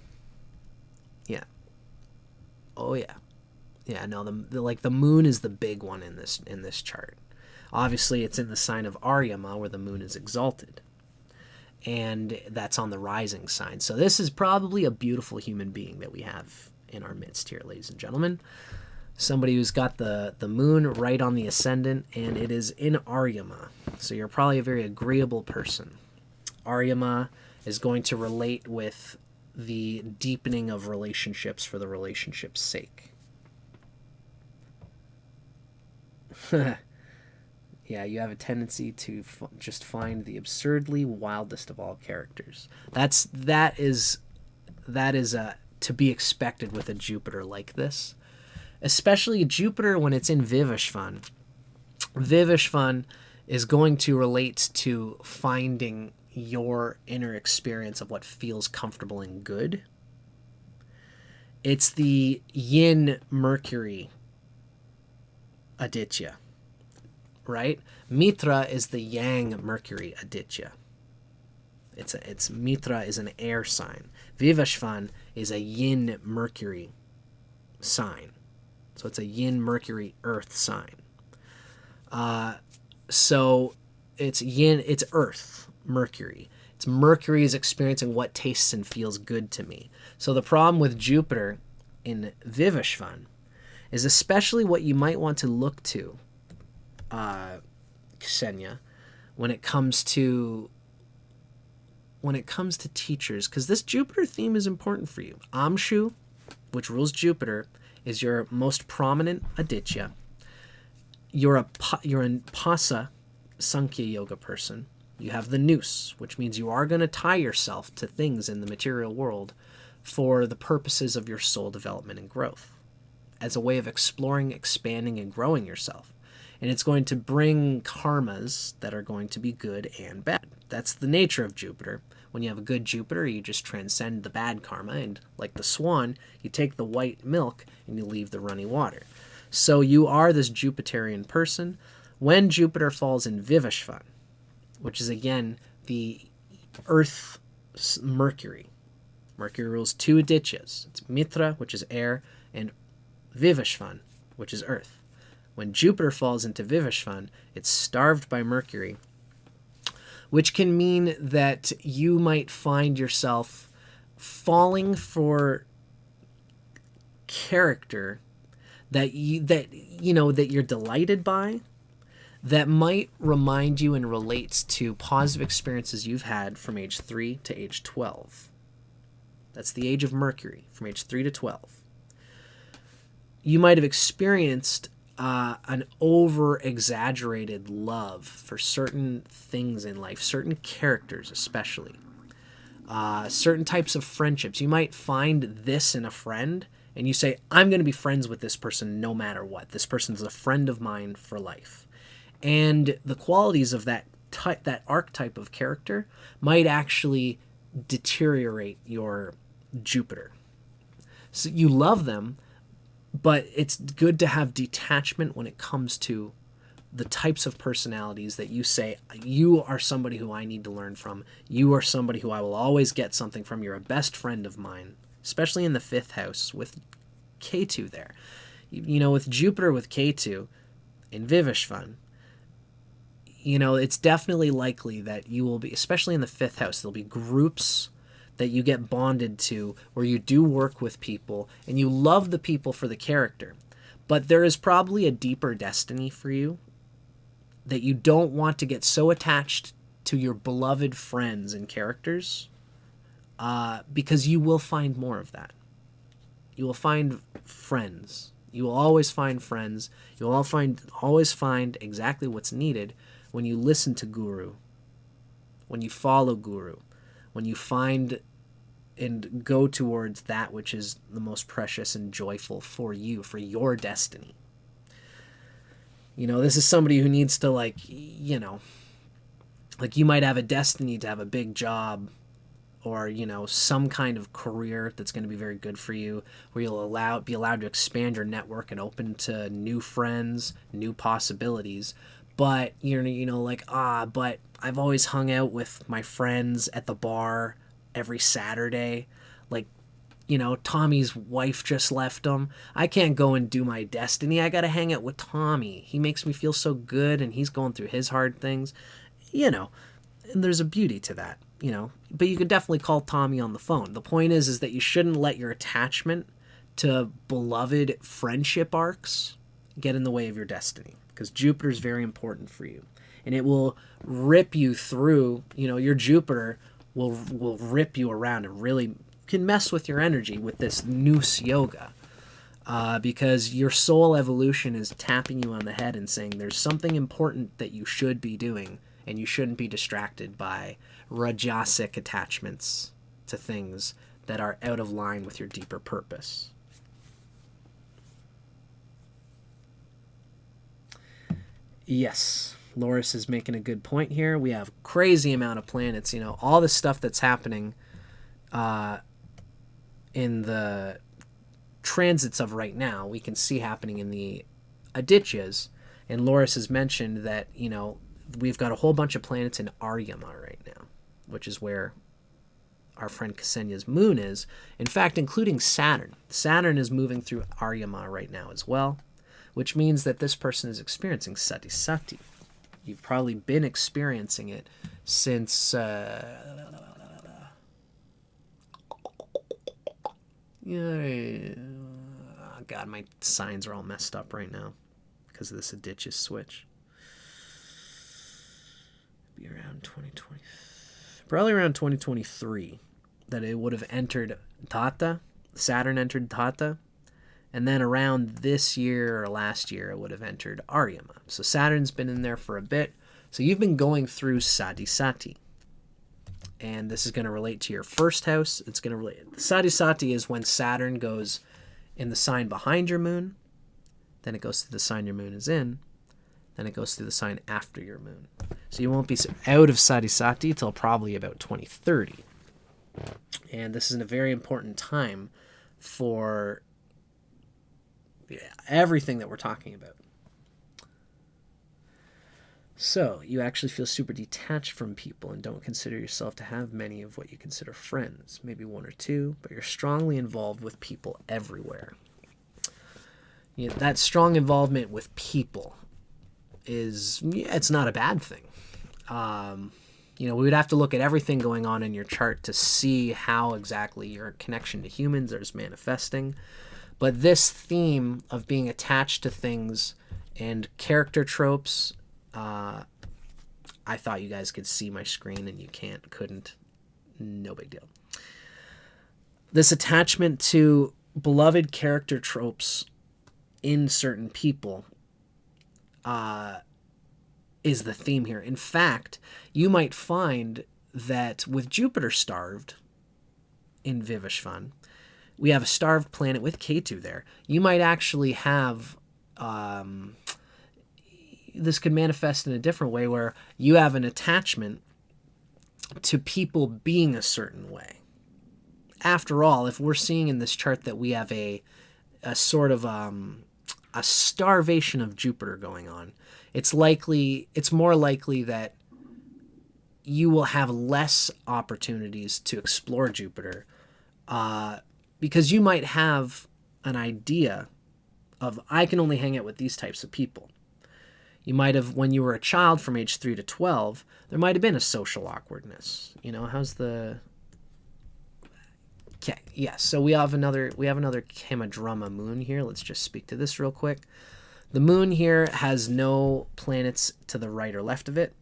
Yeah. Oh, yeah. Yeah, no, the moon is the big one in this chart. Obviously, it's in the sign of Aryama, where the moon is exalted. And that's on the rising sign. So this is probably a beautiful human being that we have in our midst here, ladies and gentlemen. Somebody who's got the moon right on the ascendant, and it is in Aryama. So you're probably a very agreeable person. Aryama is going to relate with the deepening of relationships for the relationship's sake. Yeah, you have a tendency to just find the absurdly wildest of all characters. That is to be expected with a Jupiter like this, especially Jupiter when it's in Vivishvan. Vivishvan is going to relate to finding your inner experience of what feels comfortable and good. It's the yin Mercury Aditya. Right? Mitra is the yang Mercury Aditya. It's Mitra is an air sign. Vivashvan is a yin Mercury sign. So it's a yin Mercury earth sign. So it's yin, it's earth, Mercury. It's Mercury is experiencing what tastes and feels good to me. So the problem with Jupiter in Vivishvan is especially what you might want to look to, Ksenia, when it comes to teachers, because this Jupiter theme is important for you. Amshu, which rules Jupiter, is your most prominent Aditya. You're a Pasa Sankhya Yoga person. You have the noose, which means you are going to tie yourself to things in the material world for the purposes of your soul development and growth, as a way of exploring, expanding, and growing yourself. And it's going to bring karmas that are going to be good and bad. That's the nature of Jupiter. When you have a good Jupiter, you just transcend the bad karma, and like the swan, you take the white milk and you leave the runny water. So you are this Jupiterian person. When Jupiter falls in Vivishvan, which is again the Earth Mercury. Mercury rules two Adityas. It's Mitra, which is air, and Vivishvan, which is earth. When Jupiter falls into Vivishvan, it's starved by Mercury, which can mean that you might find yourself falling for character that you're delighted by, that might remind you and relates to positive experiences you've had from age 3 to age 12. That's the age of Mercury, from age 3 to 12. You might have experienced an over-exaggerated love for certain things in life, certain characters especially, certain types of friendships. You might find this in a friend, and you say, I'm going to be friends with this person no matter what. This person's a friend of mine for life. And the qualities of that archetype of character might actually deteriorate your Jupiter. So you love them, but it's good to have detachment when it comes to the types of personalities that you say, you are somebody who I need to learn from. You are somebody who I will always get something from. You're a best friend of mine, especially in the 5th house with Ketu there. With Jupiter with Ketu in Vivishvan, it's definitely likely that you will be, especially in the 5th house, there'll be groups that you get bonded to where you do work with people and you love the people for the character. But there is probably a deeper destiny for you that you don't want to get so attached to your beloved friends and characters, because you will find more of that. You will find friends. You will always find friends. You will always find exactly what's needed when you listen to Guru, when you follow Guru, when you find and go towards that which is the most precious and joyful for you, for your destiny. This is somebody who needs to you might have a destiny to have a big job, or, some kind of career that's going to be very good for you, where you'll be allowed to expand your network and open to new friends, new possibilities. But but I've always hung out with my friends at the bar every Saturday. Tommy's wife just left him. I can't go and do my destiny. I got to hang out with Tommy. He makes me feel so good, and he's going through his hard things. And there's a beauty to that, But you can definitely call Tommy on the phone. The point is that you shouldn't let your attachment to beloved friendship arcs get in the way of your destiny, because Jupiter is very important for you, and it will rip you through. Your Jupiter will rip you around and really can mess with your energy with this noose yoga, because your soul evolution is tapping you on the head and saying there's something important that you should be doing, and you shouldn't be distracted by rajasic attachments to things that are out of line with your deeper purpose. Yes, Loris is making a good point here. We have crazy amount of planets, all the stuff that's happening in the transits of right now, we can see happening in the Adityas. And Loris has mentioned that, we've got a whole bunch of planets in Aryama right now, which is where our friend Ksenia's moon is. In fact, including Saturn. Saturn is moving through Aryama right now as well, which means that this person is experiencing sati sati. You've probably been experiencing it since God, my signs are all messed up right now because of this Adityas switch. Be around 2020, probably around 2023, that it would have entered Tata. Saturn entered Tata, and then around this year or last year, it would have entered Aryama. So Saturn's been in there for a bit. So you've been going through Sati Sati. And this is going to relate to your first house. It's going to relate. Sati Sati is when Saturn goes in the sign behind your moon. Then it goes to the sign your moon is in. Then it goes to the sign after your moon. So you won't be out of Sati Sati till probably about 2030. And this is a very important time for everything that we're talking about. So, you actually feel super detached from people and don't consider yourself to have many of what you consider friends, maybe one or two, but you're strongly involved with people everywhere. That strong involvement with people it's not a bad thing. We would have to look at everything going on in your chart to see how exactly your connection to humans is manifesting. But this theme of being attached to things and character tropes, I thought you guys could see my screen and you couldn't. No big deal. This attachment to beloved character tropes in certain people is the theme here. In fact, you might find that with Jupiter starved in Vivishvan, we have a starved planet with Ketu there. You might actually have this could manifest in a different way where you have an attachment to people being a certain way. After all, if we're seeing in this chart that we have a sort of a starvation of Jupiter going on, it's more likely that you will have less opportunities to explore Jupiter because you might have an idea of, I can only hang out with these types of people. You might have, when you were a child from age 3 to 12, there might have been a social awkwardness. How's the... Okay, yes, so we have another Kamadrama moon here. Let's just speak to this real quick. The moon here has no planets to the right or left of it.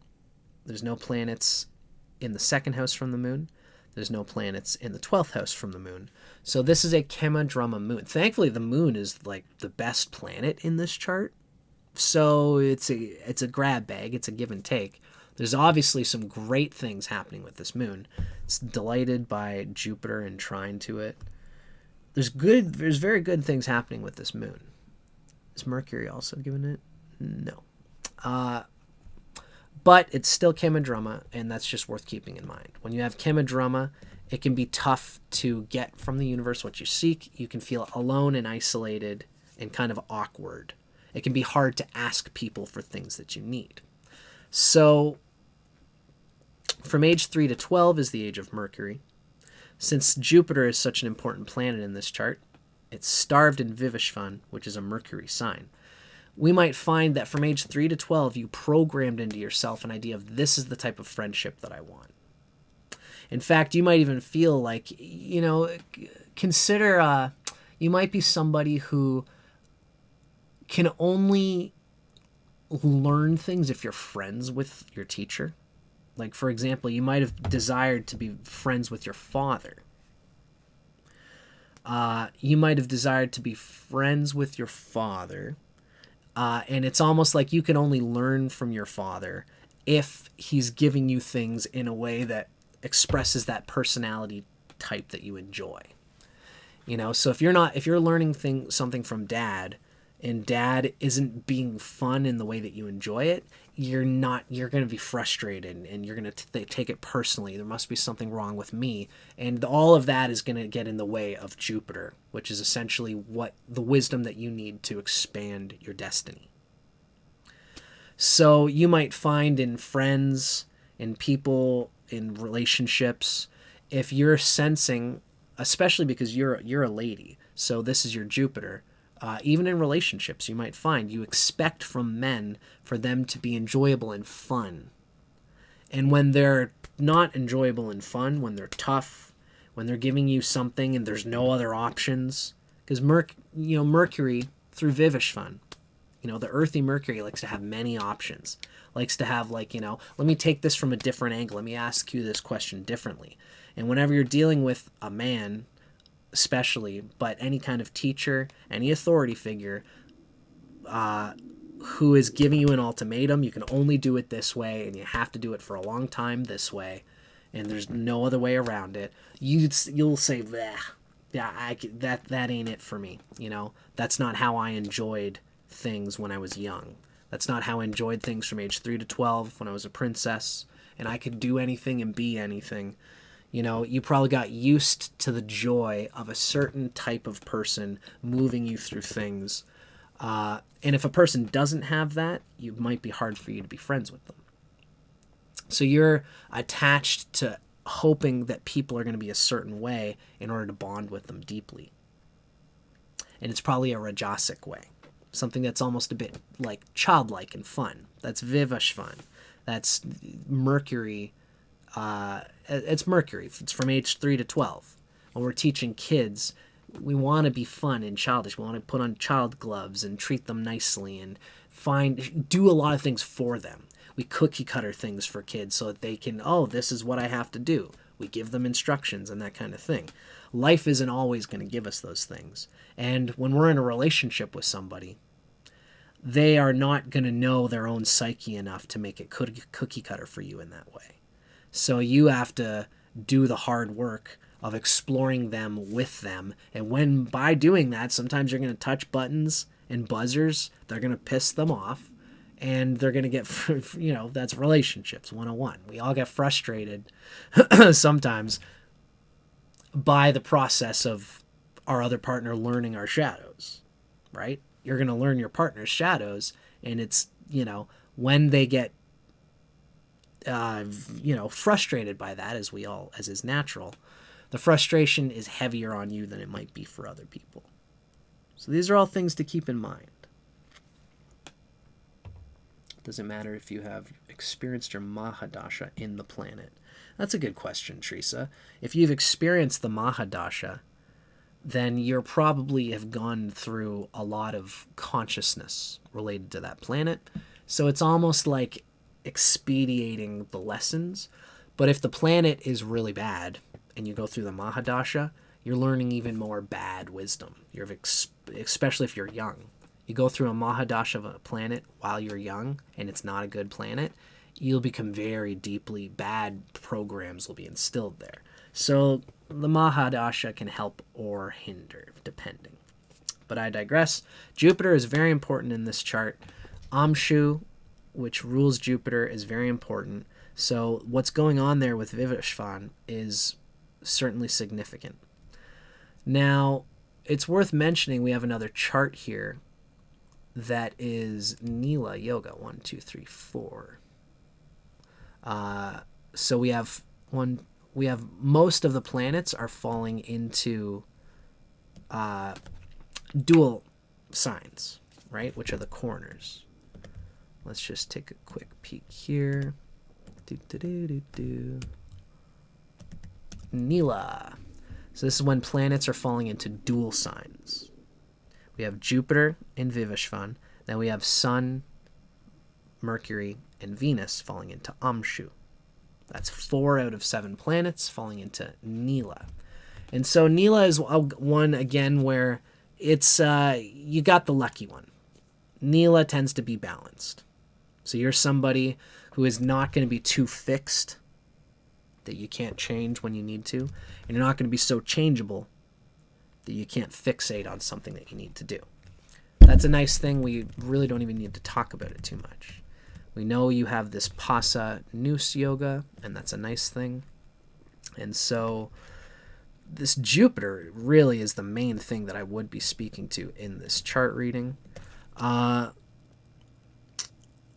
There's no planets in the second house from the moon. There's no planets in the 12th house from the moon. So this is a Kamadrama moon. Thankfully, the moon is like the best planet in this chart. So it's a grab bag. It's a give and take. There's obviously some great things happening with this moon. It's delighted by Jupiter and trine to it. There's very good things happening with this moon. Is Mercury also given it? No. But it's still Kamadrama, and that's just worth keeping in mind. When you have Kamadrama, it can be tough to get from the universe what you seek. You can feel alone and isolated and kind of awkward. It can be hard to ask people for things that you need. So, from age 3 to 12 is the age of Mercury. Since Jupiter is such an important planet in this chart, it's starved in Vivishvan, which is a Mercury sign. We might find that from age 3 to 12, you programmed into yourself an idea of, this is the type of friendship that I want. In fact, you might even feel like, consider you might be somebody who can only learn things if you're friends with your teacher. Like, for example, you might have desired to be friends with your father. You might have desired to be friends with your father. And it's almost like you can only learn from your father if he's giving you things in a way that expresses that personality type that you enjoy. So if you're learning something from dad, and dad isn't being fun in the way that you enjoy it, you're going to be frustrated and you're going to take it personally. There must be something wrong with me. And all of that is going to get in the way of Jupiter, which is essentially what the wisdom that you need to expand your destiny. So you might find in friends, in people, in relationships, if you're sensing, especially because you're a lady, so this is your Jupiter, Even in relationships, you might find you expect from men for them to be enjoyable and fun. And when they're not enjoyable and fun, when they're tough, when they're giving you something and there's no other options, because Mercury through Vivishvan, the earthy Mercury likes to have many options, likes to have let me take this from a different angle. Let me ask you this question differently. And whenever you're dealing with a man, especially, but any kind of teacher, any authority figure, who is giving you an ultimatum, you can only do it this way, and you have to do it for a long time this way, and there's no other way around it. You'll say, yeah, that ain't it for me. That's not how I enjoyed things when I was young. That's not how I enjoyed things from age 3 to 12 when I was a princess, and I could do anything and be anything. You probably got used to the joy of a certain type of person moving you through things. And if a person doesn't have that, it might be hard for you to be friends with them. So you're attached to hoping that people are going to be a certain way in order to bond with them deeply. And it's probably a Rajasic way. Something that's almost a bit like childlike and fun. That's Vivashvan. That's Mercury. It's Mercury. It's from age 3 to 12. When we're teaching kids, we want to be fun and childish. We want to put on child gloves and treat them nicely and do a lot of things for them. We cookie cutter things for kids so that they can, this is what I have to do. We give them instructions and that kind of thing. Life isn't always going to give us those things. And when we're in a relationship with somebody, they are not going to know their own psyche enough to make it cookie cutter for you in that way. So you have to do the hard work of exploring them with them. And by doing that, sometimes you're going to touch buttons and buzzers. They're going to piss them off. And they're going to get, that's relationships 101. We all get frustrated sometimes by the process of our other partner learning our shadows, right? You're going to learn your partner's shadows, and it's, when they get, frustrated by that, as is natural, the frustration is heavier on you than it might be for other people. So these are all things to keep in mind. Doesn't matter if you have experienced your Mahadasha in the planet. That's a good question, Teresa. If you've experienced the Mahadasha, then you probably have gone through a lot of consciousness related to that planet. So it's almost like expediting the lessons. But if the planet is really bad and you go through the Mahadasha, you're learning even more bad wisdom. Especially if you're young. You go through a Mahadasha of a planet while you're young and it's not a good planet, you'll become very deeply bad programs will be instilled there. So the Mahadasha can help or hinder, depending. But I digress. Jupiter is very important in this chart. Amshu, which rules Jupiter, is very important. So what's going on there with Vivishvan is certainly significant. Now, it's worth mentioning we have another chart here that is Nila Yoga. 1, 2, 3, 4. So we have most of the planets are falling into dual signs, right? Which are the corners. Let's just take a quick peek here. Nila. So this is when planets are falling into dual signs. We have Jupiter in Vivishvan. Then we have Sun, Mercury, and Venus falling into Amshu. That's 4 out of 7 planets falling into Nila. And so Nila is one, again, where it's you got the lucky one. Nila tends to be balanced. So you're somebody who is not going to be too fixed that you can't change when you need to. And you're not going to be so changeable that you can't fixate on something that you need to do. That's a nice thing. We really don't even need to talk about it too much. We know you have this Pasa Noose Yoga, and that's a nice thing. And so this Jupiter really is the main thing that I would be speaking to in this chart reading.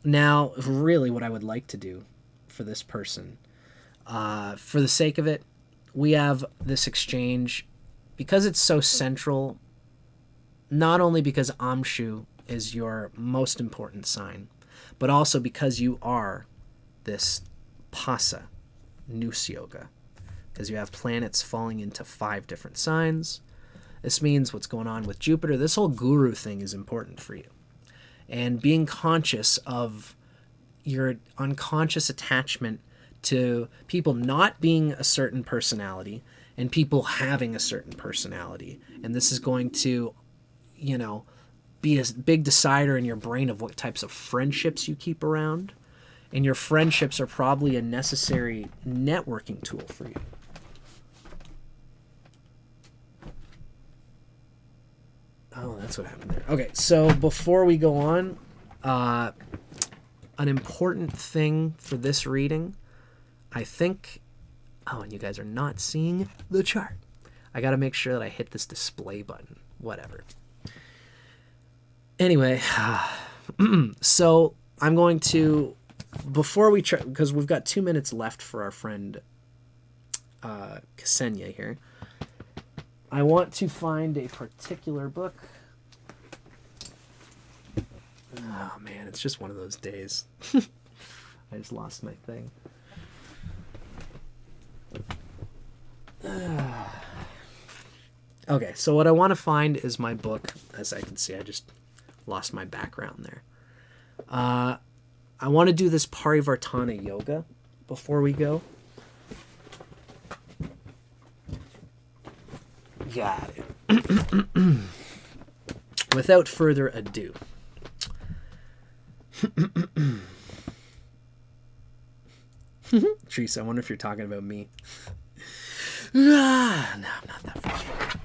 Now, really what I would like to do for this person, for the sake of it, we have this exchange. Because it's so central not only because Amshu is your most important sign, but also because you are this Pasa, Noose Yoga, because you have planets falling into 5 different signs. This means what's going on with Jupiter. This whole guru thing is important for you. And being conscious of your unconscious attachment to people not being a certain personality and people having a certain personality. And this is going to, you know, be a big decider in your brain of what types of friendships you keep around. And your friendships are probably a necessary networking tool for you. Oh, that's what happened there. Okay, so before we go on, an important thing for this reading, I think... Oh, and you guys are not seeing the chart. I got to make sure that I hit this display button. Whatever. Anyway, so I'm going to... Before we try... Because we've got 2 minutes left for our friend Ksenia here. I want to find a particular book. Oh, man, it's just one of those days. I just lost my thing. Okay, so what I want to find is my book. As I can see, I just lost my background there. I want to do this Parivartana Yoga before we go. Got it. Without further ado. Teresa, I wonder if you're talking about me. No, I'm not that frustrated.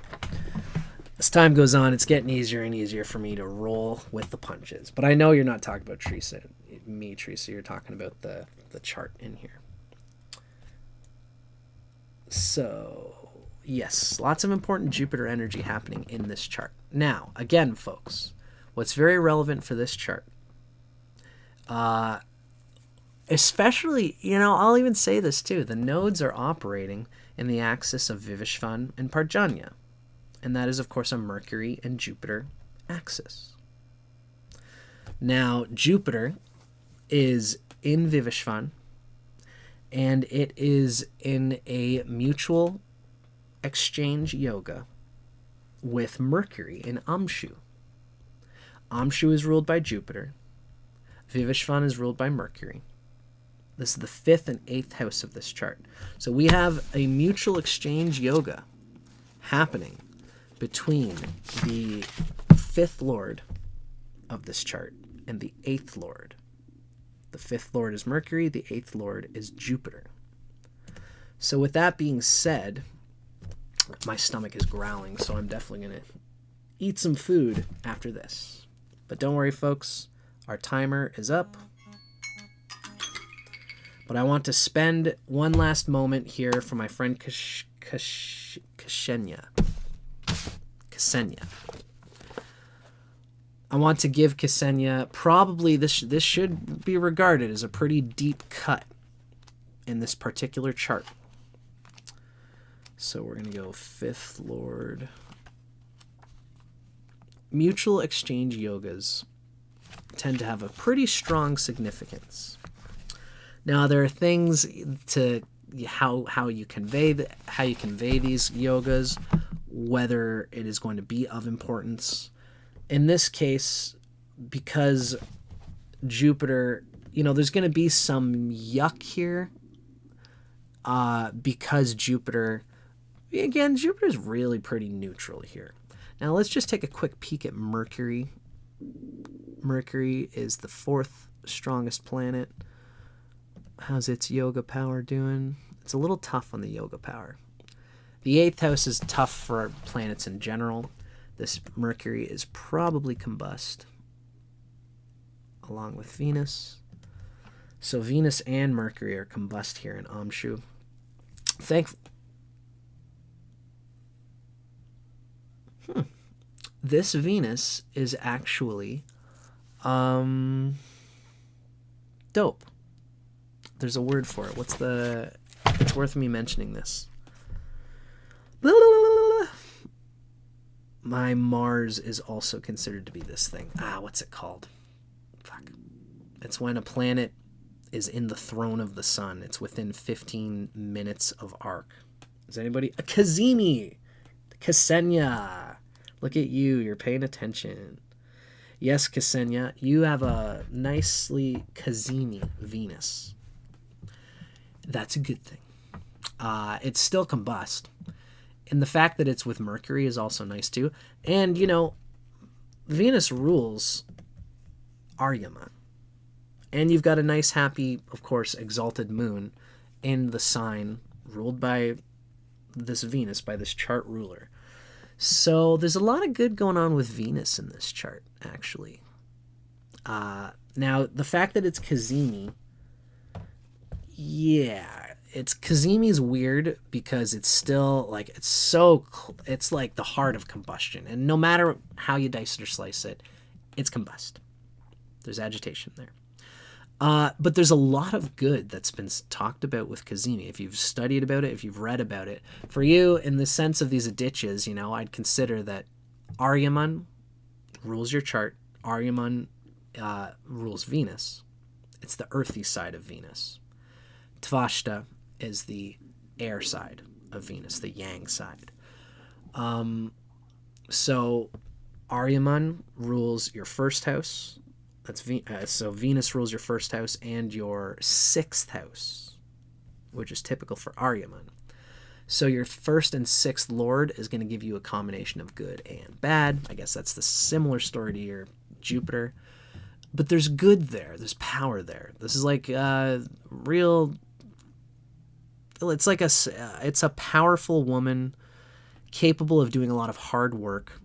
As time goes on, it's getting easier and easier for me to roll with the punches. But I know you're not talking about Teresa. Teresa, you're talking about the chart in here. So, yes, lots of important Jupiter energy happening in this chart. Now, again, folks, what's very relevant for this chart, especially, you know, I'll even say this too, the nodes are operating in the axis of Vivishvan and Parjanya. And that is, of course, a Mercury and Jupiter axis. Now, Jupiter is in Vivishvan, and it is in a mutual exchange yoga with Mercury in Amshu. Amshu is ruled by Jupiter. Vivishvan is ruled by Mercury. This is the 5th and 8th house of this chart. So we have a mutual exchange yoga happening between the 5th lord of this chart and the 8th lord. The 5th lord is Mercury, the 8th lord is Jupiter. So with that being said, my stomach is growling, so I'm definitely going to eat some food after this. But don't worry, folks, our timer is up. But I want to spend one last moment here for my friend Ksenia. I want to give Ksenia, probably this should be regarded as a pretty deep cut in this particular chart. So we're going to go 5th Lord. Mutual exchange yogas tend to have a pretty strong significance. Now there are things to how you convey these yogas, whether it is going to be of importance. In this case, because Jupiter, you know, there's going to be some yuck here, because Jupiter, again, Jupiter is really pretty neutral here. Now let's just take a quick peek at Mercury. Mercury is the 4th strongest planet. How's its yoga power doing? It's a little tough on the yoga power. The 8th house is tough for planets in general. This Mercury is probably combust, along with Venus. So Venus and Mercury are combust here in Amshu. This Venus is actually dope. There's a word for it. It's worth me mentioning this. my Mars is also considered to be this thing. What's it called? Fuck. It's when a planet is in the throne of the sun. It's within 15 minutes of arc. Is anybody? Kazemi! Ksenia! Look at you. You're paying attention. Yes, Ksenia, you have a nicely Kazemi Venus. That's a good thing. It's still combust. And the fact that it's with Mercury is also nice too. And, you know, Venus rules Aryaman. And you've got a nice, happy, of course, exalted moon in the sign ruled by this Venus, by this chart ruler. So there's a lot of good going on with Venus in this chart, actually. Now, the fact that it's Kazemi, yeah, Kazemi's weird because it's still like, it's like the heart of combustion. And no matter how you dice it or slice it, it's combust. There's agitation there. But there's a lot of good that's been talked about with Kazemi. If you've studied about it, if you've read about it. For you, in the sense of these Adityas, you know, I'd consider that Aryaman rules your chart. Aryaman rules Venus. It's the earthy side of Venus. Tvashta is the air side of Venus, the yang side. So Aryaman rules your first house. So Venus rules your first house and your sixth house, which is typical for Aryaman. So your first and sixth lord is going to give you a combination of good and bad. I guess that's the similar story to your Jupiter. But there's good there. There's power there. This is like real... It's a powerful woman capable of doing a lot of hard work.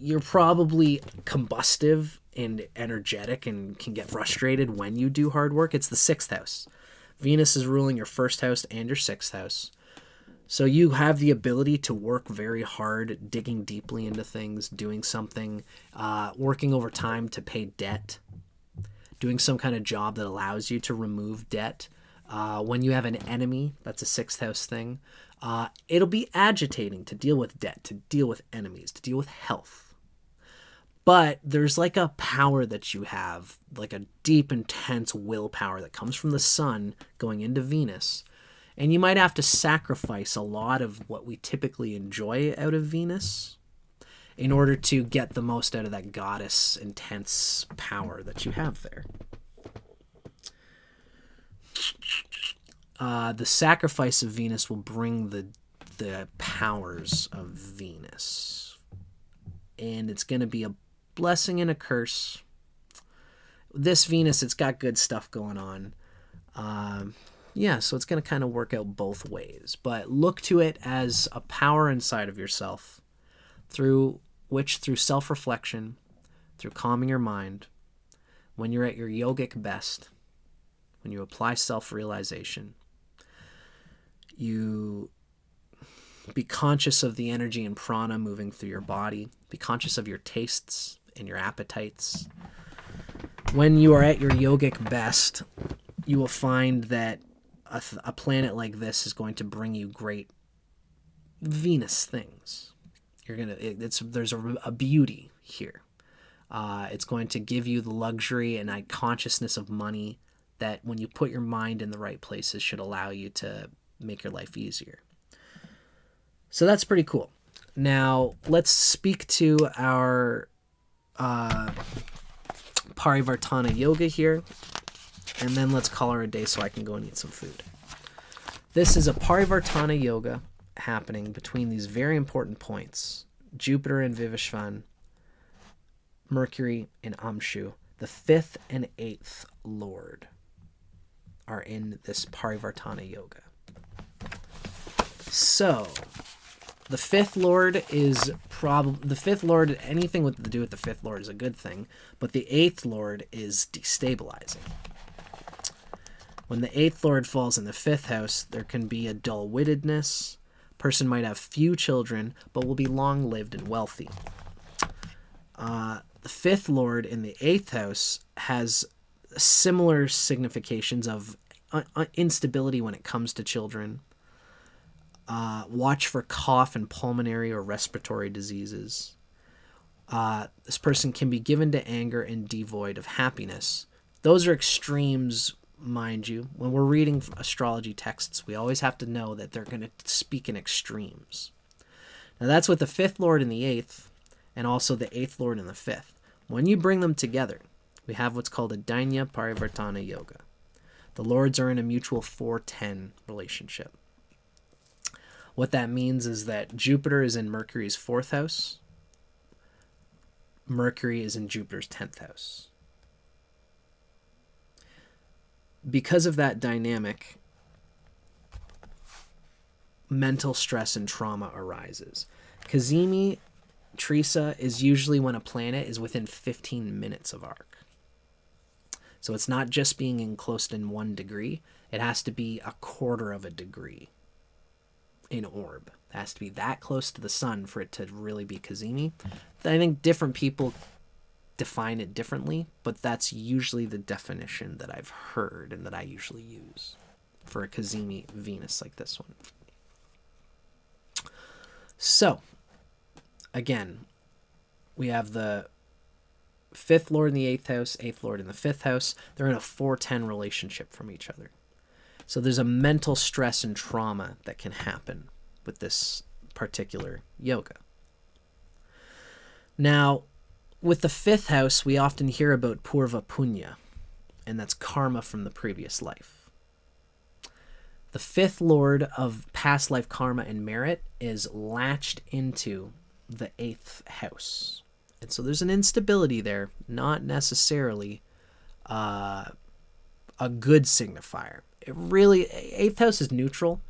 You're probably combustive and energetic and can get frustrated when you do hard work. It's the sixth house. Venus is ruling your first house and your sixth house. So you have the ability to work very hard, digging deeply into things, doing something, working over time to pay debt, doing some kind of job that allows you to remove debt. When you have an enemy, that's a sixth house thing. It'll be agitating to deal with debt, to deal with enemies, to deal with health. But there's like a power that you have, like a deep, intense willpower that comes from the sun going into Venus. And you might have to sacrifice a lot of what we typically enjoy out of Venus in order to get the most out of that goddess intense power that you have there. The sacrifice of Venus will bring the powers of Venus. And it's going to be a blessing and a curse. This Venus, it's got good stuff going on. So it's going to kind of work out both ways. But look to it as a power inside of yourself through self-reflection, through calming your mind, when you're at your yogic best, when you apply self-realization, you be conscious of the energy and prana moving through your body. Be conscious of your tastes and your appetites. When you are at your yogic best, you will find that a planet like this is going to bring you great Venus things. There's a beauty here. It's going to give you the luxury and a consciousness of money that when you put your mind in the right places should allow you to make your life easier. So that's pretty cool. Now, let's speak to our Parivartana Yoga here, and then let's call her a day so I can go and eat some food. This is a Parivartana Yoga happening between these very important points, Jupiter and Vivishvan, Mercury and Amshu. The 5th and 8th Lord are in this Parivartana Yoga. So, the 5th Lord is anything to do with the 5th Lord is a good thing, but the 8th Lord is destabilizing. When the 8th Lord falls in the 5th house, there can be a dull-wittedness. Person might have few children, but will be long-lived and wealthy. The 5th Lord in the 8th house has similar significations of instability when it comes to children. Watch for cough and pulmonary or respiratory diseases. This person can be given to anger and devoid of happiness. Those are extremes, mind you. When we're reading astrology texts, we always have to know that they're going to speak in extremes. Now that's with the 5th Lord and the 8th, and also the 8th Lord and the 5th. When you bring them together, we have what's called a Dainya Parivartana Yoga. The Lords are in a mutual 4-10 relationship. What that means is that Jupiter is in Mercury's 4th house. Mercury is in Jupiter's 10th house. Because of that dynamic, mental stress and trauma arises. Kazemi Teresa is usually when a planet is within 15 minutes of arc. So it's not just being enclosed in 1 degree. It has to be a quarter of a degree in orb. It has to be that close to the sun for it to really be Kazemi. I think different people define it differently, but that's usually the definition that I've heard and that I usually use for a Kazemi Venus like this one. So, again, we have the 5th Lord in the 8th house, 8th Lord in the 5th house. They're in a 4-10 relationship from each other. So there's a mental stress and trauma that can happen with this particular yoga. Now, with the 5th house, we often hear about Purva Punya, and that's karma from the previous life. The 5th Lord of past life karma and merit is latched into the 8th house. And so there's an instability there, not necessarily a good signifier. It really, 8th house is neutral,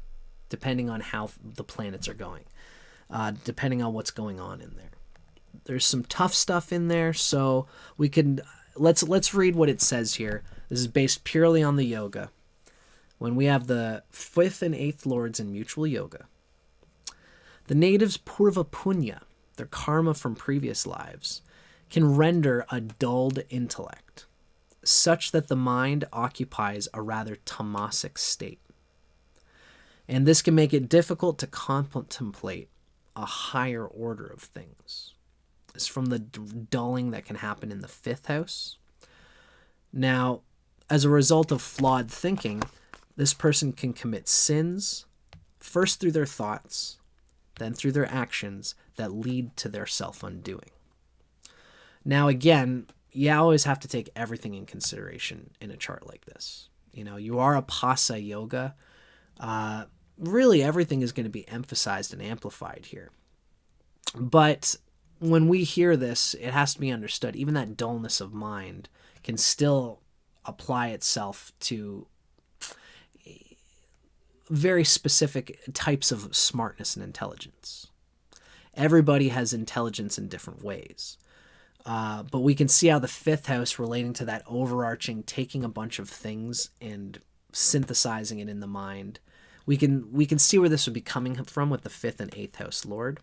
depending on how the planets are going, depending on what's going on in there. There's some tough stuff in there, so we can let's read what it says here. This is based purely on the yoga. When we have the 5th and 8th lords in mutual yoga, the natives' Purva Punya, their karma from previous lives, can render a dulled intellect, such that the mind occupies a rather tamasic state. And this can make it difficult to contemplate a higher order of things. It's from the dulling that can happen in the 5th house. Now, as a result of flawed thinking, this person can commit sins, first through their thoughts, then through their actions that lead to their self-undoing. Now, again, you always have to take everything in consideration in a chart like this. You know, you are a Pasa yoga. Really, everything is going to be emphasized and amplified here. But when we hear this, it has to be understood. Even that dullness of mind can still apply itself to very specific types of smartness and intelligence. Everybody has intelligence in different ways. But we can see how the 5th house relating to that overarching, taking a bunch of things and synthesizing it in the mind. We can see where this would be coming from with the 5th and 8th house lord.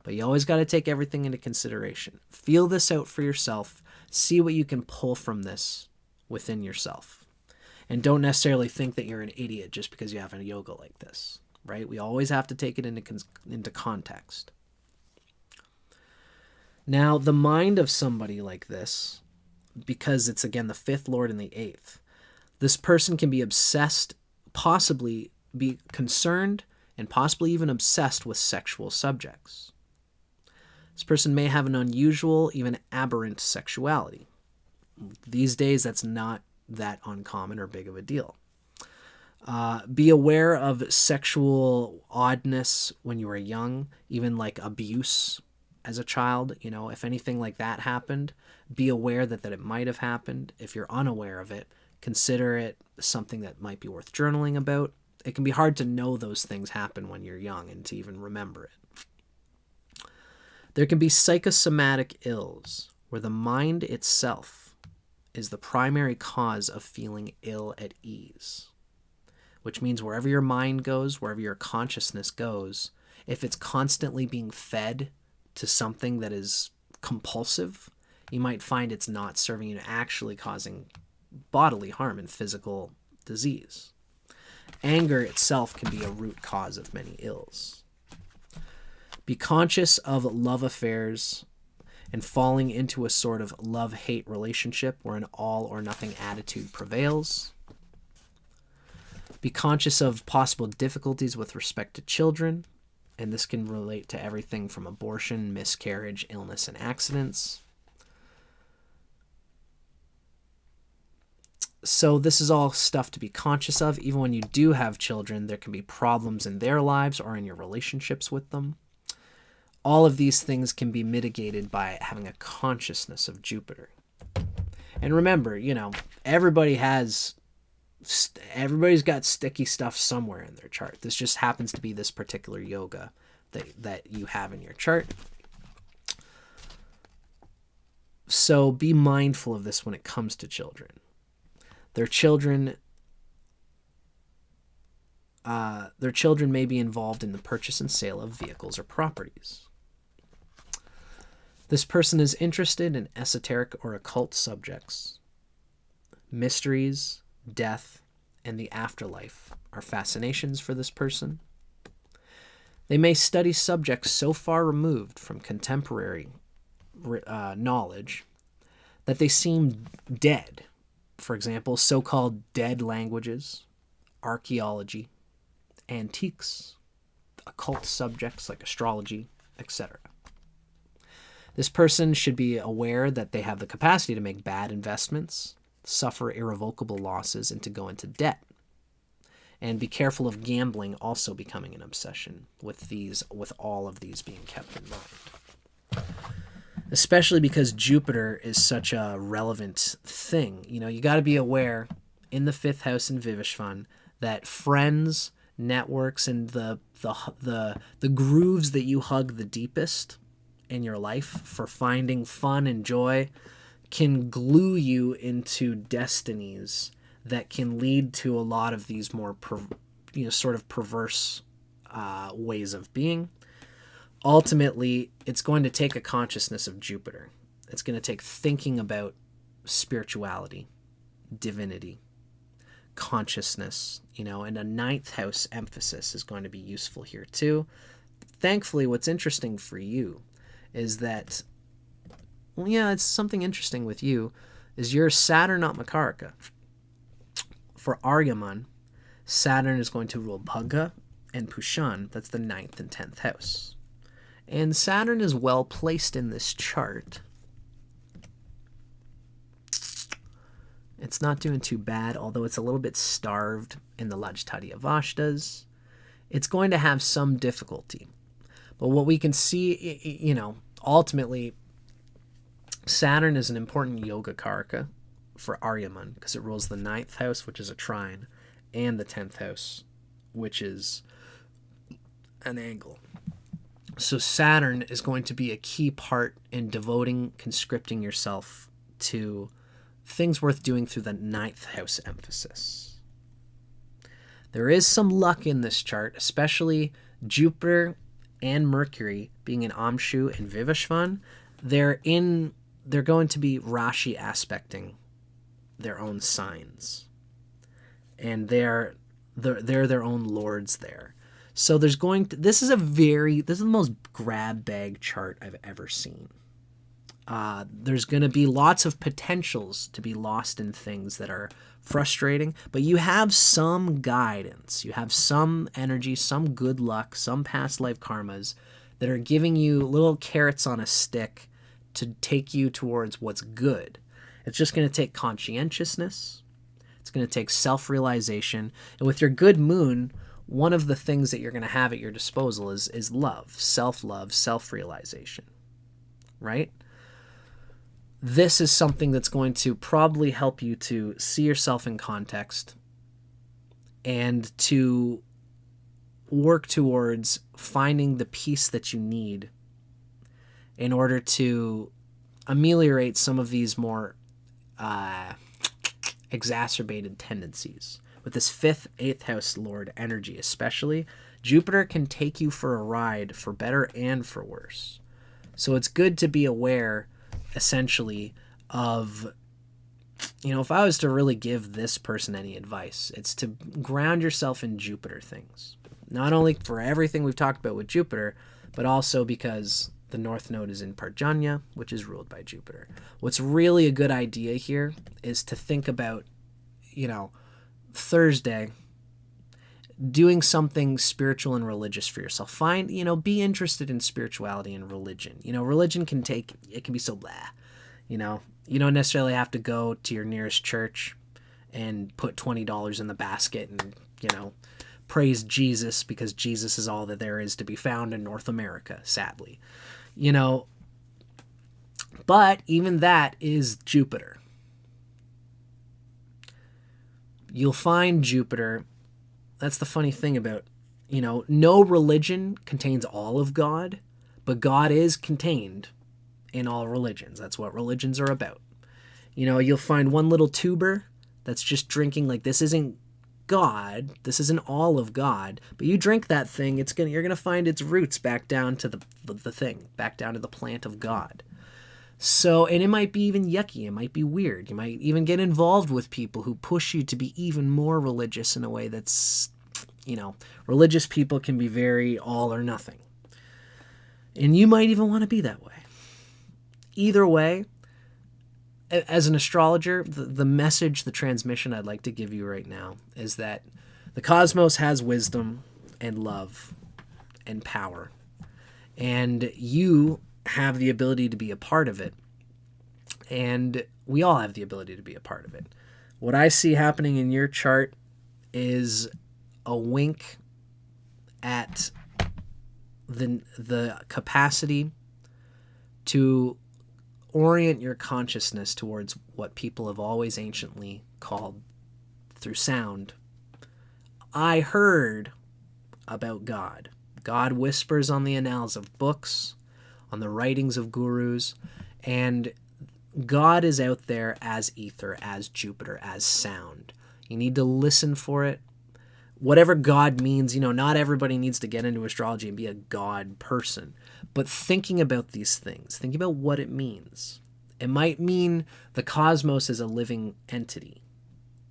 But you always got to take everything into consideration. Feel this out for yourself. See what you can pull from this within yourself. And don't necessarily think that you're an idiot just because you have a yoga like this, right? We always have to take it into context. Now, the mind of somebody like this, because it's, again, the 5th lord and the 8th, this person can be obsessed, possibly be concerned, and possibly even obsessed with sexual subjects. This person may have an unusual, even aberrant sexuality. These days, that's not that uncommon or big of a deal. Be aware of sexual oddness when you were young, even like abuse as a child. You know, if anything like that happened, be aware that it might have happened. If you're unaware of it, consider it something that might be worth journaling about. It can be hard to know those things happen when you're young and to even remember it. There can be psychosomatic ills where the mind itself is the primary cause of feeling ill at ease, which means wherever your mind goes, wherever your consciousness goes, if it's constantly being fed to something that is compulsive, you might find it's not serving you, actually causing bodily harm and physical disease. Anger itself can be a root cause of many ills. Be conscious of love affairs and falling into a sort of love-hate relationship where an all-or-nothing attitude prevails. Be conscious of possible difficulties with respect to children, and this can relate to everything from abortion, miscarriage, illness, and accidents. So this is all stuff to be conscious of. Even when you do have children, there can be problems in their lives or in your relationships with them. All of these things can be mitigated by having a consciousness of Jupiter. And remember, everybody's got sticky stuff somewhere in their chart. This just happens to be this particular yoga that you have in your chart. So be mindful of this when it comes to children. Their children may be involved in the purchase and sale of vehicles or properties. This person is interested in esoteric or occult subjects. Mysteries, death, and the afterlife are fascinations for this person. They may study subjects so far removed from contemporary knowledge that they seem dead. For example, so-called dead languages, archaeology, antiques, occult subjects like astrology, etc. This person should be aware that they have the capacity to make bad investments, suffer irrevocable losses, and to go into debt. And be careful of gambling also becoming an obsession with all of these being kept in mind. Especially because Jupiter is such a relevant thing. You got to be aware in the 5th house in Vivishvan that friends, networks, and the grooves that you hug the deepest in your life for finding fun and joy can glue you into destinies that can lead to a lot of these more sort of perverse ways of being. Ultimately, it's going to take a consciousness of Jupiter. It's going to take thinking about spirituality, divinity, consciousness, and a 9th house emphasis is going to be useful here too. Thankfully, what's interesting for you is that, it's something interesting with you, is you're Saturn not Makaraka. For Aryaman, Saturn is going to rule Bhagga and Pushan, that's the 9th and 10th house. And Saturn is well placed in this chart. It's not doing too bad, although it's a little bit starved in the Lajtadiavashtas. It's going to have some difficulty. But what we can see, ultimately, Saturn is an important yoga karaka for Aryaman because it rules the 9th house, which is a trine, and the 10th house, which is an angle. So Saturn is going to be a key part in conscripting yourself to things worth doing through the 9th house emphasis. There is some luck in this chart, especially Jupiter and Mercury being in Amshu and Vivishvan. They're going to be Rashi aspecting their own signs. And they're their own lords there. So this is the most grab bag chart I've ever seen. There's going to be lots of potentials to be lost in things that are frustrating, but you have some guidance, you have some energy, some good luck, some past life karmas that are giving you little carrots on a stick to take you towards what's good. It's just going to take conscientiousness. It's going to take self-realization. And with your good moon, one of the things that you're going to have at your disposal is love, self-realization, right? This is something that's going to probably help you to see yourself in context and to work towards finding the peace that you need in order to ameliorate some of these more exacerbated tendencies. With this 5th, 8th house lord energy especially, Jupiter can take you for a ride for better and for worse. So it's good to be aware, essentially, of if I was to really give this person any advice, it's to ground yourself in Jupiter things. Not only for everything we've talked about with Jupiter, but also because the North Node is in Parjanya, which is ruled by Jupiter. What's really a good idea here is to think about, Thursday, doing something spiritual and religious for yourself. Be interested in spirituality and religion. Religion can be so blah. You don't necessarily have to go to your nearest church and put $20 in the basket and, praise Jesus, because Jesus is all that there is to be found in North America, sadly. But even that is Jupiter. You'll find Jupiter. That's the funny thing about, no religion contains all of God, but God is contained in all religions. That's what religions are about. You'll find one little tuber that's just drinking, like, this isn't God, this isn't all of God, but you drink that thing, you're gonna find its roots back down to the thing, back down to the plant of God. So, and it might be even yucky, it might be weird. You might even get involved with people who push you to be even more religious in a way that's, religious people can be very all or nothing. And you might even want to be that way. Either way, as an astrologer, the message, the transmission I'd like to give you right now is that the cosmos has wisdom and love and power. And you have the ability to be a part of it. And we all have the ability to be a part of it. What I see happening in your chart is a wink at the capacity to orient your consciousness towards what people have always anciently called, through sound, I heard about God. God whispers on the annals of books, on the writings of gurus, and God is out there as ether, as Jupiter, as sound. You need to listen for it. Whatever God means, not everybody needs to get into astrology and be a God person. But thinking about these things, thinking about what it means. It might mean the cosmos is a living entity,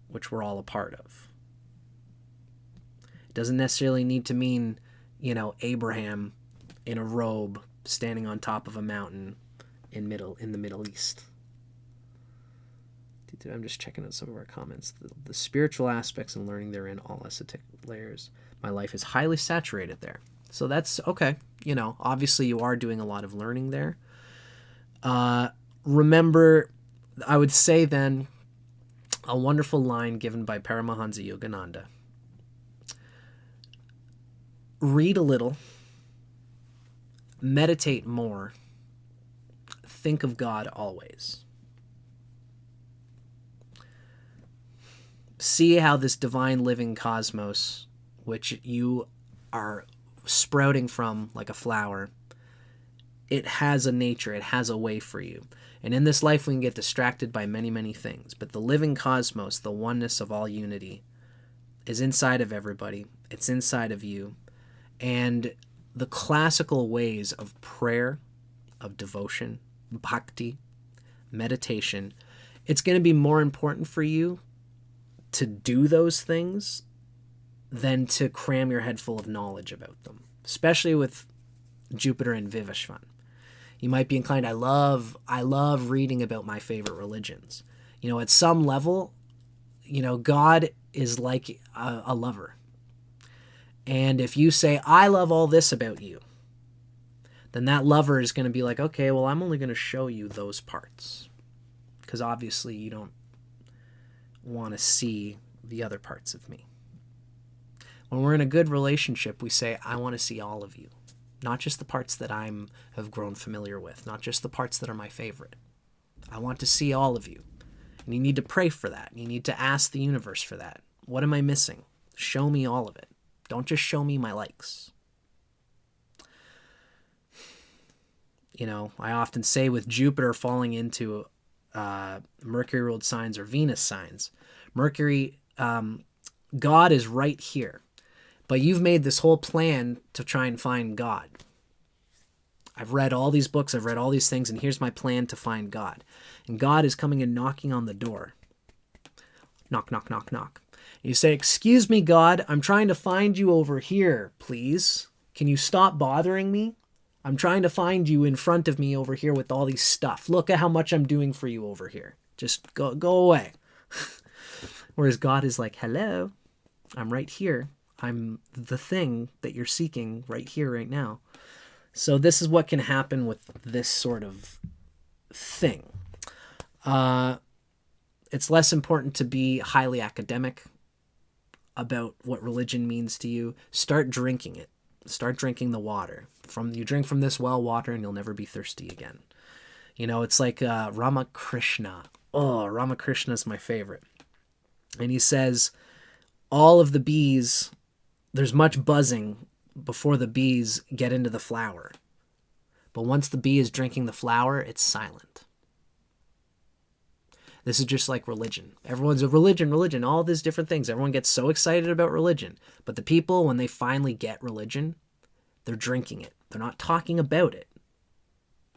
which we're all a part of. It doesn't necessarily need to mean, Abraham in a robe standing on top of a mountain in the Middle East. I'm just checking out some of our comments. The spiritual aspects and learning therein, all esoteric layers. My life is highly saturated there. So that's okay. Obviously you are doing a lot of learning there. Remember, I would say then, a wonderful line given by Paramahansa Yogananda. Read a little, meditate more, think of God always. See how this divine living cosmos, which you are sprouting from like a flower, it has a nature, it has a way for you. And in this life we can get distracted by many, many things. But the living cosmos, the oneness of all unity, is inside of everybody. It's inside of you. And the classical ways of prayer, of devotion, bhakti, meditation, it's going to be more important for you to do those things than to cram your head full of knowledge about them, especially with Jupiter and Vivishvan. You might be inclined, I love reading about my favorite religions. At some level, God is like a lover. And if you say, I love all this about you, then that lover is going to be like, okay, well, I'm only going to show you those parts. Because obviously you don't want to see the other parts of me. When we're in a good relationship, we say, I want to see all of you. Not just the parts that have grown familiar with. Not just the parts that are my favorite. I want to see all of you. And you need to pray for that. You need to ask the universe for that. What am I missing? Show me all of it. Don't just show me my likes. I often say with Jupiter falling into Mercury-ruled signs or Venus signs, Mercury, God is right here. But you've made this whole plan to try and find God. I've read all these books, I've read all these things, and here's my plan to find God. And God is coming and knocking on the door. Knock, knock, knock, knock. You say, "Excuse me, God, I'm trying to find you over here, please. Can you stop bothering me? I'm trying to find you in front of me over here with all these stuff. Look at how much I'm doing for you over here. Just go away." Whereas God is like, "Hello, I'm right here. I'm the thing that you're seeking right here, right now." So this is what can happen with this sort of thing. It's less important to be highly academic about what religion means to you. Start drinking it. Start drinking the water. You drink from this well water and you'll never be thirsty again. It's like Ramakrishna. Oh, Ramakrishna is my favorite. And he says, all of the bees, there's much buzzing before the bees get into the flower. But once the bee is drinking the flower, it's silent. This is just like religion. Everyone's a religion, all these different things. Everyone gets so excited about religion. But the people, when they finally get religion, they're drinking it. They're not talking about it.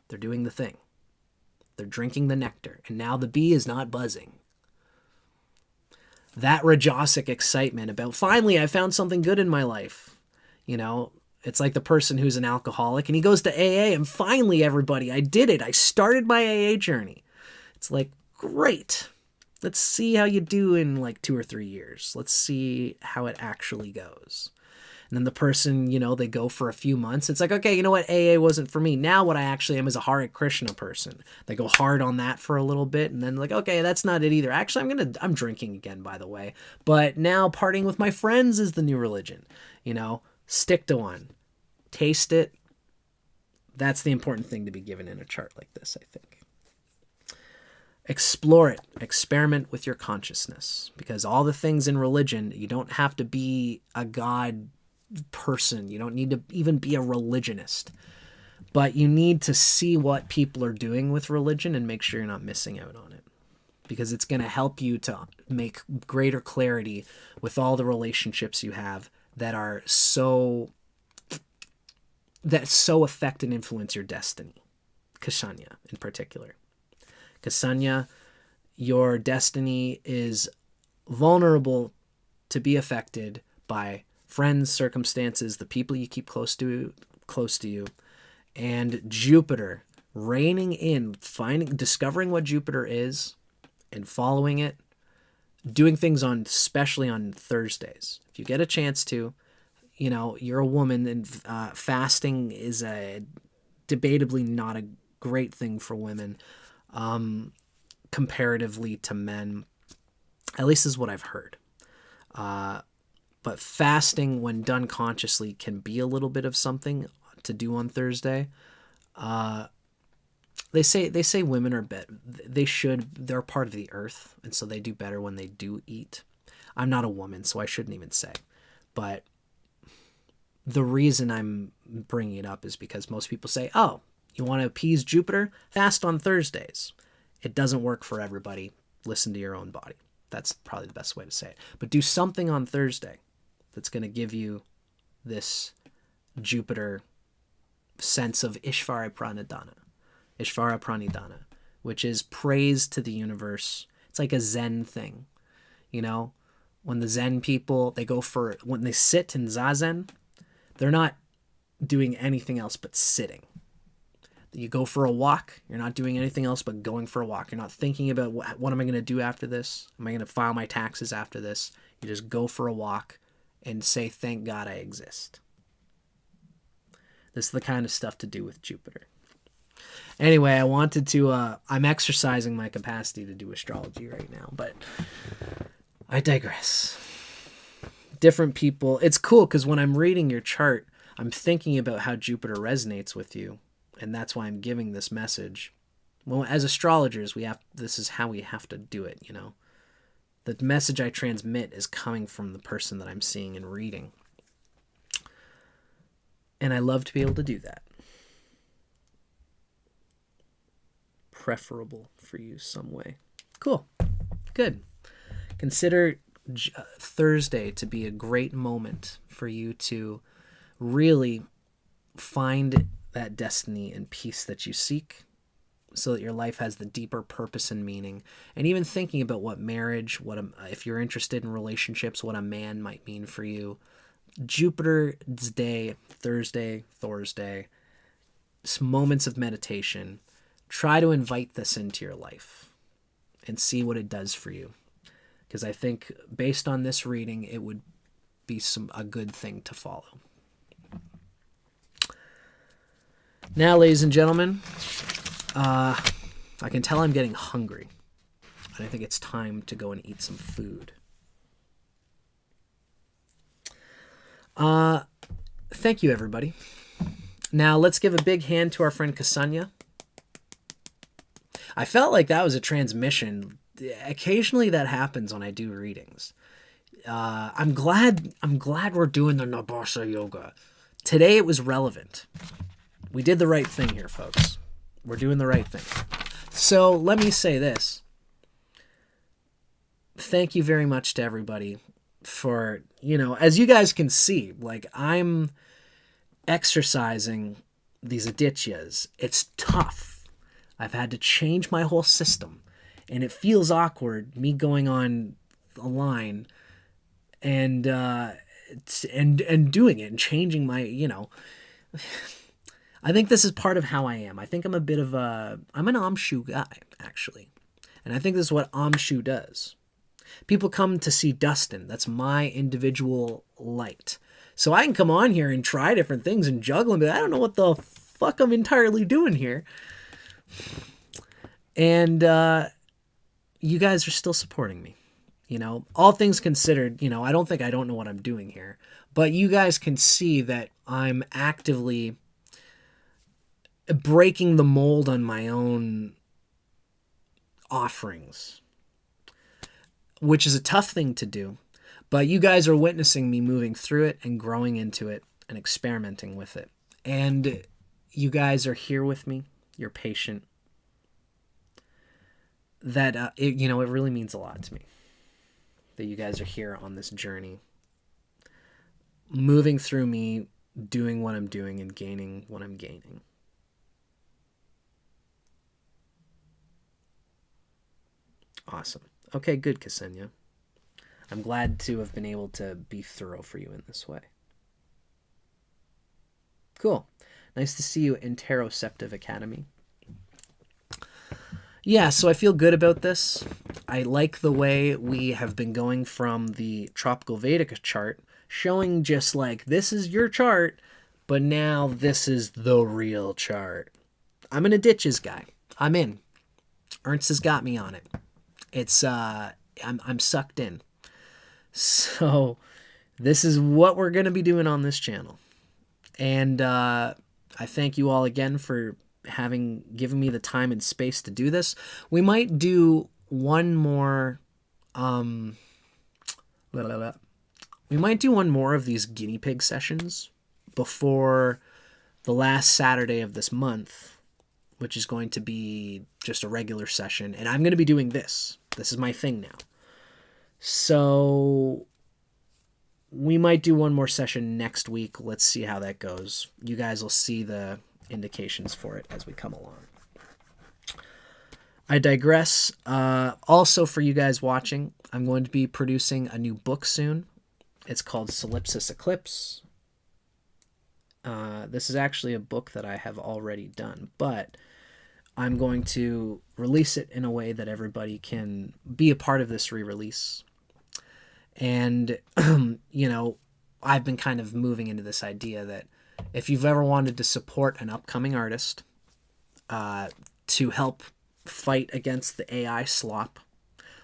They're doing the thing. They're drinking the nectar. And now the bee is not buzzing. That rajasic excitement about, finally, I found something good in my life. It's like the person who's an alcoholic and he goes to AA and finally, everybody, I did it. I started my AA journey. It's like, great. Let's see how you do in like 2 or 3 years. Let's see how it actually goes. And then the person, they go for a few months. It's like, okay, you know what? AA wasn't for me. Now what I actually am is a Hare Krishna person. They go hard on that for a little bit. And then like, okay, that's not it either. Actually, I'm drinking again, by the way. But now partying with my friends is the new religion. Stick to one. Taste it. That's the important thing to be given in a chart like this, I think. Explore it. Experiment with your consciousness. Because all the things in religion, you don't have to be a god person. You don't need to even be a religionist. But you need to see what people are doing with religion and make sure you're not missing out on it. Because it's going to help you to make greater clarity with all the relationships you have that so affect and influence your destiny. Kasanya in particular. Kasanya, your destiny is vulnerable to be affected by friends, circumstances, the people you keep close to you, and Jupiter reigning in, discovering what Jupiter is and following it, doing things especially on Thursdays. If you get a chance to, you're a woman and fasting is debatably not a great thing for women. Comparatively to men, at least is what I've heard. But fasting, when done consciously, can be a little bit of something to do on Thursday. They say women are better. They're part of the earth, and so they do better when they do eat. I'm not a woman, so I shouldn't even say. But the reason I'm bringing it up is because most people say, oh, you want to appease Jupiter? Fast on Thursdays. It doesn't work for everybody. Listen to your own body. That's probably the best way to say it. But do something on Thursday that's going to give you this Jupiter sense of Ishvara Pranidhana, which is praise to the universe. It's like a Zen thing. When the Zen people, when they sit in Zazen, they're not doing anything else but sitting. You go for a walk, you're not doing anything else but going for a walk. You're not thinking about what am I going to do after this? Am I going to file my taxes after this? You just go for a walk and say, thank God I exist. This is the kind of stuff to do with Jupiter. Anyway, I wanted to, I'm exercising my capacity to do astrology right now, but I digress. Different people, it's cool because when I'm reading your chart, I'm thinking about how Jupiter resonates with you. And that's why I'm giving this message. Well, as astrologers, this is how we have to do it, The message I transmit is coming from the person that I'm seeing and reading. And I love to be able to do that. Preferable for you some way. Cool. Good. Consider Thursday to be a great moment for you to really find that destiny and peace that you seek, so that your life has the deeper purpose and meaning. And even thinking about what marriage, if you're interested in relationships, what a man might mean for you. Jupiter's day, Thursday, moments of meditation. Try to invite this into your life and see what it does for you. Because I think based on this reading, it would be a good thing to follow. Now, ladies and gentlemen, I can tell I'm getting hungry. And I think it's time to go and eat some food. Thank you, everybody. Now, let's give a big hand to our friend Ksenia. I felt like that was a transmission. Occasionally that happens when I do readings. I'm glad we're doing the Nabasa yoga. Today it was relevant. We did the right thing here, folks. We're doing the right thing. So let me say this. Thank you very much to everybody for, as you guys can see, like I'm exercising these Adityas. It's tough. I've had to change my whole system, and it feels awkward, me going on a line and doing it and changing my, I think this is part of how I am. I think I'm I'm an Amshu guy, actually. And I think this is what Amshu does. People come to see Dustin. That's my individual light. So I can come on here and try different things and juggle and be like, I don't know what the fuck I'm entirely doing here. And you guys are still supporting me. All things considered, I don't think I don't know what I'm doing here. But you guys can see that I'm actively breaking the mold on my own offerings, which is a tough thing to do. But you guys are witnessing me moving through it and growing into it and experimenting with it. And you guys are here with me. You're patient. That, it really means a lot to me that you guys are here on this journey, moving through me, doing what I'm doing and gaining what I'm gaining. Awesome. Okay, good, Ksenia. I'm glad to have been able to be thorough for you in this way. Cool. Nice to see you in Interoceptive Academy. Yeah, so I feel good about this. I like the way we have been going from the Tropical Vedic chart, showing just like, this is your chart, but now this is the real chart. I'm an Adityas guy. I'm in. Ernst has got me on it. It's, I'm sucked in. So this is what we're going to be doing on this channel. And I thank you all again for given me the time and space to do this. We might do one more, we might do one more of these guinea pig sessions before the last Saturday of this month, which is going to be just a regular session. And I'm going to be doing this. This is my thing now. So we might do one more session next week. Let's see how that goes. You guys will see the indications for it as we come along. I digress. Also, for you guys watching, I'm going to be producing a new book soon. It's called Solipsis Eclipse. This is actually a book that I have already done, but I'm going to release it in a way that everybody can be a part of this re-release. And, I've been kind of moving into this idea that if you've ever wanted to support an upcoming artist to help fight against the AI slop,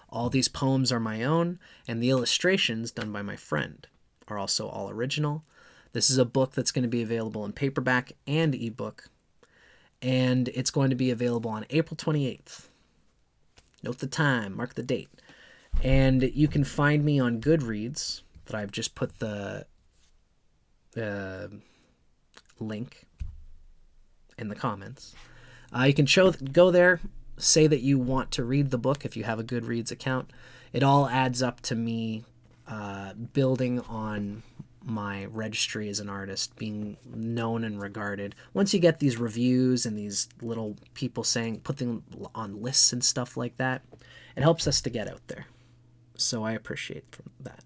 all these poems are my own, and the illustrations done by my friend are also all original. This is a book that's going to be available in paperback and ebook, and it's going to be available on April 28th. Note the time, mark the date. And you can find me on Goodreads, that I've just put the link in the comments. You can go there, say that you want to read the book if you have a Goodreads account. It all adds up to me building on my registry as an artist, being known and regarded. Once you get these reviews and these little people saying, put them on lists and stuff like that, it helps us to get out there. So I appreciate that.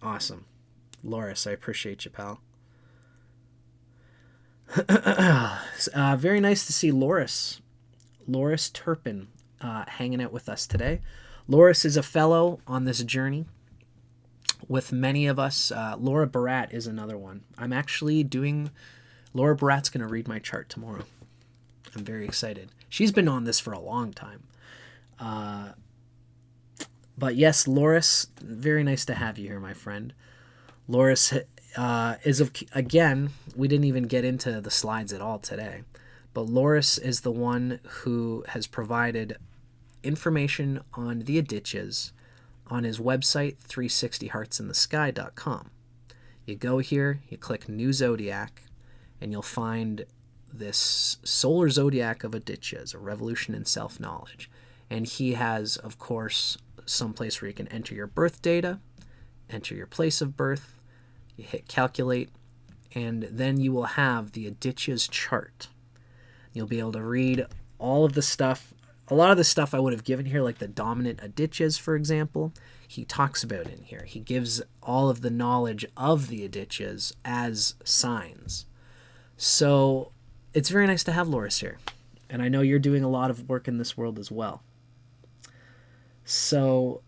Awesome. Loris, I appreciate you, pal. Very nice to see Loris Turpin hanging out with us today. Loris is a fellow on this journey with many of us. Laura Barat is another one. I'm actually doing... Laura Barat's going to read my chart tomorrow. I'm very excited. She's been on this for a long time. But yes, Loris, very nice to have you here, my friend. Loris again, we didn't even get into the slides at all today, but Loris is the one who has provided information on the Adityas on his website, 360heartsinthesky.com. You go here, you click New Zodiac, and you'll find this Solar Zodiac of Adityas, a revolution in self-knowledge. And he has, of course, some place where you can enter your birth data, enter your place of birth, you hit calculate, and then you will have the Adityas chart. You'll be able to read all of the stuff. A lot of the stuff I would have given here, like the dominant Adityas, for example, he talks about in here. He gives all of the knowledge of the Adityas as signs. So it's very nice to have Loris here. And I know you're doing a lot of work in this world as well. So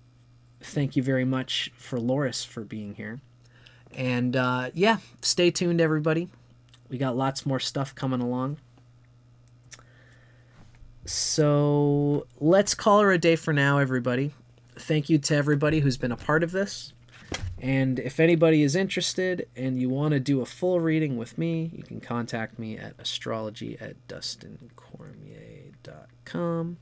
thank you very much for Loris for being here. And yeah, stay tuned, everybody. We got lots more stuff coming along. So let's call her a day for now, everybody. Thank you to everybody who's been a part of this. And if anybody is interested and you want to do a full reading with me, you can contact me at astrology@dustincormier.com.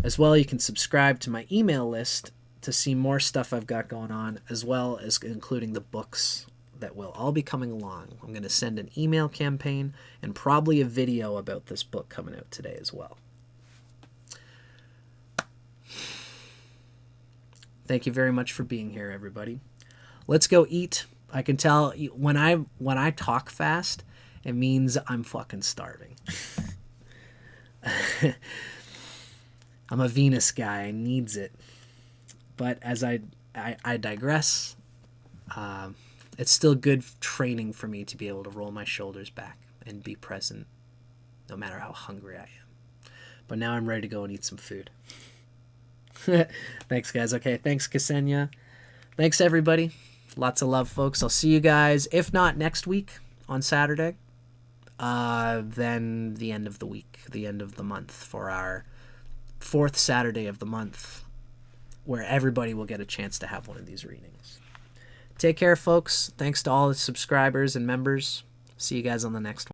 As well, you can subscribe to my email list to see more stuff I've got going on, as well as including the books that will all be coming along. I'm going to send an email campaign and probably a video about this book coming out today as well. Thank you very much for being here, everybody. Let's go eat. I can tell when I talk fast, it means I'm fucking starving. I'm a Venus guy. I needs it. But as I digress, it's still good training for me to be able to roll my shoulders back and be present no matter how hungry I am. But now I'm ready to go and eat some food. Thanks, guys. Okay, thanks, Ksenia. Thanks, everybody. Lots of love, folks. I'll see you guys, if not next week on Saturday, then the end of the week, the end of the month, for our 4th Saturday of the month, where everybody will get a chance to have one of these readings. Take care, folks. Thanks to all the subscribers and members. See you guys on the next one.